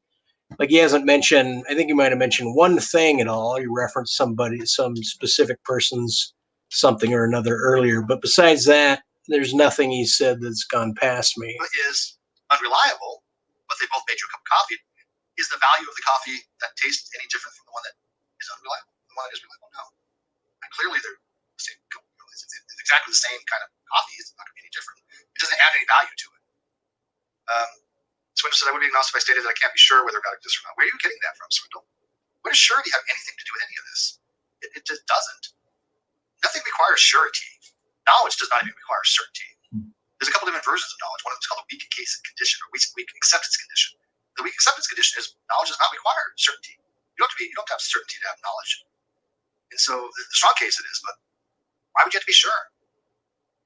Like, he hasn't mentioned, I think he might have mentioned one thing at all. He referenced some specific person's something or another earlier. But besides that, there's nothing he said that's gone past me. What is unreliable, but they both made you a cup of coffee, is the value of the coffee that tastes any different from the one that is unreliable? The one that is reliable? No. And clearly they're the same, it's exactly the same kind of coffee. It's not going to be any different. It doesn't add any value to it. Swindle said, I would be agnostic if I stated that I can't be sure whether God exists or not. Where are you getting that from, Swindle? What does surety have anything to do with any of this? It just doesn't. Nothing requires surety. Knowledge does not even require certainty. There's a couple different versions of knowledge. One of them is called a weak case condition, or weak acceptance condition. The weak acceptance condition is knowledge does not require certainty. You don't have to have certainty to have knowledge. And so the strong case it is, but why would you have to be sure?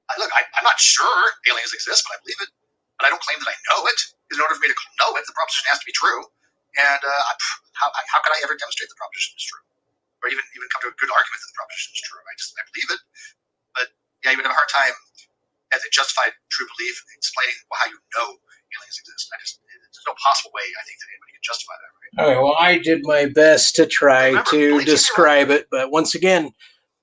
I'm not sure aliens exist, but I believe it. But I don't claim that I know it. Because in order for me to know it, the proposition has to be true. And how could I ever demonstrate the proposition is true? Or even come to a good argument that the proposition is true? I believe it. But yeah, you would have a hard time as a justified true belief explaining how you know aliens exist. There's no possible way I think that anybody can justify that, right? Okay, well, I did my best to try to describe it, but once again,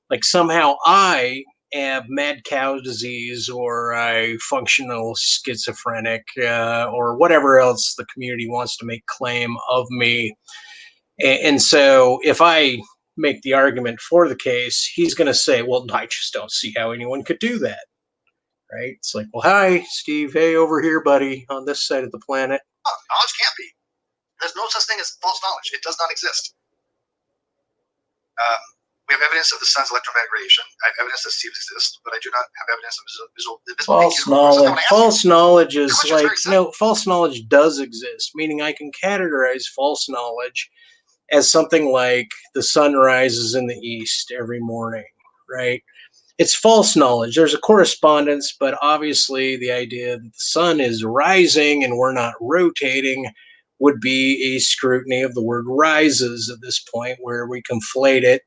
like, somehow I have mad cow disease, or I functional schizophrenic, or whatever else the community wants to make claim of me. And so if I make the argument for the case, he's going to say, well, I just don't see how anyone could do that. Right? It's like, well, hi, Steve. Hey, over here, buddy, on this side of the planet. Oh, knowledge can't be. There's no such thing as false knowledge. It does not exist. We have evidence of the sun's electromagnetic radiation. I have evidence that Steve exists, but I do not have evidence of visual false knowledge. False knowledge is like, no, false knowledge does exist, meaning I can categorize false knowledge as something like the sun rises in the east every morning, right? It's false knowledge. There's a correspondence, but obviously the idea that the sun is rising and we're not rotating would be a scrutiny of the word rises at this point, where we conflate it,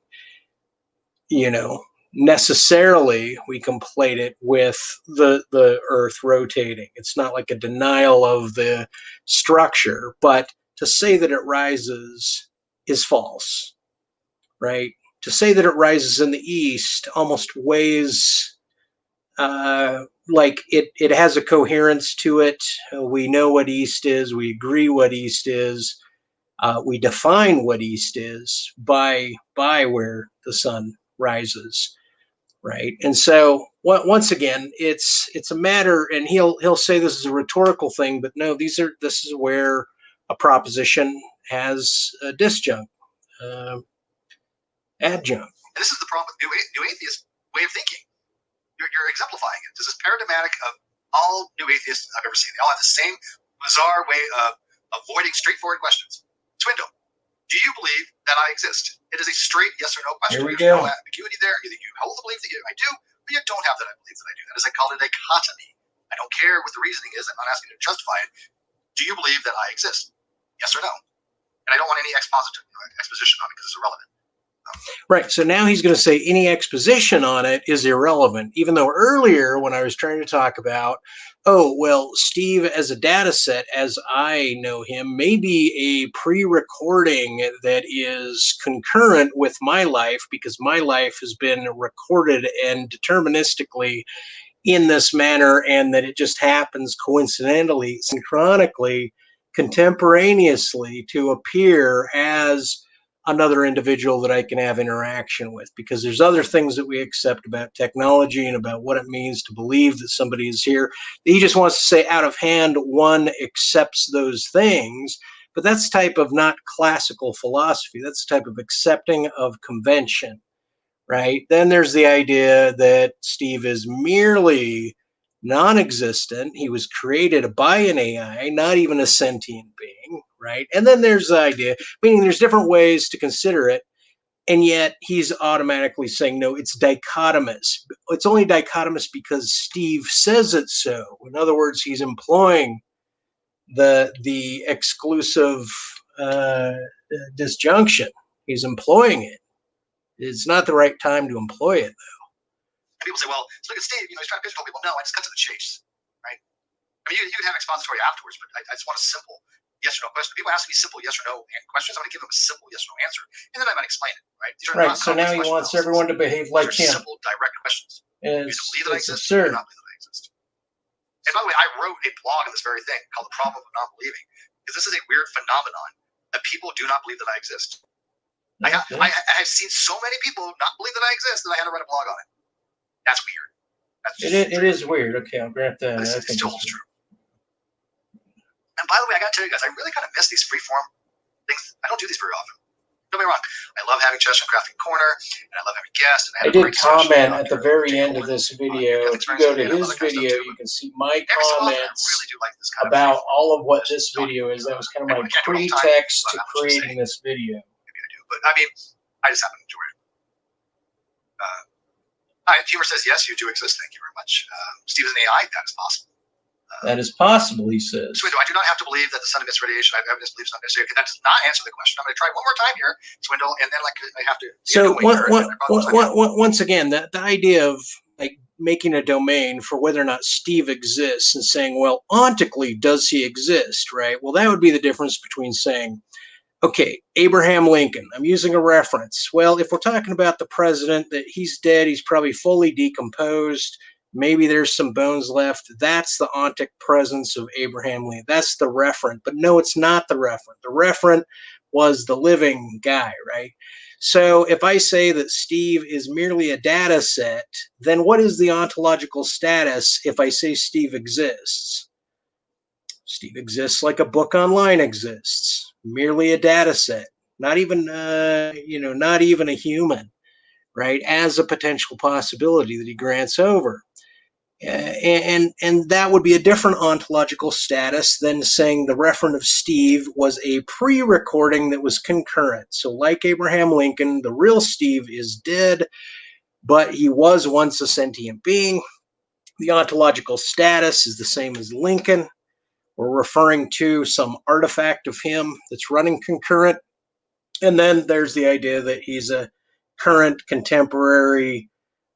necessarily we conflate it with the earth rotating. It's not like a denial of the structure, but to say that it rises is false, right? To say that it rises in the east almost weighs like it has a coherence to it. We know what east is. We agree what east is. We define what east is by where the sun rises, right? And so once again, it's a matter, and he'll say this is a rhetorical thing, but no, this is where a proposition has a disjunct, adjunct. And this is the problem with new atheist way of thinking. You're exemplifying it. This is paradigmatic of all new atheists I've ever seen. They all have the same bizarre way of avoiding straightforward questions. Swindle. Do you believe that I exist? It is a straight yes or no question. Here we go. No ambiguity there. Either you hold the belief that I do, or you don't have that I believe that I do. That is, I call it a dichotomy. I don't care what the reasoning is. I'm not asking you to justify it. Do you believe that I exist? Yes or no? And I don't want any exposition on it because it's irrelevant. Right. So now he's going to say any exposition on it is irrelevant, even though earlier when I was trying to talk about, oh, well, Steve as a data set, as I know him, may be a pre-recording that is concurrent with my life because my life has been recorded and deterministically in this manner, and that it just happens coincidentally, synchronically, contemporaneously to appear as another individual that I can have interaction with, because there's other things that we accept about technology and about what it means to believe that somebody is here. He just wants to say out of hand, one accepts those things, but that's type of not classical philosophy. That's the type of accepting of convention, right? Then there's the idea that Steve is merely non-existent. He was created by an AI, not even a sentient being, right? And then there's the idea, meaning there's different ways to consider it, and yet he's automatically saying, no, it's dichotomous. It's only dichotomous because Steve says it so. In other words, he's employing the exclusive disjunction. He's employing it. It's not the right time to employ it, though. And people say, well, look at Steve, he's trying to pigeonhole people. No, I just cut to the chase, right? I mean, you can have expository afterwards, but I just want a simple yes or no question. People ask me simple yes or no questions. I'm going to give them a simple yes or no answer, and then I might explain it, right? These are right. So now he wants everyone to behave like him. Simple, direct questions. You believe that I exist, absurd. or you not believe that I exist. And by the way, I wrote a blog on this very thing called The Problem of Not Believing, because this is a weird phenomenon that people do not believe that I exist. I have seen so many people not believe that I exist that I had to write a blog on it. That's weird. It is weird. Okay, I'll grant that. It still holds true. And by the way, I got to tell you guys, I really kind of miss these freeform things. I don't do these very often. Don't get me wrong. I love having Chester and Crafting Corner, and I love having guests. And I did comment at the very end of this video. If you go to his video, you can see my comments about all of what this video is. That was kind of my pretext to creating this video. Maybe I do, but I mean, I just happen to enjoy it. Humor says, yes, you do exist. Thank you very much. Steve is an AI. That is possible. That is possible, he says. Swindle, I do not have to believe that the sun emits radiation. I have evidence beliefs not necessary. Okay, that does not answer the question. I'm going to try one more time here, Swindle, and then I have to. So once again, the idea of like making a domain for whether or not Steve exists and saying, well, ontically, does he exist, right? Well, that would be the difference between saying, okay, Abraham Lincoln, I'm using a reference. Well, if we're talking about the president, that he's dead, he's probably fully decomposed, maybe there's some bones left. That's the ontic presence of Abraham Lincoln. That's the referent. But no, it's not the referent. The referent was the living guy, right? So if I say that Steve is merely a data set, then what is the ontological status if I say Steve exists? Steve exists like a book online exists, merely a data set, not even, not even a human, right? As a potential possibility that he grants over. And that would be a different ontological status than saying the referent of Steve was a pre-recording that was concurrent. So like Abraham Lincoln, the real Steve is dead, but he was once a sentient being. The ontological status is the same as Lincoln. We're referring to some artifact of him that's running concurrent. And then there's the idea that he's a current, contemporary,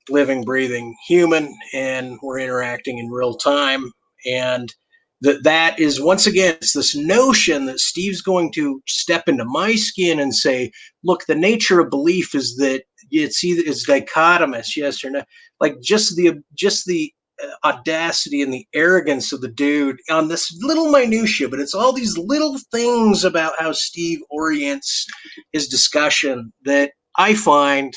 living, breathing human, and we're interacting in real time. And that is, once again, it's this notion that Steve's going to step into my skin and say, look, the nature of belief is that it's dichotomous, yes or no. Like just the audacity and the arrogance of the dude on this little minutia, but it's all these little things about how Steve orients his discussion that I find,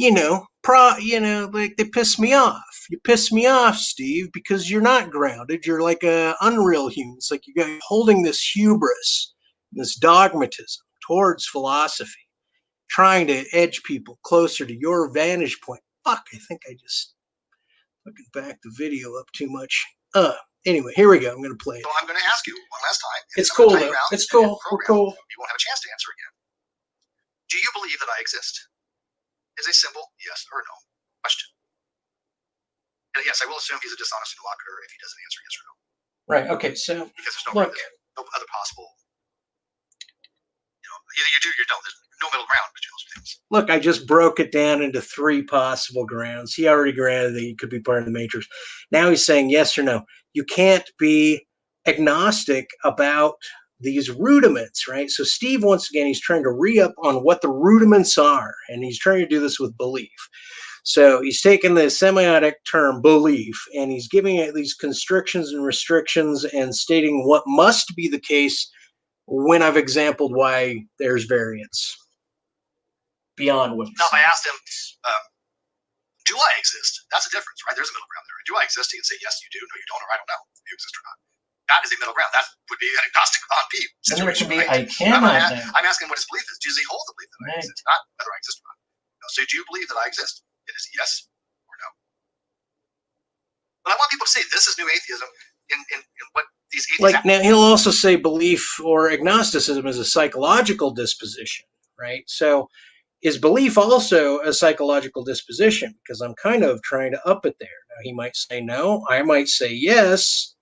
like they piss me off. You piss me off, Steve, because you're not grounded. You're like a unreal human. It's like you're holding this hubris, this dogmatism towards philosophy, trying to edge people closer to your vantage point. Fuck, I think I just fucking backed the video up too much. Anyway, here we go. I'm going to play it. So I'm going to ask you one last time. It's cool, though. It's cool. We're cool. You won't have a chance to answer again. Do you believe that I exist? Is a simple yes or no question. And yes, I will assume he's a dishonest interlocutor if he doesn't answer yes or no. Right. Okay. So because there's no other possible. Either you do or you don't. There's no middle ground between those things. Look, I just broke it down into 3 possible grounds. He already granted that you could be part of the matrix. Now he's saying yes or no. You can't be agnostic about these rudiments, right? So Steve, once again, he's trying to re-up on what the rudiments are, and he's trying to do this with belief. So he's taken the semiotic term belief, and he's giving it these constrictions and restrictions and stating what must be the case when I've exampled why there's variance beyond what. Now, if I asked him, do I exist? That's a difference, right? There's a middle ground there. Do I exist? He can say, yes, you do. No, you don't, or I don't know if you exist or not. That is a middle ground. That would be an agnostic on B situation. Right? I cannot. I'm asking what his belief is. Does he hold the belief that I exist? Not whether I exist or not. No, so do you believe that I exist? It is yes or no. But I want people to say this is new atheism in what these atheists like. Now he'll also say belief or agnosticism is a psychological disposition, right? So is belief also a psychological disposition? Because I'm kind of trying to up it there. Now he might say no. I might say yes.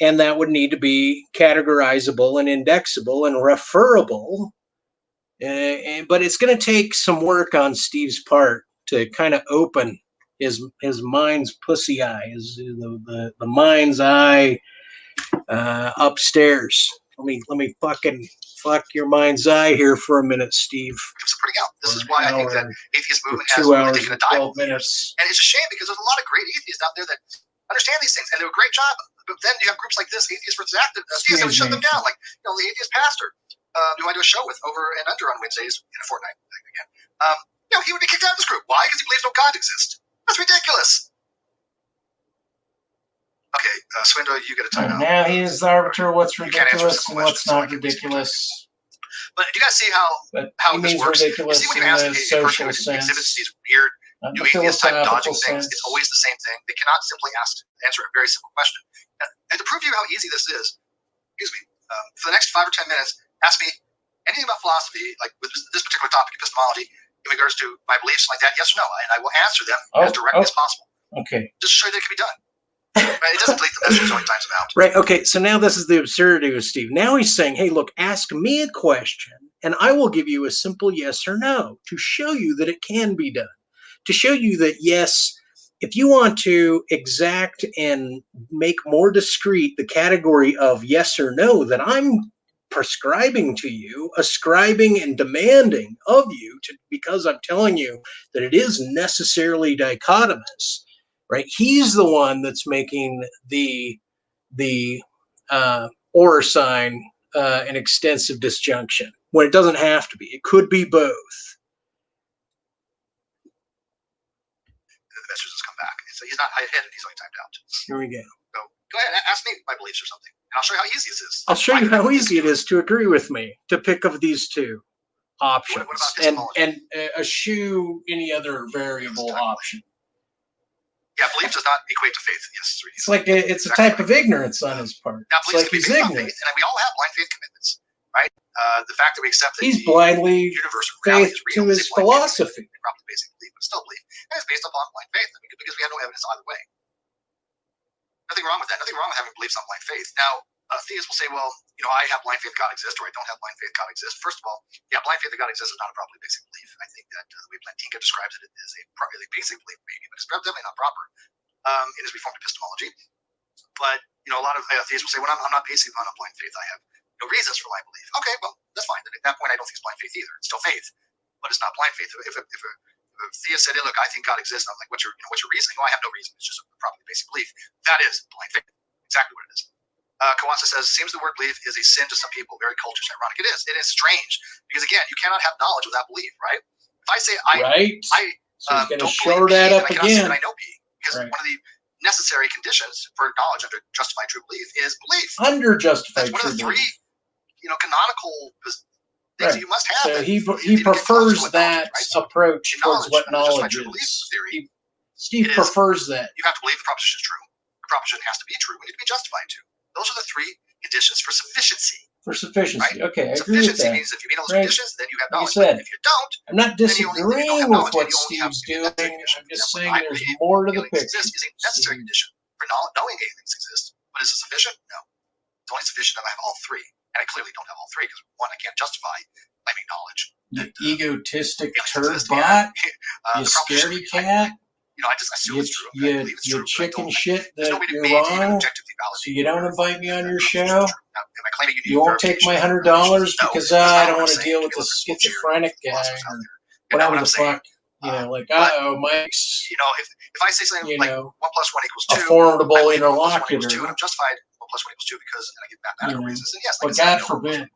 And that would need to be categorizable and indexable and referable. But it's going to take some work on Steve's part to kind of open his mind's pussy eye, the mind's eye upstairs. Let me fucking fuck your mind's eye here for a minute, Steve. It's putting out. This is why I think that atheist movement has 2 hours taken a and dive. 12 minutes. And it's a shame because there's a lot of great atheists out there that understand these things and do a great job. But then you have groups like this, Atheists versus Activists, that would shut them down. Like, the atheist pastor, who I do a show with over and under on Wednesdays in a fortnight again. He would be kicked out of this group. Why? Because he believes no God exists. That's ridiculous. Okay, Swindle, you get a time out. Now he is the arbiter of what's ridiculous and what's not ridiculous. But do you guys see how this works? You see when you ask a person who exhibits these weird new atheist type dodging things, it's always the same thing. They cannot simply answer a very simple question. And to prove to you how easy this is, for the next 5 or 10 minutes, ask me anything about philosophy, like with this particular topic, epistemology, in regards to my beliefs like that, yes or no, and I will answer them as directly as possible. Okay. Just to show you that it can be done. Right? It doesn't delete the message so many times about. Right. Okay. So now this is the absurdity with Steve. Now he's saying, hey, look, ask me a question, and I will give you a simple yes or no to show you that it can be done. To show you that, yes, if you want to exact and make more discrete the category of yes or no that I'm prescribing to you, ascribing and demanding of you, because I'm telling you that it is necessarily dichotomous, right? He's the one that's making the or sign an extensive disjunction when it doesn't have to be. It could be both. The message has come back. So he's not hidden, he's only typed out. Here we go. So go ahead, ask me my beliefs or something, and I'll show you how easy this is. I'll show you how easy it is to agree with me, to pick of these two options, What about and eschew any other variable option. Yeah, belief does not equate to faith. Yes, it's like it's a type of ignorance on his part. Now, it's like he's ignorant. Faith, and we all have blind faith commitments, right? The fact that we accept that he's blindly faith to his philosophy. Probably basic belief, but still belief, and it's based upon blind faith. I mean, because we have no evidence either way. Nothing wrong with that. Nothing wrong with having beliefs on blind faith. Now, theists will say, well, I have blind faith God exists, or I don't have blind faith God exists. First of all, yeah, blind faith that God exists is not a properly basic belief. I think that the way Plantinga describes it is a properly basic belief, maybe, but it's definitely not proper in his Reformed epistemology. But, a lot of theists will say, well, I'm not basing on a blind faith. I have no reasons for blind belief. Okay, well, that's fine. Then at that point, I don't think it's blind faith either. It's still faith, but it's not blind faith. If a theist said, hey, look, I think God exists, and I'm like, what's your reasoning? Oh, I have no reason. It's just a properly basic belief. That is blind faith. Exactly what it is. Kawasa says, seems the word belief is a sin to some people, very cultish and ironic. It is. It is strange because, again, you cannot have knowledge without belief, right? If I say so don't shore believe that P, up then I cannot again. say that I know P, because one of the necessary conditions for knowledge under justified true belief is belief. Under justified true belief. That's one of the three, canonical things that you must have. So he prefers that approach towards what knowledge is. Steve prefers that. You have to believe the proposition is true. The proposition has to be true. We need to be justified to. Those are the three conditions for sufficiency. For sufficiency. Right? Okay, I agree with sufficiency that. means if you meet all those conditions, then you have knowledge. Said, if you don't, I'm not disagreeing with what Steve's doing. I'm just saying there's more to the picture. Is a necessary condition for knowing aliens exist. But is it sufficient? No. It's only sufficient if I have all three. And I clearly don't have all three because, one, I can't justify claiming knowledge. You egotistic turd bot. You scaredy cat. I assume it's true. You chicken shit that you're wrong, so you don't invite me on your show. You won't take my $100 because I don't want to deal with this schizophrenic guy or whatever the fuck. Mike's. If I say something like 1 + 1 = 2, a formidable interlocutor. 1 + 1 = 2, and I'm justified 1 + 1 = 2 because I get mathematical reasons. And yes, but God forbid,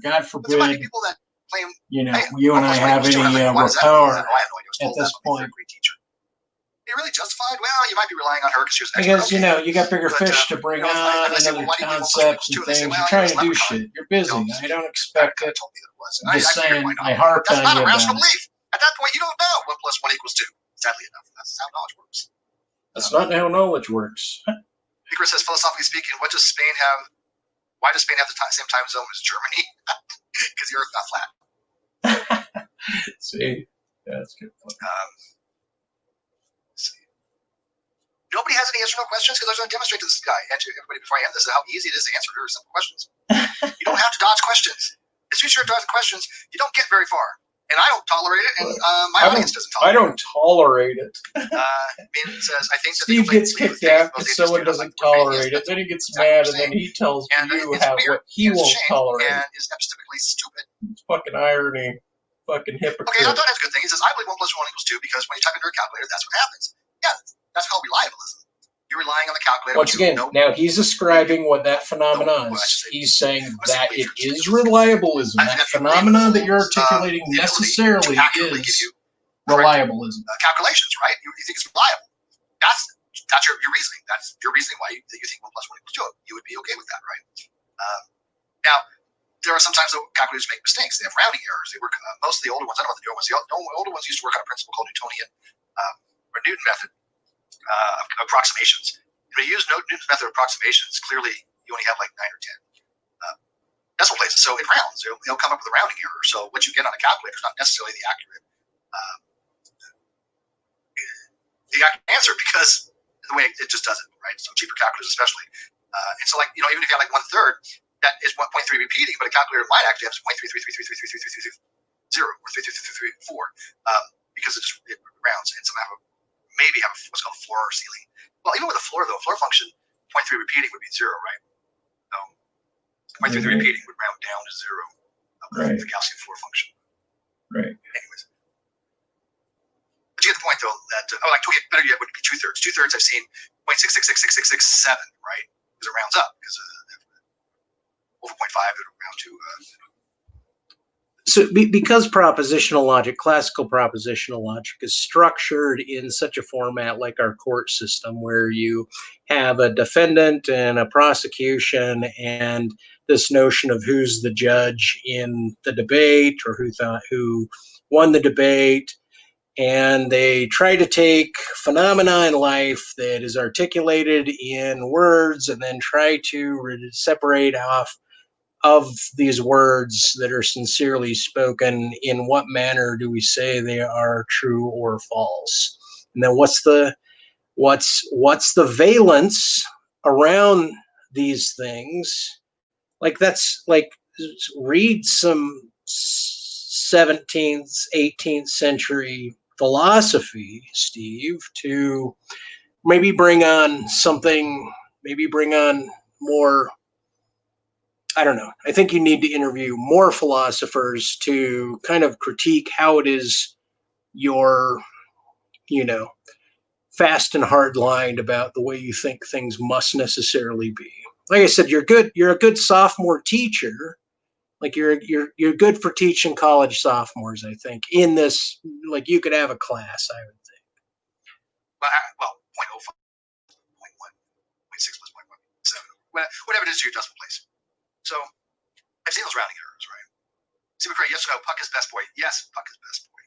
God forbid, there might be people that claim, you and I have any rapport at this point. Are you really justified? Well, you might be relying on her because she was an expert. Because, you got bigger fish to bring on and other concepts and things. You're trying to do shit. You're busy. I don't expect it. I'm just saying, I harped on you about it. That's not a rational belief. At that point, you don't know 1 + 1 = 2. Sadly enough, that's how knowledge works. That's not how knowledge works. Hickory says, philosophically speaking, why does Spain have the same time zone as Germany? Because the Earth's not flat. See? Yeah, that's good. Nobody has any yes or no questions because I was going to demonstrate to this guy and to everybody before I end this how easy it is to answer very simple questions. You don't have to dodge questions. As soon as you dodge questions, you don't get very far. And I don't tolerate it, and my audience doesn't tolerate it. I don't tolerate it. Min says, I think that Steve gets kicked out because someone doesn't tolerate it. Then he gets mad, and then he tells you what he won't tolerate. And is epistemically stupid. It's fucking irony. Fucking hypocrite. Okay, I thought that's a good thing. He says, I believe 1 + 1 = 2 because when you type into a calculator, that's what happens. Yeah, that's called reliabilism. You're relying on the calculator. Once again, now he's ascribing what that phenomenon is. He's saying that it is reliabilism. That phenomenon that you're articulating necessarily is reliabilism. Calculations, right? You think it's reliable. That's your reasoning. That's your reasoning why you think 1 + 1 = 2. You would be okay with that, right? Now, there are sometimes the calculators make mistakes. They have rounding errors. They work. Most of the older ones, I don't know about the newer ones. The older ones used to work on a principle called Newtonian or Newton method. Approximations. When you use Newton's method of approximations, clearly you only have like 9 or 10 decimal places. So it rounds. It'll come up with a rounding error. So what you get on a calculator is not necessarily the accurate answer because the way it just doesn't, right? So cheaper calculators especially. And so even if you have like 1/3, that is 1.3 repeating, but a calculator might actually have 0.3333333 or 33334 because it rounds and somehow maybe have what's called a floor or ceiling. Well, even with a floor, though, a floor function, 0.3 repeating would be 0, right? So 0.33 repeating would round down to 0. The Gaussian floor function. Right. Anyways. But you get the point, though, that, better yet would be 2/3. 2/3 I've seen 0.6666667, right? Because it rounds up. Because over 0.5, it would round to. So because propositional logic, classical propositional logic, is structured in such a format like our court system, where you have a defendant and a prosecution, and this notion of who's the judge in the debate, or who won the debate, and they try to take phenomena in life that is articulated in words and then try to separate off of these words that are sincerely spoken, in what manner do we say they are true or false? And then what's the valence around these things? Like, that's like, read some 17th, 18th century philosophy, Steve, to maybe bring on more. I don't know. I think you need to interview more philosophers to kind of critique how it is you're, fast and hard lined about the way you think things must necessarily be. Like I said, you're a good sophomore teacher. Like, you're good for teaching college sophomores, I think. In this, like, you could have a class, I would think. Well, 0.05, 0.1, 0.6 plus 0.17, whatever it is to your decimal place. So I've seen those rounding errors, right? See, McRae, yes or no? Puck is best boy. Yes, Puck is best boy.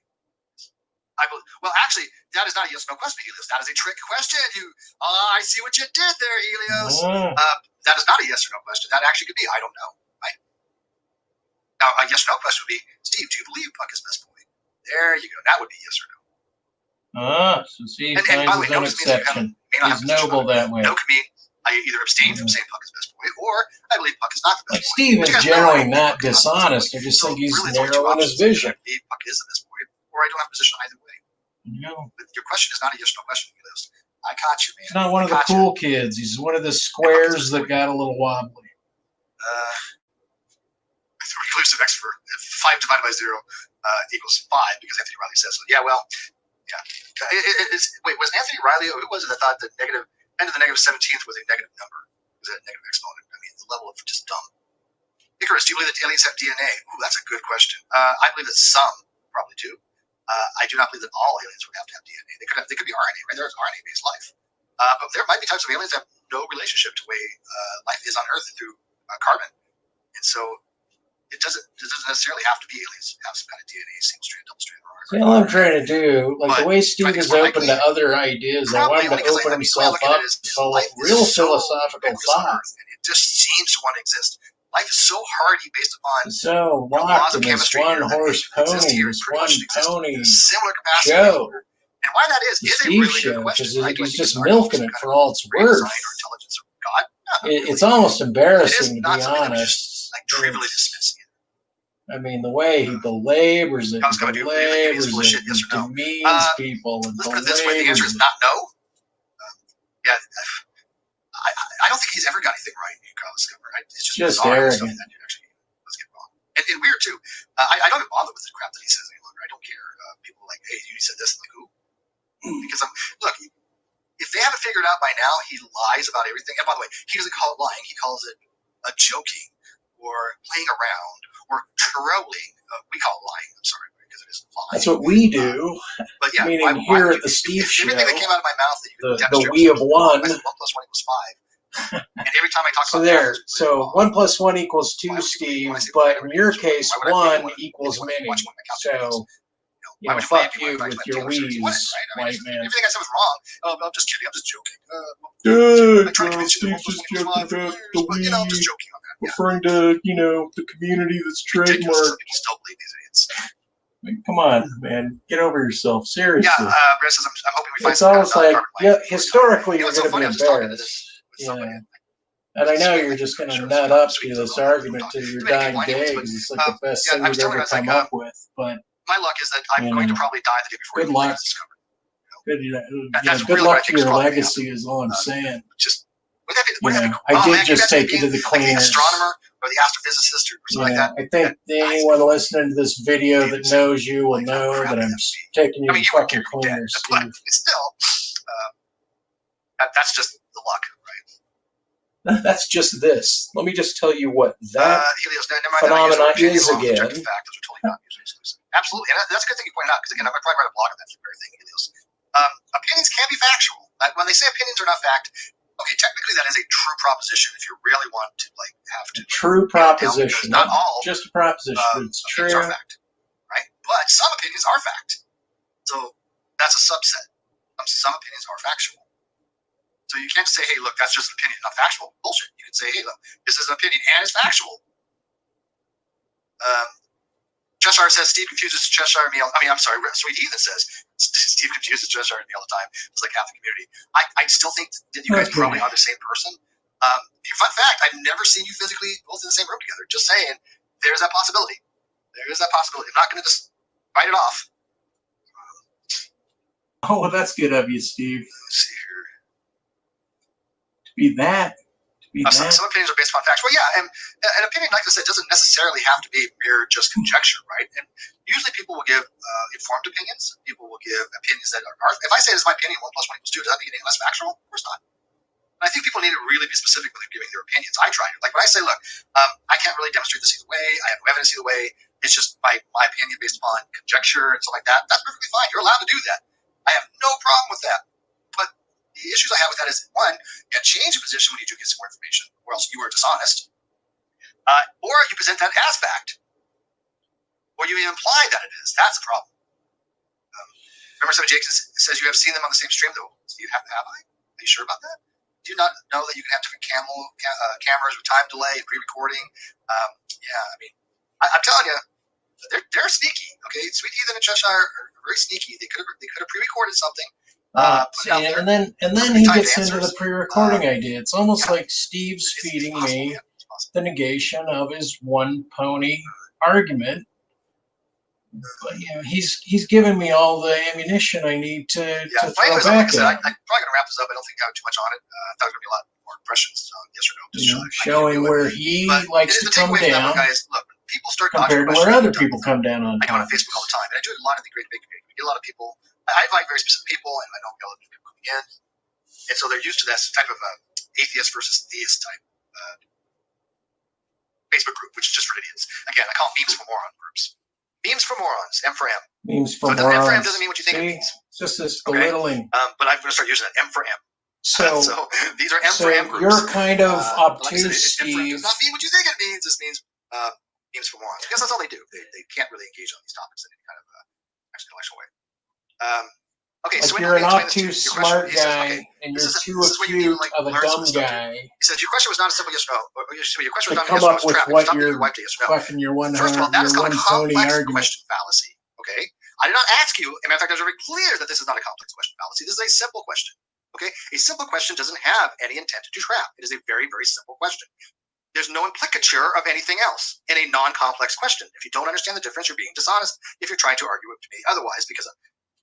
Well, actually, that is not a yes or no question, Helios. That is a trick question. I see what you did there, Helios. That is not a yes or no question. That actually could be I don't know, right? Now, a yes or no question would be, Steve, do you believe Puck is best boy? There you go. That would be yes or no. So Steve finds his own exception. He's noble that way. No could mean I either abstain from saying Puck is best boy, or I believe Puck is not the best boy. Steve is generally not dishonest. I just think he's narrow in his vision. I believe Puck is the best boy, or I don't have a position either way. But your question is not a yes or no question, Helios. I caught you, man. He's not one of the cool kids. He's one of the squares that got a little wobbly. Reclusive expert. 5 divided by 0 equals 5, because Anthony Riley says so. Yeah, well, yeah. Wait, was Anthony Riley, who was it that thought that end of the negative 17th was a negative number? Was it a negative exponent? I mean, the level of just dumb. Icarus, do you believe that aliens have DNA? Ooh, that's a good question. I believe that some probably do. I do not believe that all aliens would have to have DNA. They could be RNA, right? There's RNA-based life. But there might be types of aliens that have no relationship to the way life is on Earth through carbon. And so it doesn't necessarily have to be aliens to have some kind of DNA, single strand, double strand, or See, all I'm trying to do, like, the way Steve is open to other ideas, I want him to open himself up to real philosophical thought. And it just seems to want to exist. Life is so hardy based upon so locked in this one-horse pony, this one-pony show. And why that is a Steve really show, good question. Because he's just milking it for all it's worth. It's almost embarrassing, to be honest. Like, trivially dismissing it. I mean, the way he belabors it, demeans people, and let's put it this way: the answer is not no. Yeah, I don't think he's ever got anything right in Kyle Discover. It's just arrogant. That dude actually let's get wrong. And weird too. I don't even bother with the crap that he says any longer. I don't care. People are like, hey, you said this. I'm like, who? Because look, if they haven't figured out by now, he lies about everything. And by the way, he doesn't call it lying. He calls it a joking, or playing around, or trolling. We call it lying. I'm sorry, because it isn't lying. That's what we do. But yeah, meaning here at the Steve Show, everything that came out of my mouth, that the we of one. 1 + 1 = 5. And every time I talk about there, so 1 + 1 = 2, Steve. But in your case, 1 equals many. So, fuck you with your we's, white man. Everything I said was wrong. Oh, I'm just kidding. I'm just joking. Good. Steve's just joking about the we's. I'm just joking on that. Referring to, the community that's trademarked. People still believe these idiots. I mean, come on, man. Get over yourself. Seriously. Yeah, Brett says, I'm hoping we find it's almost like, historically, you're going to be embarrassed. And I know you're just going to nut up to this argument to your dying day because it's like the best thing you've ever come up with. But my luck is that I'm going to probably die the day before. Good luck. Good luck to your legacy is all I'm saying. Just, I did just take you to the cleaners. The astronomer or the astrophysicist or something like that. I think anyone listening to this video that knows you will know that I'm taking you to fucking cleaners, Steve. Still, that's just the luck, right? That's just this. Let me just tell you what that Helios, never mind, phenomena opinion is along with again. objective fact. Those are totally not mutually exclusive. Absolutely, and that's a good thing you pointed out, because again, I might probably write a blog on that very thing, Helios. Opinions can be factual. When they say opinions are not fact, okay, technically that is a true proposition if you really want to have to. True proposition, not all just a proposition, but it's true. Are fact, right? But some opinions are fact. So that's a subset. Some opinions are factual. So you can't say, hey, look, that's just an opinion, not factual. Bullshit. You can say, hey, look, this is an opinion and it's factual. Cheshire says Steve confuses Cheshire and me. I'm sorry, Sweet Heathen says Steve confuses Cheshire and me all the time. It's like half the community. I still think that you guys probably are the same person. Fun fact, I've never seen you physically both in the same room together. Just saying, there's that possibility. There is that possibility. I'm not going to just write it off. Oh, well, that's good of you, Steve. Let's see here. Some opinions are based upon facts. Well, yeah, and an opinion, like I said, doesn't necessarily have to be mere just conjecture, right? And usually people will give informed opinions. People will give opinions that are, if I say it's my opinion, 1 + 1 = 2, does that make it any less factual? Of course not. And I think people need to really be specific when they're giving their opinions. I try to. Like when I say, look, I can't really demonstrate this either way. I have no evidence either way. It's just my opinion based upon conjecture and stuff like that. That's perfectly fine. You're allowed to do that. I have no problem with that. But the issues I have with that is, one, you change your position when you do get some more information, or else you are dishonest. Or you present that as fact. Or you imply that it is. That's a problem. Remember, some Jake says you have seen them on the same stream, though. So have I? Are you sure about that? Do you not know that you can have different cameras with time delay and pre-recording? Yeah, I mean, I'm telling you, they're sneaky. Okay, Sweet Heathen and Cheshire are very sneaky. They could have pre-recorded something. And then he gets into the pre-recording idea. It's almost like Steve's feeding me the negation of his one pony argument. But he's given me all the ammunition I need to throw back at him. I'm probably gonna wrap this up. I don't think I have too much on it. I thought there was gonna be a lot more impressions. Yes or no? Just showing where he likes to come down. Guys, look, people start compared to where other people come down on. I go on Facebook all the time, and I do it a lot in the Great Big Community. We get a lot of people. I invite very specific people, and I don't get a lot of people coming in, and so they're used to this type of atheist versus theist type Facebook group, which is just for idiots. Again, I call it memes for moron groups. Memes for morons, M for M. Memes for morons. M for M doesn't mean what you think it means. It's just this belittling. But I'm going to start using it, M for M. So these are M for M groups. You're kind of obtuse, Steve. It does not mean what you think it means. This means memes for morons. I guess that's all they do. They can't really engage on these topics in any kind of intellectual way. Okay, like so you're an obtuse smart guy, and you're too acute of a dumb guy. He says your question was not a simple yes or no. Your question was not a come yes or no. up with what you're fucking your one First of all, that is called a complex argument. question fallacy. Okay, I did not ask you. As a matter of fact, I was very clear that this is not a complex question fallacy. This is a simple question. Okay, a simple question doesn't have any intent to trap. It is a very, very simple question. There's no implicature of anything else in a non-complex question. If you don't understand the difference, you're being dishonest. If you're trying to argue with me otherwise, because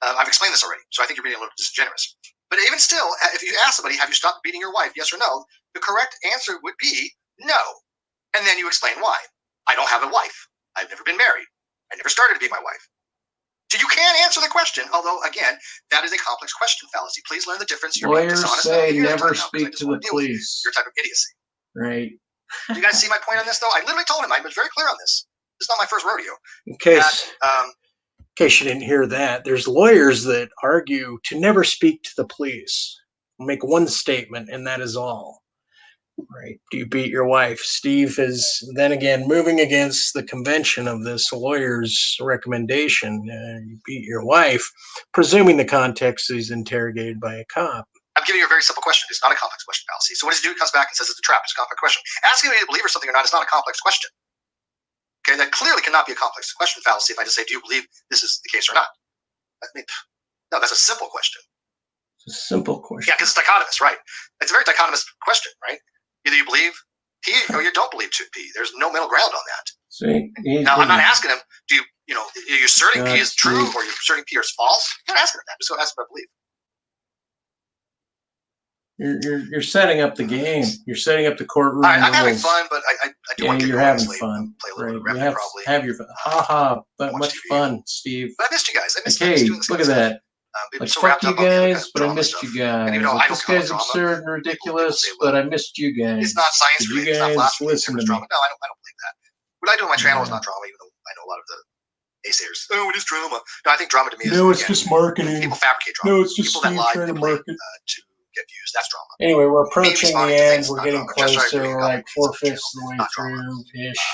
I've explained this already, so I think you're being a little disingenuous. But even still, if you ask somebody, have you stopped beating your wife, yes or no, the correct answer would be no. And then you explain why. I don't have a wife. I've never been married. I never started to be my wife. So you can answer the question, although, again, that is a complex question fallacy. Please learn the difference. You're being dishonest. Lawyers say never speak to the police. Your type of idiocy. Right. Do you guys see my point on this, though? I literally told him. I was very clear on this. This is not my first rodeo. In case you didn't hear that, there's lawyers that argue to never speak to the police. Make one statement, and that is all. Right? Do you beat your wife? Steve is then again moving against the convention of this lawyer's recommendation. You beat your wife, presuming the context is interrogated by a cop. I'm giving you a very simple question. It's not a complex question fallacy. So what does he do? He comes back and says it's a trap. It's a complex question. Asking me to believe or something or not is not a complex question. Okay, that clearly cannot be a complex question fallacy if I just say, do you believe this is the case or not? I mean, no, that's a simple question. It's a simple question. Yeah, because it's dichotomous, right? It's a very dichotomous question, right? Either you believe P or you don't believe P. There's no middle ground on that. See, now, I'm not asking him, are you asserting P is true or you're asserting P is false? I'm not asking him that. I'm just going to ask him if I believe. You're setting up the game. You're setting up the courtroom. All right, I'm having fun, but I do want to get you're having fun. Play a little right. bit You have your fun. Ha ha! But much fun, Steve. But I missed you guys. I missed okay, doing this look at that. Like, so fuck wrapped you up on the other kind guys, of but I drama missed stuff. you guys. And even though Like, I don't this call it guy's drama, absurd and people ridiculous, say, but well, I missed you guys. it's not science Could you related, it's not guys philosophy related, listen it's to me? drama. No, I don't believe that. What I do on my channel is Yeah. not drama, even though I know a lot of the naysayers. Oh, it is drama. No, I think drama to me is, No, it's again, just marketing. people fabricate drama. No, it's just people that Steve lie, trying to manipulate market. To get views. That's drama. Anyway, we're Me approaching the responding to end. things, We're not getting drama. Just closer. agreeing We're about like opinions on the 4/5 of the channel, way not drama. through-ish.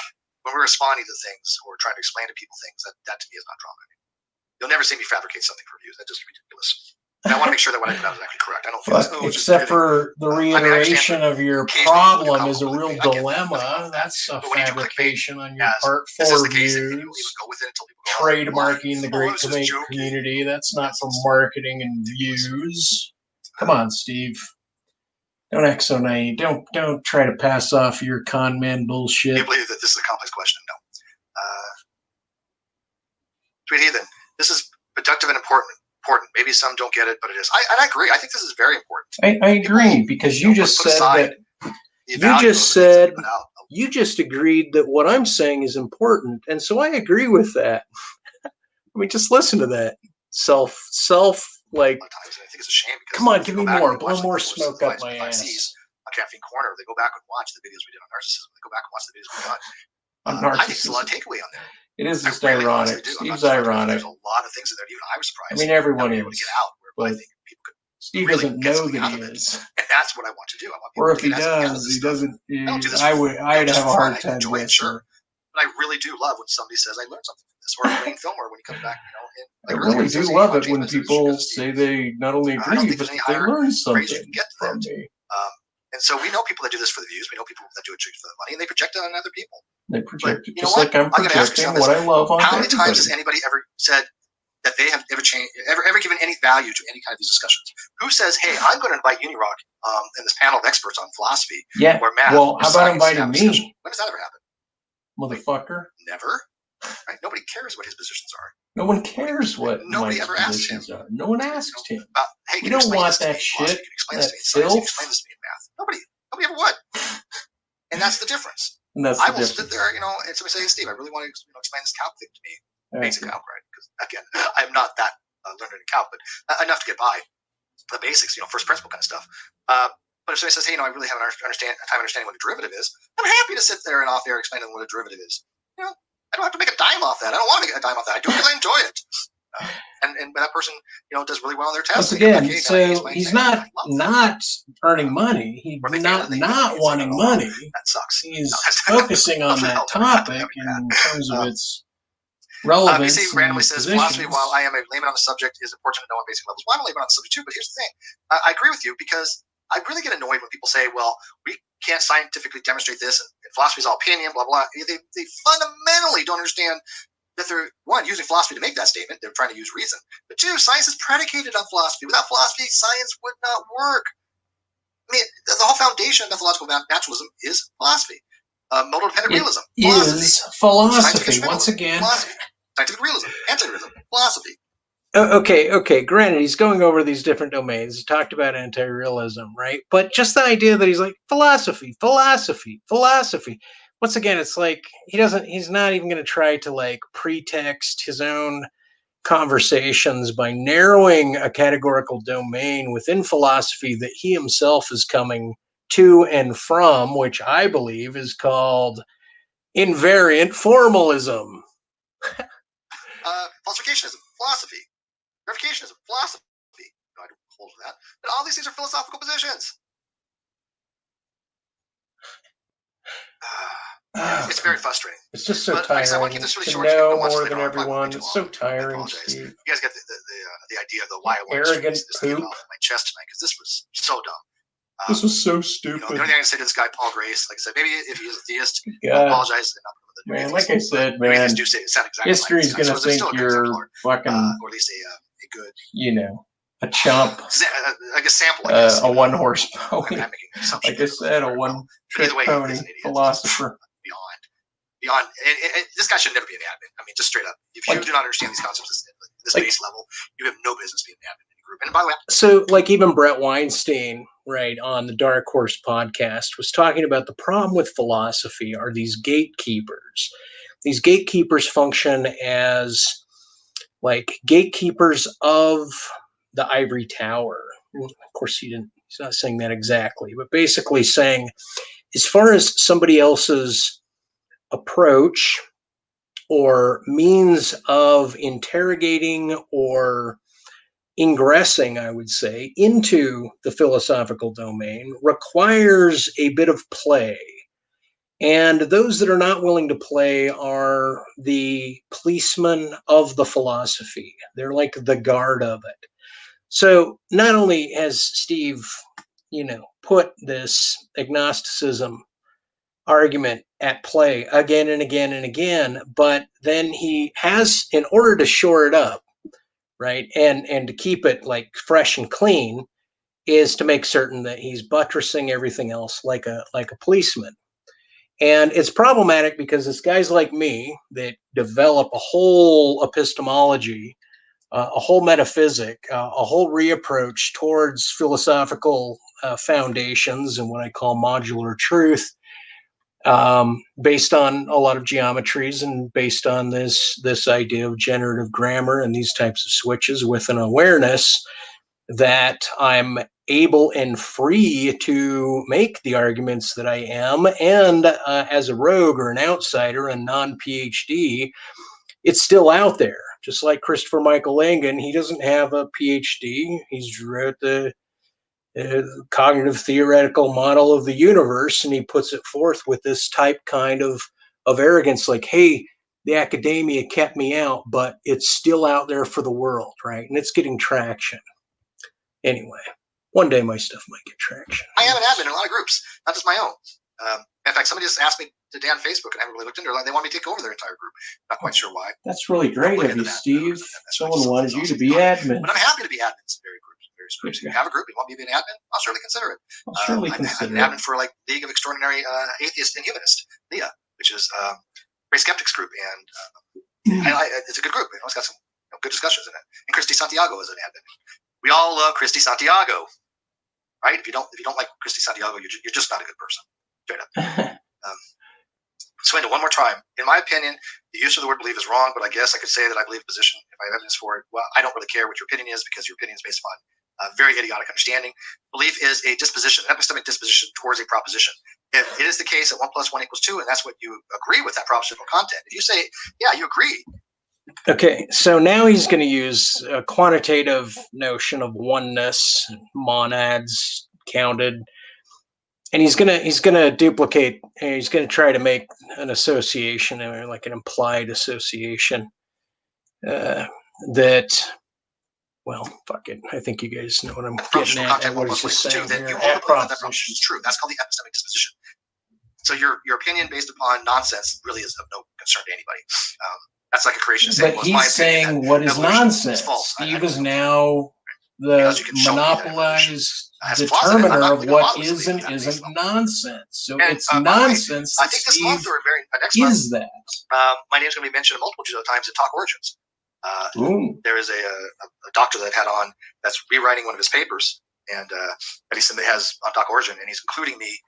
When we're responding to things or trying to explain to people things, that to me is not drama. You'll never see me fabricate something for views. That's just ridiculous. And I want to make sure that what I put out is actually correct. I don't feel Except for the reiteration of your problem is a real dilemma. That's a fabrication on your part for views. Trademarking the great community. That's not for marketing and views. Come on, Steve. Don't act so naive. Don't try to pass off your con man bullshit. Do you believe that this is a complex question? No. Tweet Heathen. This is productive and important. Maybe some don't get it, but it is. I agree. I think this is very important. I agree, because you just said that. You just agreed that what I'm saying is important, and so I agree with that. I mean, just listen to that. Self, like. Sometimes I think it's a shame because come on, give me more. Blow more smoke up my ass. On Caffeine Corner, they go back and watch the videos we did on narcissism. They go back and watch the videos we've done. On narcissism. I think there's a lot of takeaway on there. It is just ironic. Steve's ironic. There's a lot of things in there. Even I was surprised. I mean, everyone is. To get out, where I think people could. Steve doesn't know that he is. And that's what I want to do. I want or if he does, he doesn't. I'd have a hard time with it. Sure. But I really do love when somebody says I learned something from this, or Wayne Filmer when he comes back. I really do love it when people say they not only agree, but they learn something from me. And so we know people that do this for the views. We know people that do it for the money, and they project it on other people. They project it just like I'm projecting what I love on How many everybody. times has anybody ever said that they have ever given any value to any kind of these discussions? Who says, "Hey, I'm going to invite Unirock in this panel of experts on philosophy or math"? Well, how about inviting me? When does that ever happen? Motherfucker. Never. Right? Nobody cares what his positions are. No one cares what nobody Mike's ever asks him. are. No one asks him. Hey, we don't want that shit. That filth. Explain this to me in math. Nobody ever would. And that's the difference. And that's I will sit there, and somebody say, "Hey, Steve, I really want to explain this calc thing to me." Basic calc, right? Because again, I'm not that learned in calc, but enough to get by the basics, first principle kind of stuff. But if somebody says, "Hey, I really have a time understanding what a derivative is," I'm happy to sit there and off air explain to them what a derivative is. I don't have to make a dime off that. I don't want to make a dime off that. I do it because I enjoy it. And that person, does really well on their test. Once again, so he's not earning money. He's not wanting money. That sucks. He's focusing on that topic in terms of its relevance. BC randomly says, philosophy, while I am a layman on the subject, is important to know on basic levels. Well, I'm a layman on the subject too, but here's the thing. I agree with you because I really get annoyed when people say, well, we can't scientifically demonstrate this, and philosophy is all opinion, blah, blah, blah. They fundamentally don't understand that they're, one, using philosophy to make that statement. They're trying to use reason. But two, science is predicated on philosophy. Without philosophy, science would not work. I mean, the whole foundation of methodological naturalism is philosophy. Modal-dependent realism. Is philosophy. Once again. Philosophy. Scientific realism. Anti-realism. Philosophy. Okay. Granted, he's going over these different domains. He talked about anti-realism, right? But just the idea that he's like, philosophy. Once again, it's like he's not even going to try to like pretext his own conversations by narrowing a categorical domain within philosophy that he himself is coming to and from, which I believe is called invariant formalism. Falsificationism, philosophy. Verificationism, philosophy. I don't hold to that. But all these things are philosophical positions. It's very frustrating. It's just so tiring I want to keep this really short. Know more than everyone. It's so tiring, Steve. You guys get the idea of the why I arrogant this poop. off my chest tonight because this was so dumb. This was so stupid. The only thing I can say to this guy, Paul Grace, like I said, maybe if he is a theist, I'll apologize. Man, like I said, man, history's going to think you're fucking, or at least a good, a chump. I guess sample. A one-horse pony. Like I said, a one-trick pony philosopher. Beyond, and this guy should never be an admin. I mean, just straight up. If you do not understand these concepts at this base level, you have no business being an admin in a group. And by the way, so like even Brett Weinstein, right, on the Dark Horse podcast was talking about the problem with philosophy are these gatekeepers. These gatekeepers function as like gatekeepers of the ivory tower. Of course, he's not saying that exactly, but basically saying, as far as somebody else's approach or means of interrogating or ingressing, I would say, into the philosophical domain requires a bit of play. And those that are not willing to play are the policemen of the philosophy. They're like the guard of it. So not only has Steve, put this agnosticism argument at play again and again and again, but then he has, in order to shore it up, right, and to keep it like fresh and clean, is to make certain that he's buttressing everything else like a policeman. And it's problematic because it's guys like me that develop a whole epistemology, a whole metaphysic, a whole reapproach towards philosophical foundations and what I call modular truth, based on a lot of geometries and based on this idea of generative grammar and these types of switches, with an awareness that I'm able and free to make the arguments that I am. And as a rogue or an outsider, a non-PhD, it's still out there. Just like Christopher Michael Langan, he doesn't have a PhD. He's wrote the cognitive theoretical model of the universe, and he puts it forth with this kind of arrogance, like, hey, the academia kept me out, but it's still out there for the world, right? And it's getting traction. Anyway, one day my stuff might get traction. I am an admin in a lot of groups, not just my own. In fact, somebody just asked me today on Facebook, and I haven't really looked into it. They want me to take over their entire group. Not quite sure why. That's really great of you, Steve. Someone wanted you to be admin. But I'm happy to be admin in various groups. If you have a group, you want me to be an admin, I'll certainly consider it. I'm an admin for like League of Extraordinary Atheists and Humanists, LEA, which is a great skeptics group, and it's a good group. It's got some good discussions in it. And Christy Santiago is an admin. We all love Christy Santiago, right? If you don't like Christy Santiago, you're just not a good person. Straight up. So into one more time. In my opinion, the use of the word believe is wrong, but I guess I could say that I believe a position if I have evidence for it. Well, I don't really care what your opinion is, because your opinion is based upon a very idiotic understanding. Belief is a disposition, an epistemic disposition towards a proposition. If it is the case that 1 + 1 = 2, and that's what you agree with that propositional content, if you say, yeah, you agree. Okay, so now he's going to use a quantitative notion of oneness, monads counted, and he's gonna duplicate. He's gonna try to make an association, or like an implied association, that. Well, fuck it. I think you guys know what I'm getting at. And what he's just saying that you all believe that proposition is true. That's called the epistemic disposition. So your opinion based upon nonsense really is of no concern to anybody. That's like a creationist saying, but he's saying what is nonsense. Steve is now the monopolized determiner of what is and isn't nonsense. So it's nonsense. I think this month or next month is that. My name's going to be mentioned multiple times at Talk Origins. There is a doctor that I've had on that's rewriting one of his papers, and that he simply has on Talk Origin, and he's including me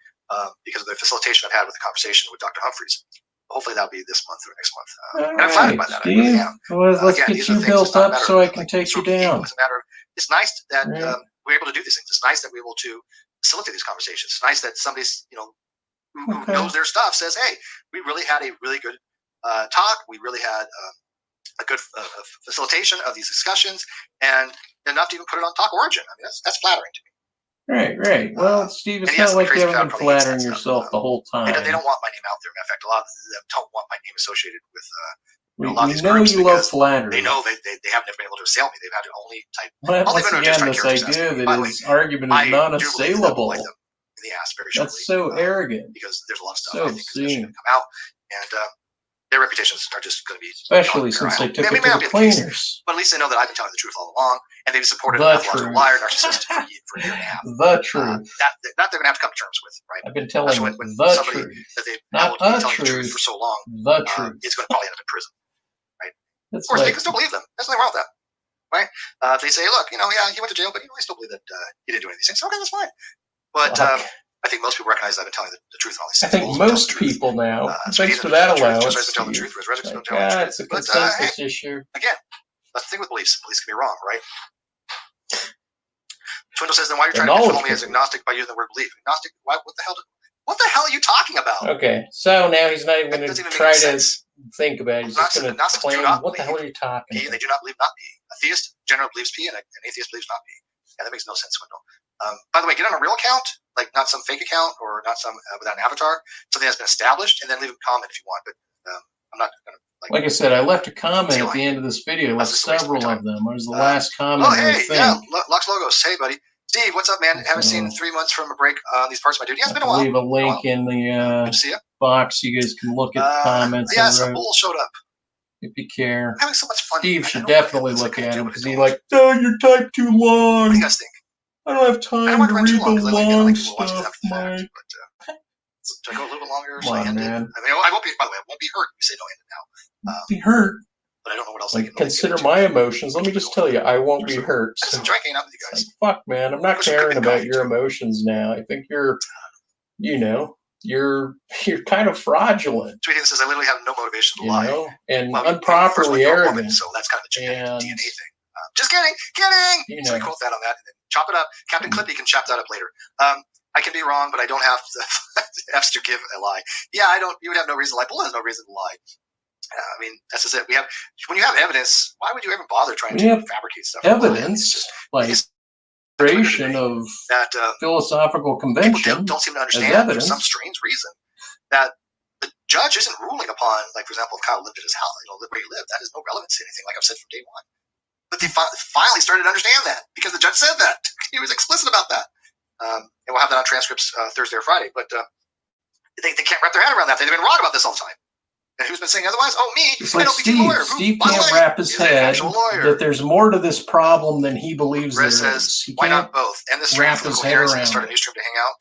because of the facilitation I've had with the conversation with Dr. Humphreys. Hopefully that'll be this month or next month. And I'm flattered by that. Steve, I really am. Well, let's get you built up so I can take you down. It's nice that we're able to do these things. It's nice that we're able to facilitate these conversations. It's nice that somebody's who knows their stuff says, "Hey, we really had a really good talk. We really had a good facilitation of these discussions, and enough to even put it on Talk Origin." I mean, that's flattering to me. Right. Well, Steve, it's not like you haven't been flattering yourself the whole time. They don't want my name out there. In fact, a lot of them don't want my name associated with a lot of these groups. You love flattery. They know they haven't been able to assail me. They've had to only type. Well, once again, this idea that his argument is non-assailable. In the ass very shortly. That's so arrogant. Because there's a lot of stuff I think is going to come out, and their reputations are just going to be especially since they took it to the cleaners. But at least they know that I've been telling the truth all along, and they've supported a liar, narcissist for a year and a half. The truth. That they're going to have to come to terms with, right? I've been telling the truth. That they've held to telling the truth for so long. The truth. It's going to probably end up in prison, right? Of course, they can still believe them. There's nothing wrong with that, right? If they say, look, yeah, he went to jail, but I still believe that he didn't do any of these things. Okay, that's fine. But I think most people recognize that I've been telling the truth on all these things. I think most people now, thanks to that allowance, it's a consensus issue. Again, that's the thing with beliefs. Beliefs can be wrong, right? Twindle says, then why are you trying to control me as agnostic by using the word belief? Agnostic? What the hell are you talking about? Okay, so now he's not even going to try to think about it. He's just going to claim, what the hell are you talking P, about? they do not believe not P. A theist generally believes P, and an atheist believes not P. Yeah, that makes no sense, Twindle. By the way, get on a real account, like not some fake account or not some without an avatar, something that's been established, and then leave a comment if you want. But I'm not going to. Like I said, I left a comment at the end of this video. I left several of them. It was the last comment. Oh, hey, yeah, Lux Logos. Hey, buddy. Steve, what's up, man? Haven't seen 3 months from a break on these parts of my duty. Yeah, it's been a while. I'll leave a link in the box. You guys can look at the comments. Yeah, some bull showed up. If you care. I'm having so much fun. Steve should definitely look at him because he's like, oh, you type too long. What do you guys think? I don't have time to read the long stuff, Mike. Should I go a little bit longer? Come on, man. I mean, I won't be. By the way, I won't be hurt if you say no end it now. Be hurt. But I don't know what else I can consider my emotions. Let me just tell you, I won't be hurt. I just enjoy hanging out with you guys. Fuck, man. I'm not caring about your emotions now. I think you're, you're kind of fraudulent. Tweeting says, I literally have no motivation to lie. And improperly arrogant. So that's kind of a genetic DNA thing. Just kidding. So we quote that on that and then chop it up. Captain Clippy can chop that up later. I can be wrong, but I don't have the F's to give a lie. Yeah, I don't. You would have no reason to lie. Bull has no reason to lie. I mean, that's just it. When you have evidence, why would you ever bother trying to fabricate stuff? Evidence, like creation of that philosophical convention. People don't seem to understand for some strange reason that the judge isn't ruling upon, like, for example, if Kyle lived at his house, where he lived. That has no relevance to anything, like I've said from day one. But they finally started to understand that because the judge said that. He was explicit about that. And we'll have that on transcripts Thursday or Friday. But they can't wrap their head around that. They've been wrong about this all the time. And who's been saying otherwise? Oh, me. It's like Steve can't wrap his head that there's more to this problem than he believes there is. He why not both? And the stream for coherence and start a new stream to hang out.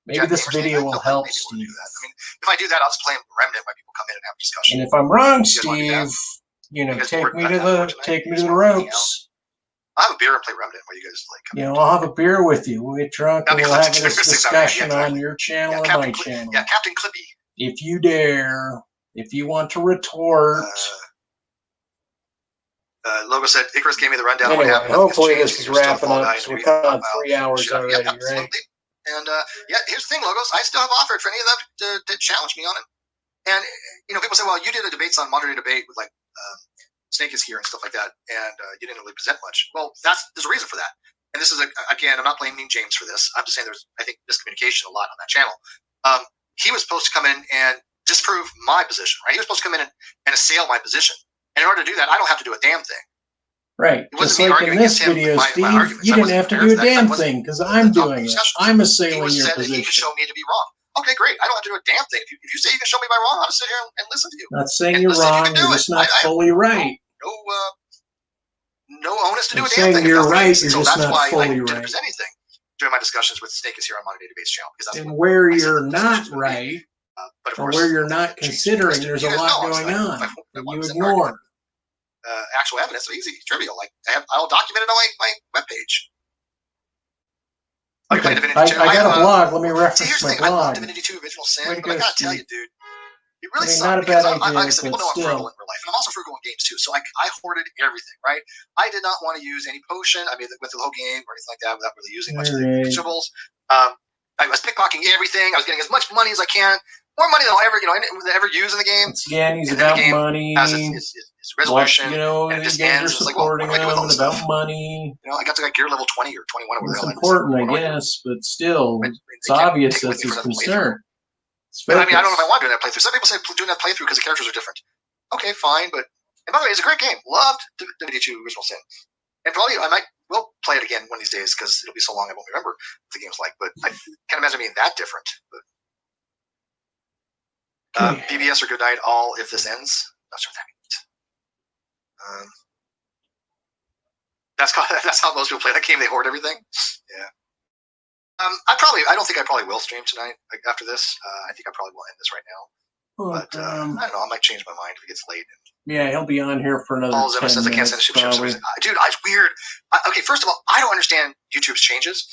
Maybe this video will help Steve. I mean, if I do that, I'll just play Remnant while people come in and have a discussion. And if I'm wrong, Steve, take me to the ropes. I'll have a beer and play Remnant while you guys come. I'll have a beer with you. We'll get drunk and we'll have this discussion on your channel or my channel. Yeah, Captain Clippy. If you dare. If you want to retort. Logo said, Icarus gave me the rundown anyway, of what happened. Hopefully this is wrapping up. So we're coming on 3 hours already, right? Absolutely. And here's the thing, Logos. I still have offered for any of them to challenge me on it. And, people say, well, you did a debates on modern day debate with, like, Snake is here and stuff like that, and you didn't really present much. Well, there's a reason for that. And this is, again, I'm not blaming James for this. I'm just saying there's, I think, miscommunication a lot on that channel. He was supposed to come in and disprove my position, right? He was supposed to come in and assail my position. And in order to do that, I don't have to do a damn thing. Right. Just like in this video, Steve, you didn't have to do a damn thing because I'm doing it. I'm assailing your position. He could show me to be wrong. Okay, great. I don't have to do a damn thing. If you say you can show me by wrong, I'll just sit here and listen to you. Not saying you're wrong. You're just not fully right. No onus to do a damn thing. You're right. You're just not fully right. I didn't present anything during my discussions with Snake is here on Modern Day Debates channel. And where you're not right, or where you're not considering, there's a lot going on that you ignore. Actual evidence, so easy, trivial. Like I'll document it on my webpage. Okay. I got a blog. Let me reference my blog. I love Divinity 2 Original Sin, but I gotta tell you, dude, it really sucks. Not a bad idea, like I said, people know I'm frugal in real life, and I'm also frugal in games too. So I hoarded everything, right? I did not want to use any potion. I mean, with the whole game or anything like that, without really using much of the consumables. I was pickpocketing everything. I was getting as much money as I can. More money than I'll ever use in the game. Again, he's about money. It's resolution. And these games are supporting him about money. I got to gear level 20 or 21 over there. It's important, I guess, but still, it's obvious that's his concern. But I mean, I don't know if I want to do that playthrough. Some people say doing that playthrough because the characters are different. Okay, fine, and by the way, it's a great game. Loved Divinity 2 Original Sin. And probably we'll play it again one of these days because it'll be so long I won't remember what the game's like. But I can't imagine being that different. But BBS or good night all if this ends. Not sure what that means. That's how most people play that game. They hoard everything. Yeah. I don't think I probably will stream tonight after this. I think I probably will end this right now. But I don't know. I might change my mind if it gets late. Yeah, he'll be on here for another 10 minutes. Says I can't send a super chat. Dude, it's weird. Okay, first of all, I don't understand YouTube's changes.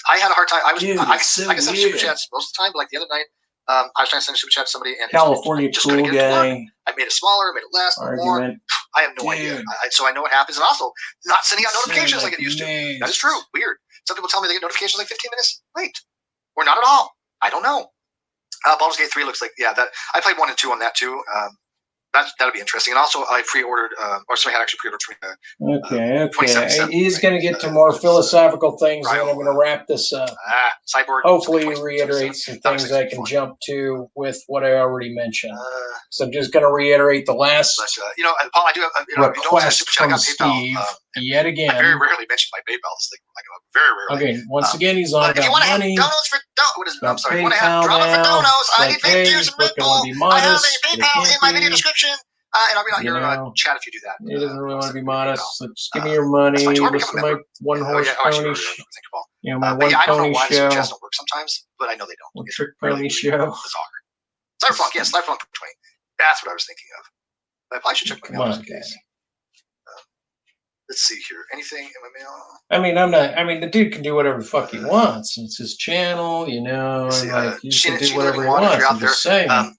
I had a hard time. I can send super chats most of the time, but like the other night, I was trying to send a super chat to somebody, and California just cool guy. I made it smaller, made it less, more. I have no idea. So I know what happens, and also not sending out notifications like it used to. That is true. Weird. Some people tell me they get notifications like 15 minutes late, or not at all. I don't know. Baldur's Gate 3 looks like, yeah, that I played 1 and 2 on that too. That'll be interesting. And also, I pre-ordered, or somebody had actually pre-ordered. Okay. He's going to get to more philosophical things, and I'm going to wrap this up. Cyborg. Hopefully, reiterate some things I can jump to with what I already mentioned. So I'm just going to reiterate the last Paul, I do have request from Steve yet again. I very rarely mention my PayPal. Very rarely. Okay, once again, he's on about money. Donuts for I'm sorry. PayPal Want to have drama for donuts? I need fake news and Red Bull. I have a PayPal in my video description. And I'll be on your chat if you do that. He doesn't really want to be modest. So just give me your money. Listen to my one-horse pony. My one I don't know pony why show. the chats don't work sometimes, but I know they don't. One trick pony show. Bizarre. Cyberpunk, yes, Cyberpunk 20. That's what I was thinking of. I probably should check my mail just in case. Let's see here. Anything in my mail? I mean, the dude can do whatever the fuck he wants. It's his channel, and like he can do whatever he wants. I'm just saying. Yeah,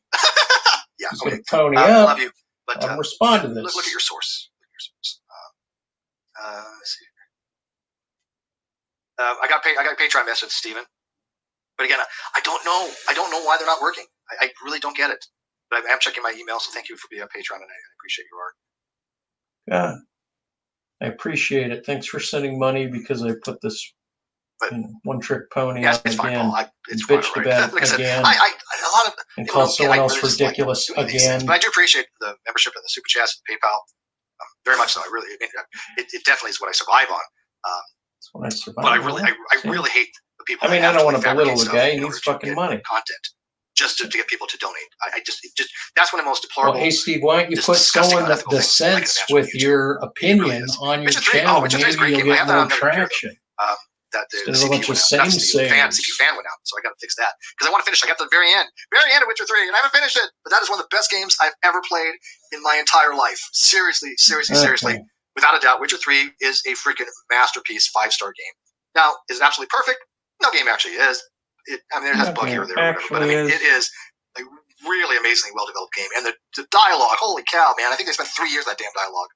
he's going to pony up. Love you, but respond to this. Look at your source. Let's see. I got a Patreon message, Stephen. But again, I don't know. I don't know why they're not working. I really don't get it. But I am checking my email, so thank you for being on Patreon, and I appreciate your art. Yeah, I appreciate it. Thanks for sending money because I put this one-trick pony on it's again. Fine, it's bitched fine, about like again. A lot of and call someone else ridiculous again. But I do appreciate the membership and the super chats and PayPal. Very much so. It definitely is what I survive on. That's what I survive. But I really hate the people. I don't want to belittle the guy. He needs fucking money. Content. Just to get people to donate. I just that's one of the most deplorable. Well, hey Steve, why don't you put someone that dissents with your opinion on your channel? Maybe you'll get more traction. That the CPU went out. CPU fan went out, so I got to fix that because I want to finish. I got to the very end of Witcher 3, and I haven't finished it. But that is one of the best games I've ever played in my entire life. Seriously, without a doubt, Witcher 3 is a freaking masterpiece, 5-star game. Now, is it absolutely perfect? No game actually is. It has a bug here or there, or whatever, but it is a really amazingly well-developed game. And the dialogue, holy cow, man! I think they spent 3 years on that damn dialogue.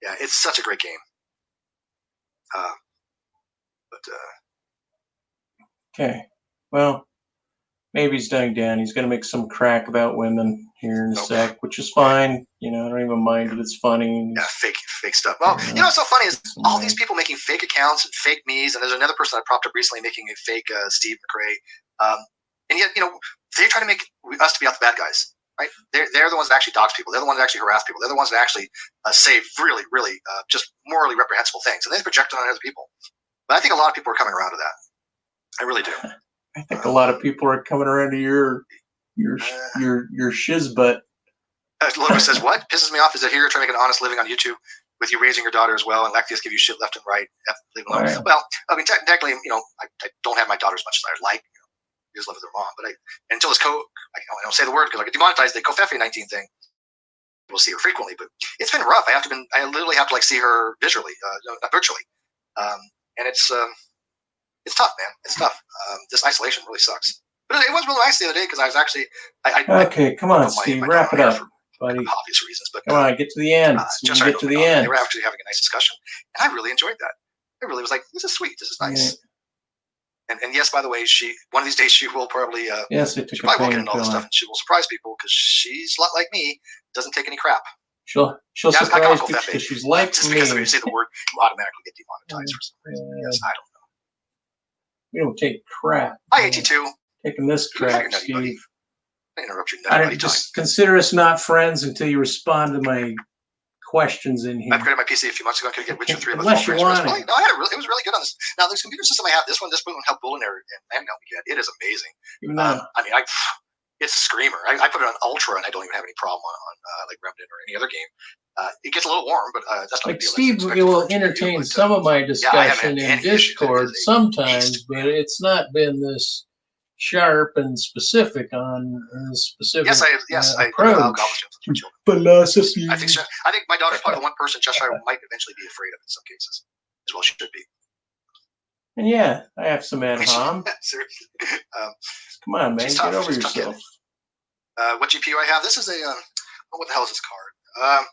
Yeah, it's such a great game. Okay, well, maybe he's dying down. He's going to make some crack about women here in a sec, which is fine. I don't even mind it. It's funny. Yeah, fake stuff. Well, what's so funny is all these people making fake accounts and fake me's, and there's another person I propped up recently making a fake Steve McRae. And yet, they're trying to make us to be out the bad guys, right? They're the ones that actually dox people. They're the ones that actually harass people. They're the ones that actually say really, really just morally reprehensible things, and they project it on other people. But I think a lot of people are coming around to that. I really do. I think a lot of people are coming around to your shiz butt. Logan says, what pisses me off is that here you're trying to make an honest living on YouTube with you raising your daughter as well, and Lactius give you shit left and right. Leave alone. Right. Well, technically, I don't have my daughter as much as I'd like. I just live with her mom. But until this I don't say the word because I get demonetized. The Covfefe-19 thing. We'll see her frequently, but it's been rough. I literally have to see her visually, not virtually. And it's tough, man. It's tough. This isolation really sucks. But it was really nice the other day because I was actually. Okay, come on, Steve, wrap it up, buddy. Obvious reasons, but come on, get to the end. Get to the end. They were actually having a nice discussion, and I really enjoyed that. I really was like, "This is sweet. This is nice." Yeah. And yes, by the way, one of these days she will probably she probably will get into all this stuff, and she will surprise people because she's a lot like me. Doesn't take any crap. She'll surprise people because she's like just me. Because when you say the word, you automatically get demonetized for some reason. Yes, I don't know. We don't take crap. Hi, AT2. Taking this crap, Steve. I interrupt you. I just consider us not friends until you respond to my questions in here. I upgraded my PC a few months ago. I could get Witcher 3. Unless you want it. No, it was really good on this. Now, this computer system I have, this one helped Bullen and help me get. It is amazing. It's a screamer. I put it on Ultra, and I don't even have any problem on like Remnant or any other game. It gets a little warm, but that's not a big deal. Steve will entertain some of my discussion in Discord sometimes, but it's not been this sharp and specific on specific approach to philosophy. I think my daughter's probably the one person Cheshire might eventually be afraid of in some cases, as well she should be. And yeah, I have some ad hom. Seriously. Come on, man, get over yourself. What GPU I have? This is a what the hell is this card?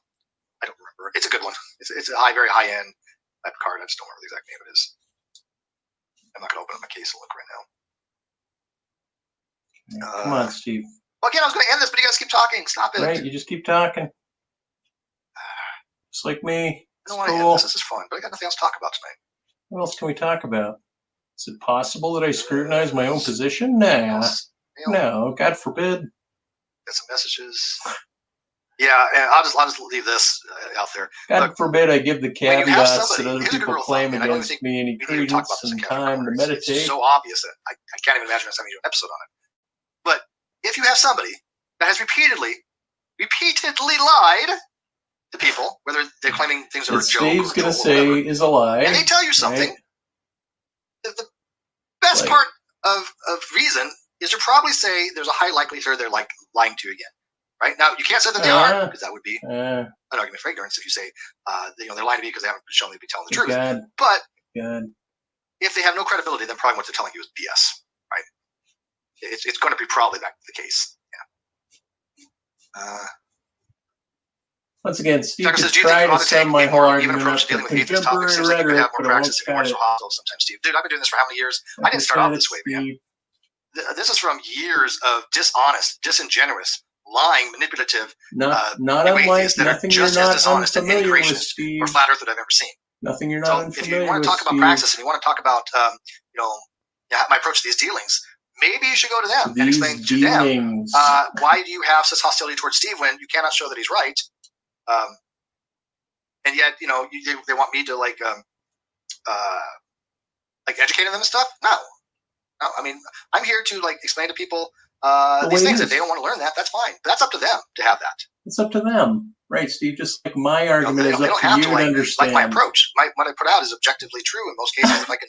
I don't remember. It's a good one. It's a very high end type of card. I just don't remember the exact name it is. I'm not going to open up my case and look right now. Come on, Steve. Well, again, I was going to end this, but you guys keep talking. Stop it. Right, you just keep talking. Just like me. I don't want to end this. This is fun, but I got nothing else to talk about tonight. What else can we talk about? Is it possible that I scrutinize my own position? Nah. No, God forbid. Got some messages. Yeah, and I'll just leave this out there. God forbid I give the caveats that other people claim against me any credence and time to meditate. It's so obvious that I can't even imagine us having to do an episode on it. But if you have somebody that has repeatedly lied to people, whether they're claiming things are a joke Steve's going to say is a lie, and they tell you something, the best part of reason is to probably say there's a high likelihood they're lying to you again. Right? Now, you can't say that they are, because that would be an argument for ignorance if you say they're lying to me because they haven't shown me to be telling the truth. But if they have no credibility, then probably what they're telling you is BS. Right? It's going to be probably that the case. Yeah. Once again, Steve could try to sum my whole argument up to contemporary rhetoric, but I won't cut it. Sometimes, Steve. Dude, I've been doing this for how many years? I didn't start off this way, man. This is from years of dishonest, disingenuous, lying, manipulative, not unlike nothing you're not unfamiliar with, Steve. Or flat earth that I've ever seen. Nothing you're not unfamiliar with, Steve. If you want to talk about praxis and you want to talk about, my approach to these dealings, maybe you should go to them and explain to them why do you have such hostility towards Steve when you cannot show that he's right, and yet they want me to educate them and stuff. No, I mean I'm here to explain to people these things. If they don't want to learn that, that's fine. But that's up to them to have that. It's up to them, right, Steve? Just like my argument is up to you to understand. My approach, what I put out is objectively true in most cases. If I can,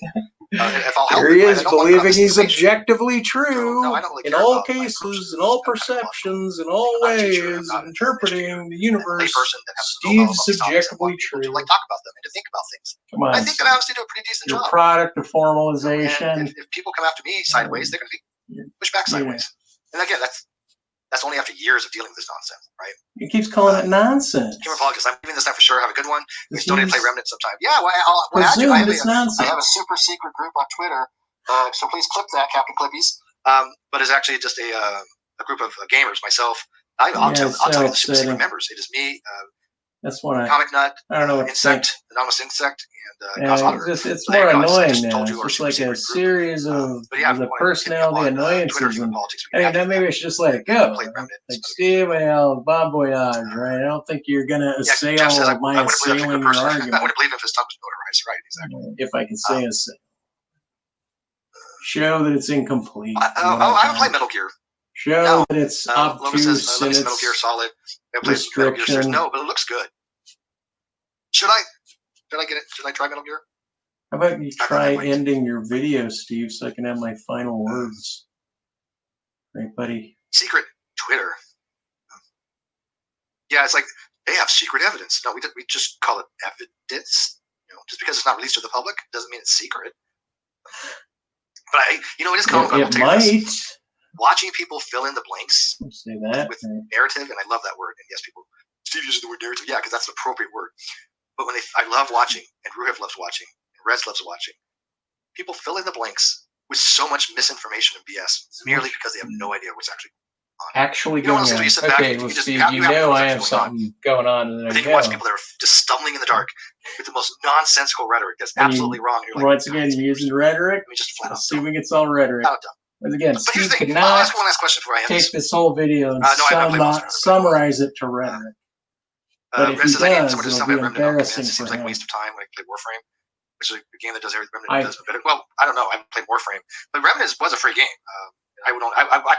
if I'll help. Here he is believing he's objectively true in all cases, in all perceptions, in all ways of interpreting the universe. Steve's subjectively true. To talk about them and to think about things. Come on, I think that I honestly do a pretty decent job. Your product of formalization. And if people come after me sideways, they're going to be pushed back sideways. And again, that's only after years of dealing with this nonsense, right? He keeps calling it nonsense. Kim Apologist, I'm giving this time for sure. Have a good one. We still need to play Remnant sometime. Yeah, we'll add you. I have a super secret group on Twitter, so please clip that, Captain Clippies. But it's actually just a group of gamers. Myself, I'll tell you the super secret members. It is me. That's what Comic Nut, I don't know what Insect, Anonymous Insect, and it's more annoying now. It's just like a series of the personality annoyances. Maybe I should just let it go. Like Steve, bon voyage, right? I don't think you're gonna assail my assailing your argument. I would believe if his tongue was notarized, right? Exactly. If I can say assail. Show that it's incomplete. I haven't played Metal Gear. Show that it's obtuse in its Metal Gear Solid. restriction. No, but it looks good. Should I get it? Should I try Metal Gear? How about you try ending your video, Steve, so I can have my final words? Right, buddy? Secret Twitter. Yeah, it's like they have secret evidence. No, we just call it evidence. Just because it's not released to the public doesn't mean it's secret. But it is common. It might. Watching people fill in the blanks with narrative, and I love that word. And yes, Steve uses the word narrative, yeah, because that's an appropriate word. But I love watching, and Ruhev loves watching, and Rez loves watching, people fill in the blanks with so much misinformation and BS merely because they have no idea what's actually going on. Okay, well, Steve, I have something going on. And then you watch people that are just stumbling in the dark with the most nonsensical rhetoric that's absolutely wrong. And once again, using rhetoric, assuming it's all rhetoric. Once again, Steve could not take this whole video and summarize it to rhetoric. But if he does, it'll be embarrassing for him. It seems like a waste of time when I play Warframe, which is a game that does everything. Well, I don't know. I haven't played Warframe, but Remnant was a free game. I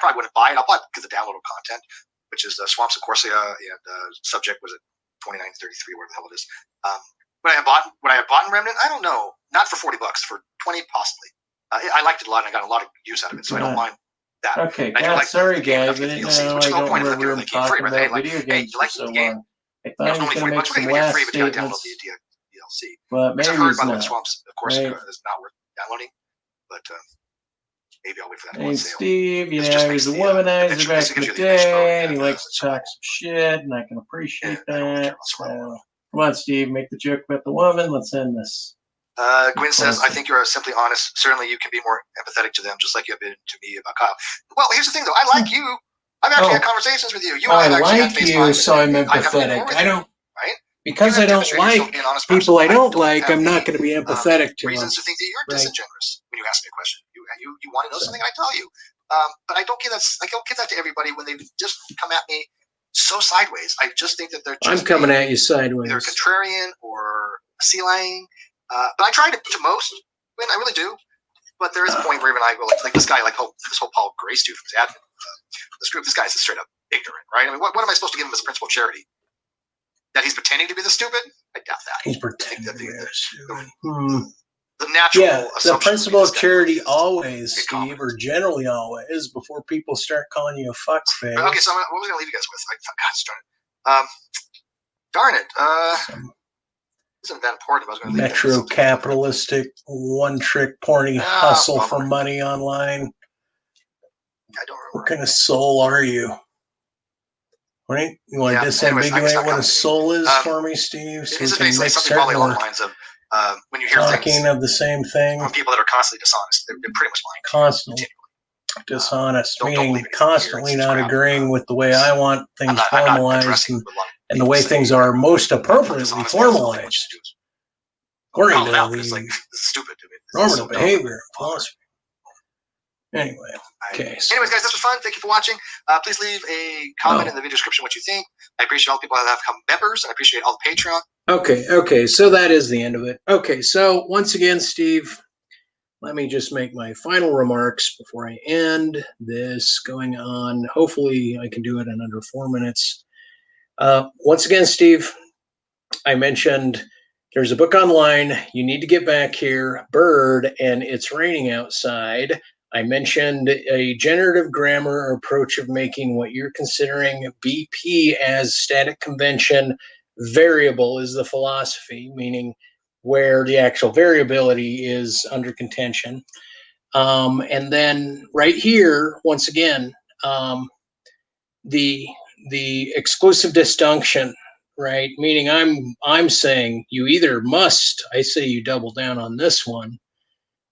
probably wouldn't buy it. I'll buy it because of the downloadable content, which is Swamps of Corsia and Subject was it 2933, whatever the hell it is. Would I have bought in Remnant? I don't know. Not for $40, for $20 possibly. I liked it a lot, and I got a lot of use out of it, so I don't mind that. Okay, sorry guys, I didn't know. I don't remember him talking about video games for so long. I thought he was going to make some last statements, but maybe he's not. Swamps, of course, is not worth downloading, but maybe I'll wait for that. Hey, Steve, he's a womanizer back in the day, and he likes to talk some shit, and I can appreciate that. So, come on, Steve, make the joke about the woman. Let's end this. Gwyn says, I think you are simply honest. Certainly you can be more empathetic to them, just like you have been to me about Kyle. Well, here's the thing, though. I like you. I've actually had conversations with you. You and I have actually had FaceTime. So I'm empathetic. I don't, right? because I don't like people I don't like, I'm not going to be empathetic to them. Reasons to think that you're disingenuous when you ask me a question. You want to know something, I tell you. But I don't give that to everybody when they just come at me so sideways. I just think that they're just I'm coming at you sideways. Either contrarian or sea-lying. But I try to most. I mean, I really do. But there is a point where even I go, like this guy, this whole Paul Grace dude from his admin, this group, this guy's just straight up ignorant, right? I mean, what am I supposed to give him as a principal charity? That he's pretending to be the stupid? I doubt that. He's pretending to be the stupid. The natural the principle of charity always, Steve, or generally always, before people start calling you a fuckface. Okay, so what was I going to leave you guys with? Darn it. Isn't that important? I was going to leave Metro-capitalistic, one-trick porny hustle for money online. I don't remember. What kind of soul are you? Right? You want to disambiguate what a soul is for me, Steve? So this is basically something probably along the lines of when you hear talking of the same thing from people that are constantly dishonest. They're pretty much lying. Constantly dishonest, meaning constantly not agreeing with the way I want things formalized and the way things are most appropriately formalized. According to the normative behavior and philosophy. Anyway, okay. Anyways, guys, this was fun. Thank you for watching. Please leave a comment in the video description what you think. I appreciate all the people that have become members, and I appreciate all the Patreon. Okay, so that is the end of it. Okay, so once again, Steve, let me just make my final remarks before I end this going on. Hopefully, I can do it in under 4 minutes. Once again, Steve, I mentioned there's a book online. You need to get back here, Bird, and It's Raining Outside. I mentioned a generative grammar approach of making what you're considering BP as static convention. Variable is the philosophy, meaning where the actual variability is under contention. And then right here, once again, the exclusive disjunction, right? Meaning I'm saying you either must, I say you double down on this one,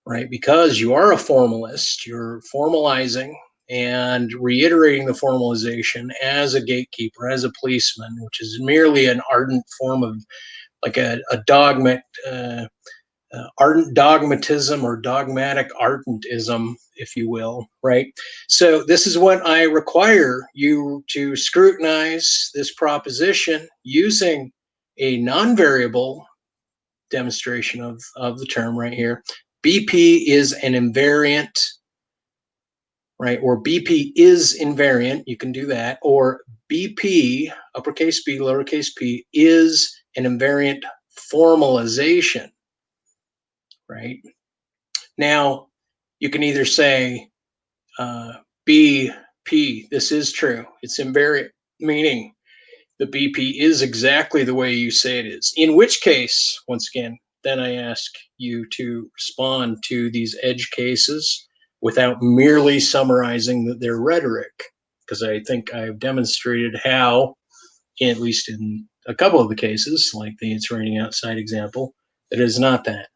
right? Because you are a formalist, you're formalizing and reiterating the formalization as a gatekeeper, as a policeman, which is merely an ardent form of like a ardent dogmatism or dogmatic ardentism, if you will, right? So this is what I require you to scrutinize this proposition using a non-variable demonstration of the term right here. BP is an invariant, right? Or BP is invariant, you can do that. Or BP, uppercase B, lowercase p, is an invariant formalization, right? Now, you can either say BP, this is true, it's invariant, meaning the BP is exactly the way you say it is. In which case, once again, then I ask you to respond to these edge cases without merely summarizing their rhetoric, because I think I've demonstrated how, at least in a couple of the cases, like the It's Raining Outside example, it is not that.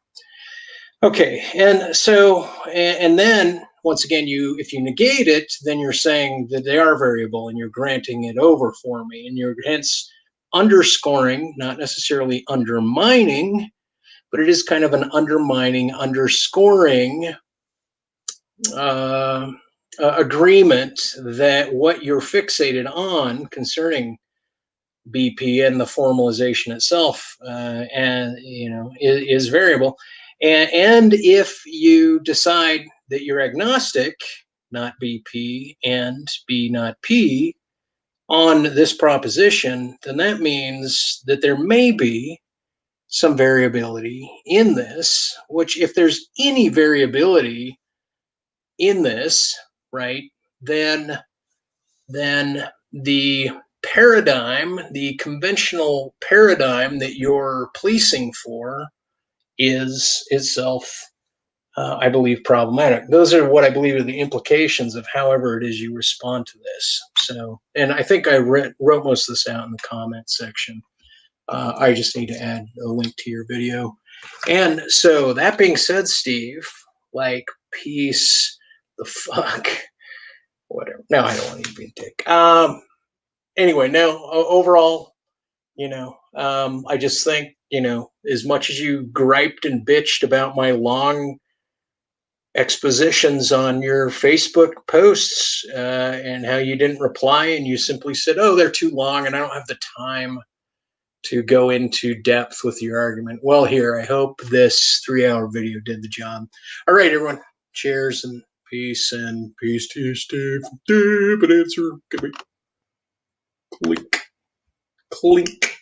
Okay, and so, and then, once again, if you negate it, then you're saying that they are variable and you're granting it over for me, and you're hence underscoring, not necessarily undermining, but it is kind of an undermining, underscoring agreement that what you're fixated on concerning BP and the formalization itself, is variable. And if you decide that you're agnostic, not BP, and B not P, on this proposition, then that means that there may be some variability in this, which if there's any variability in this, right, then the paradigm, the conventional paradigm that you're policing for is itself, I believe, problematic. Those are what I believe are the implications of however it is you respond to this. So, and I think I wrote most of this out in the comment section I just need to add a link to your video. And so that being said, Steve, like, peace the fuck, whatever. No, I don't want to be a dick. Anyway, no, overall, I just think, as much as you griped and bitched about my long expositions on your Facebook posts and how you didn't reply and you simply said, oh, they're too long and I don't have the time to go into depth with your argument. Well, here, I hope this 3-hour video did the job. All right, everyone. Cheers and peace to you, Steve. Deep and answer. Clink. Clink.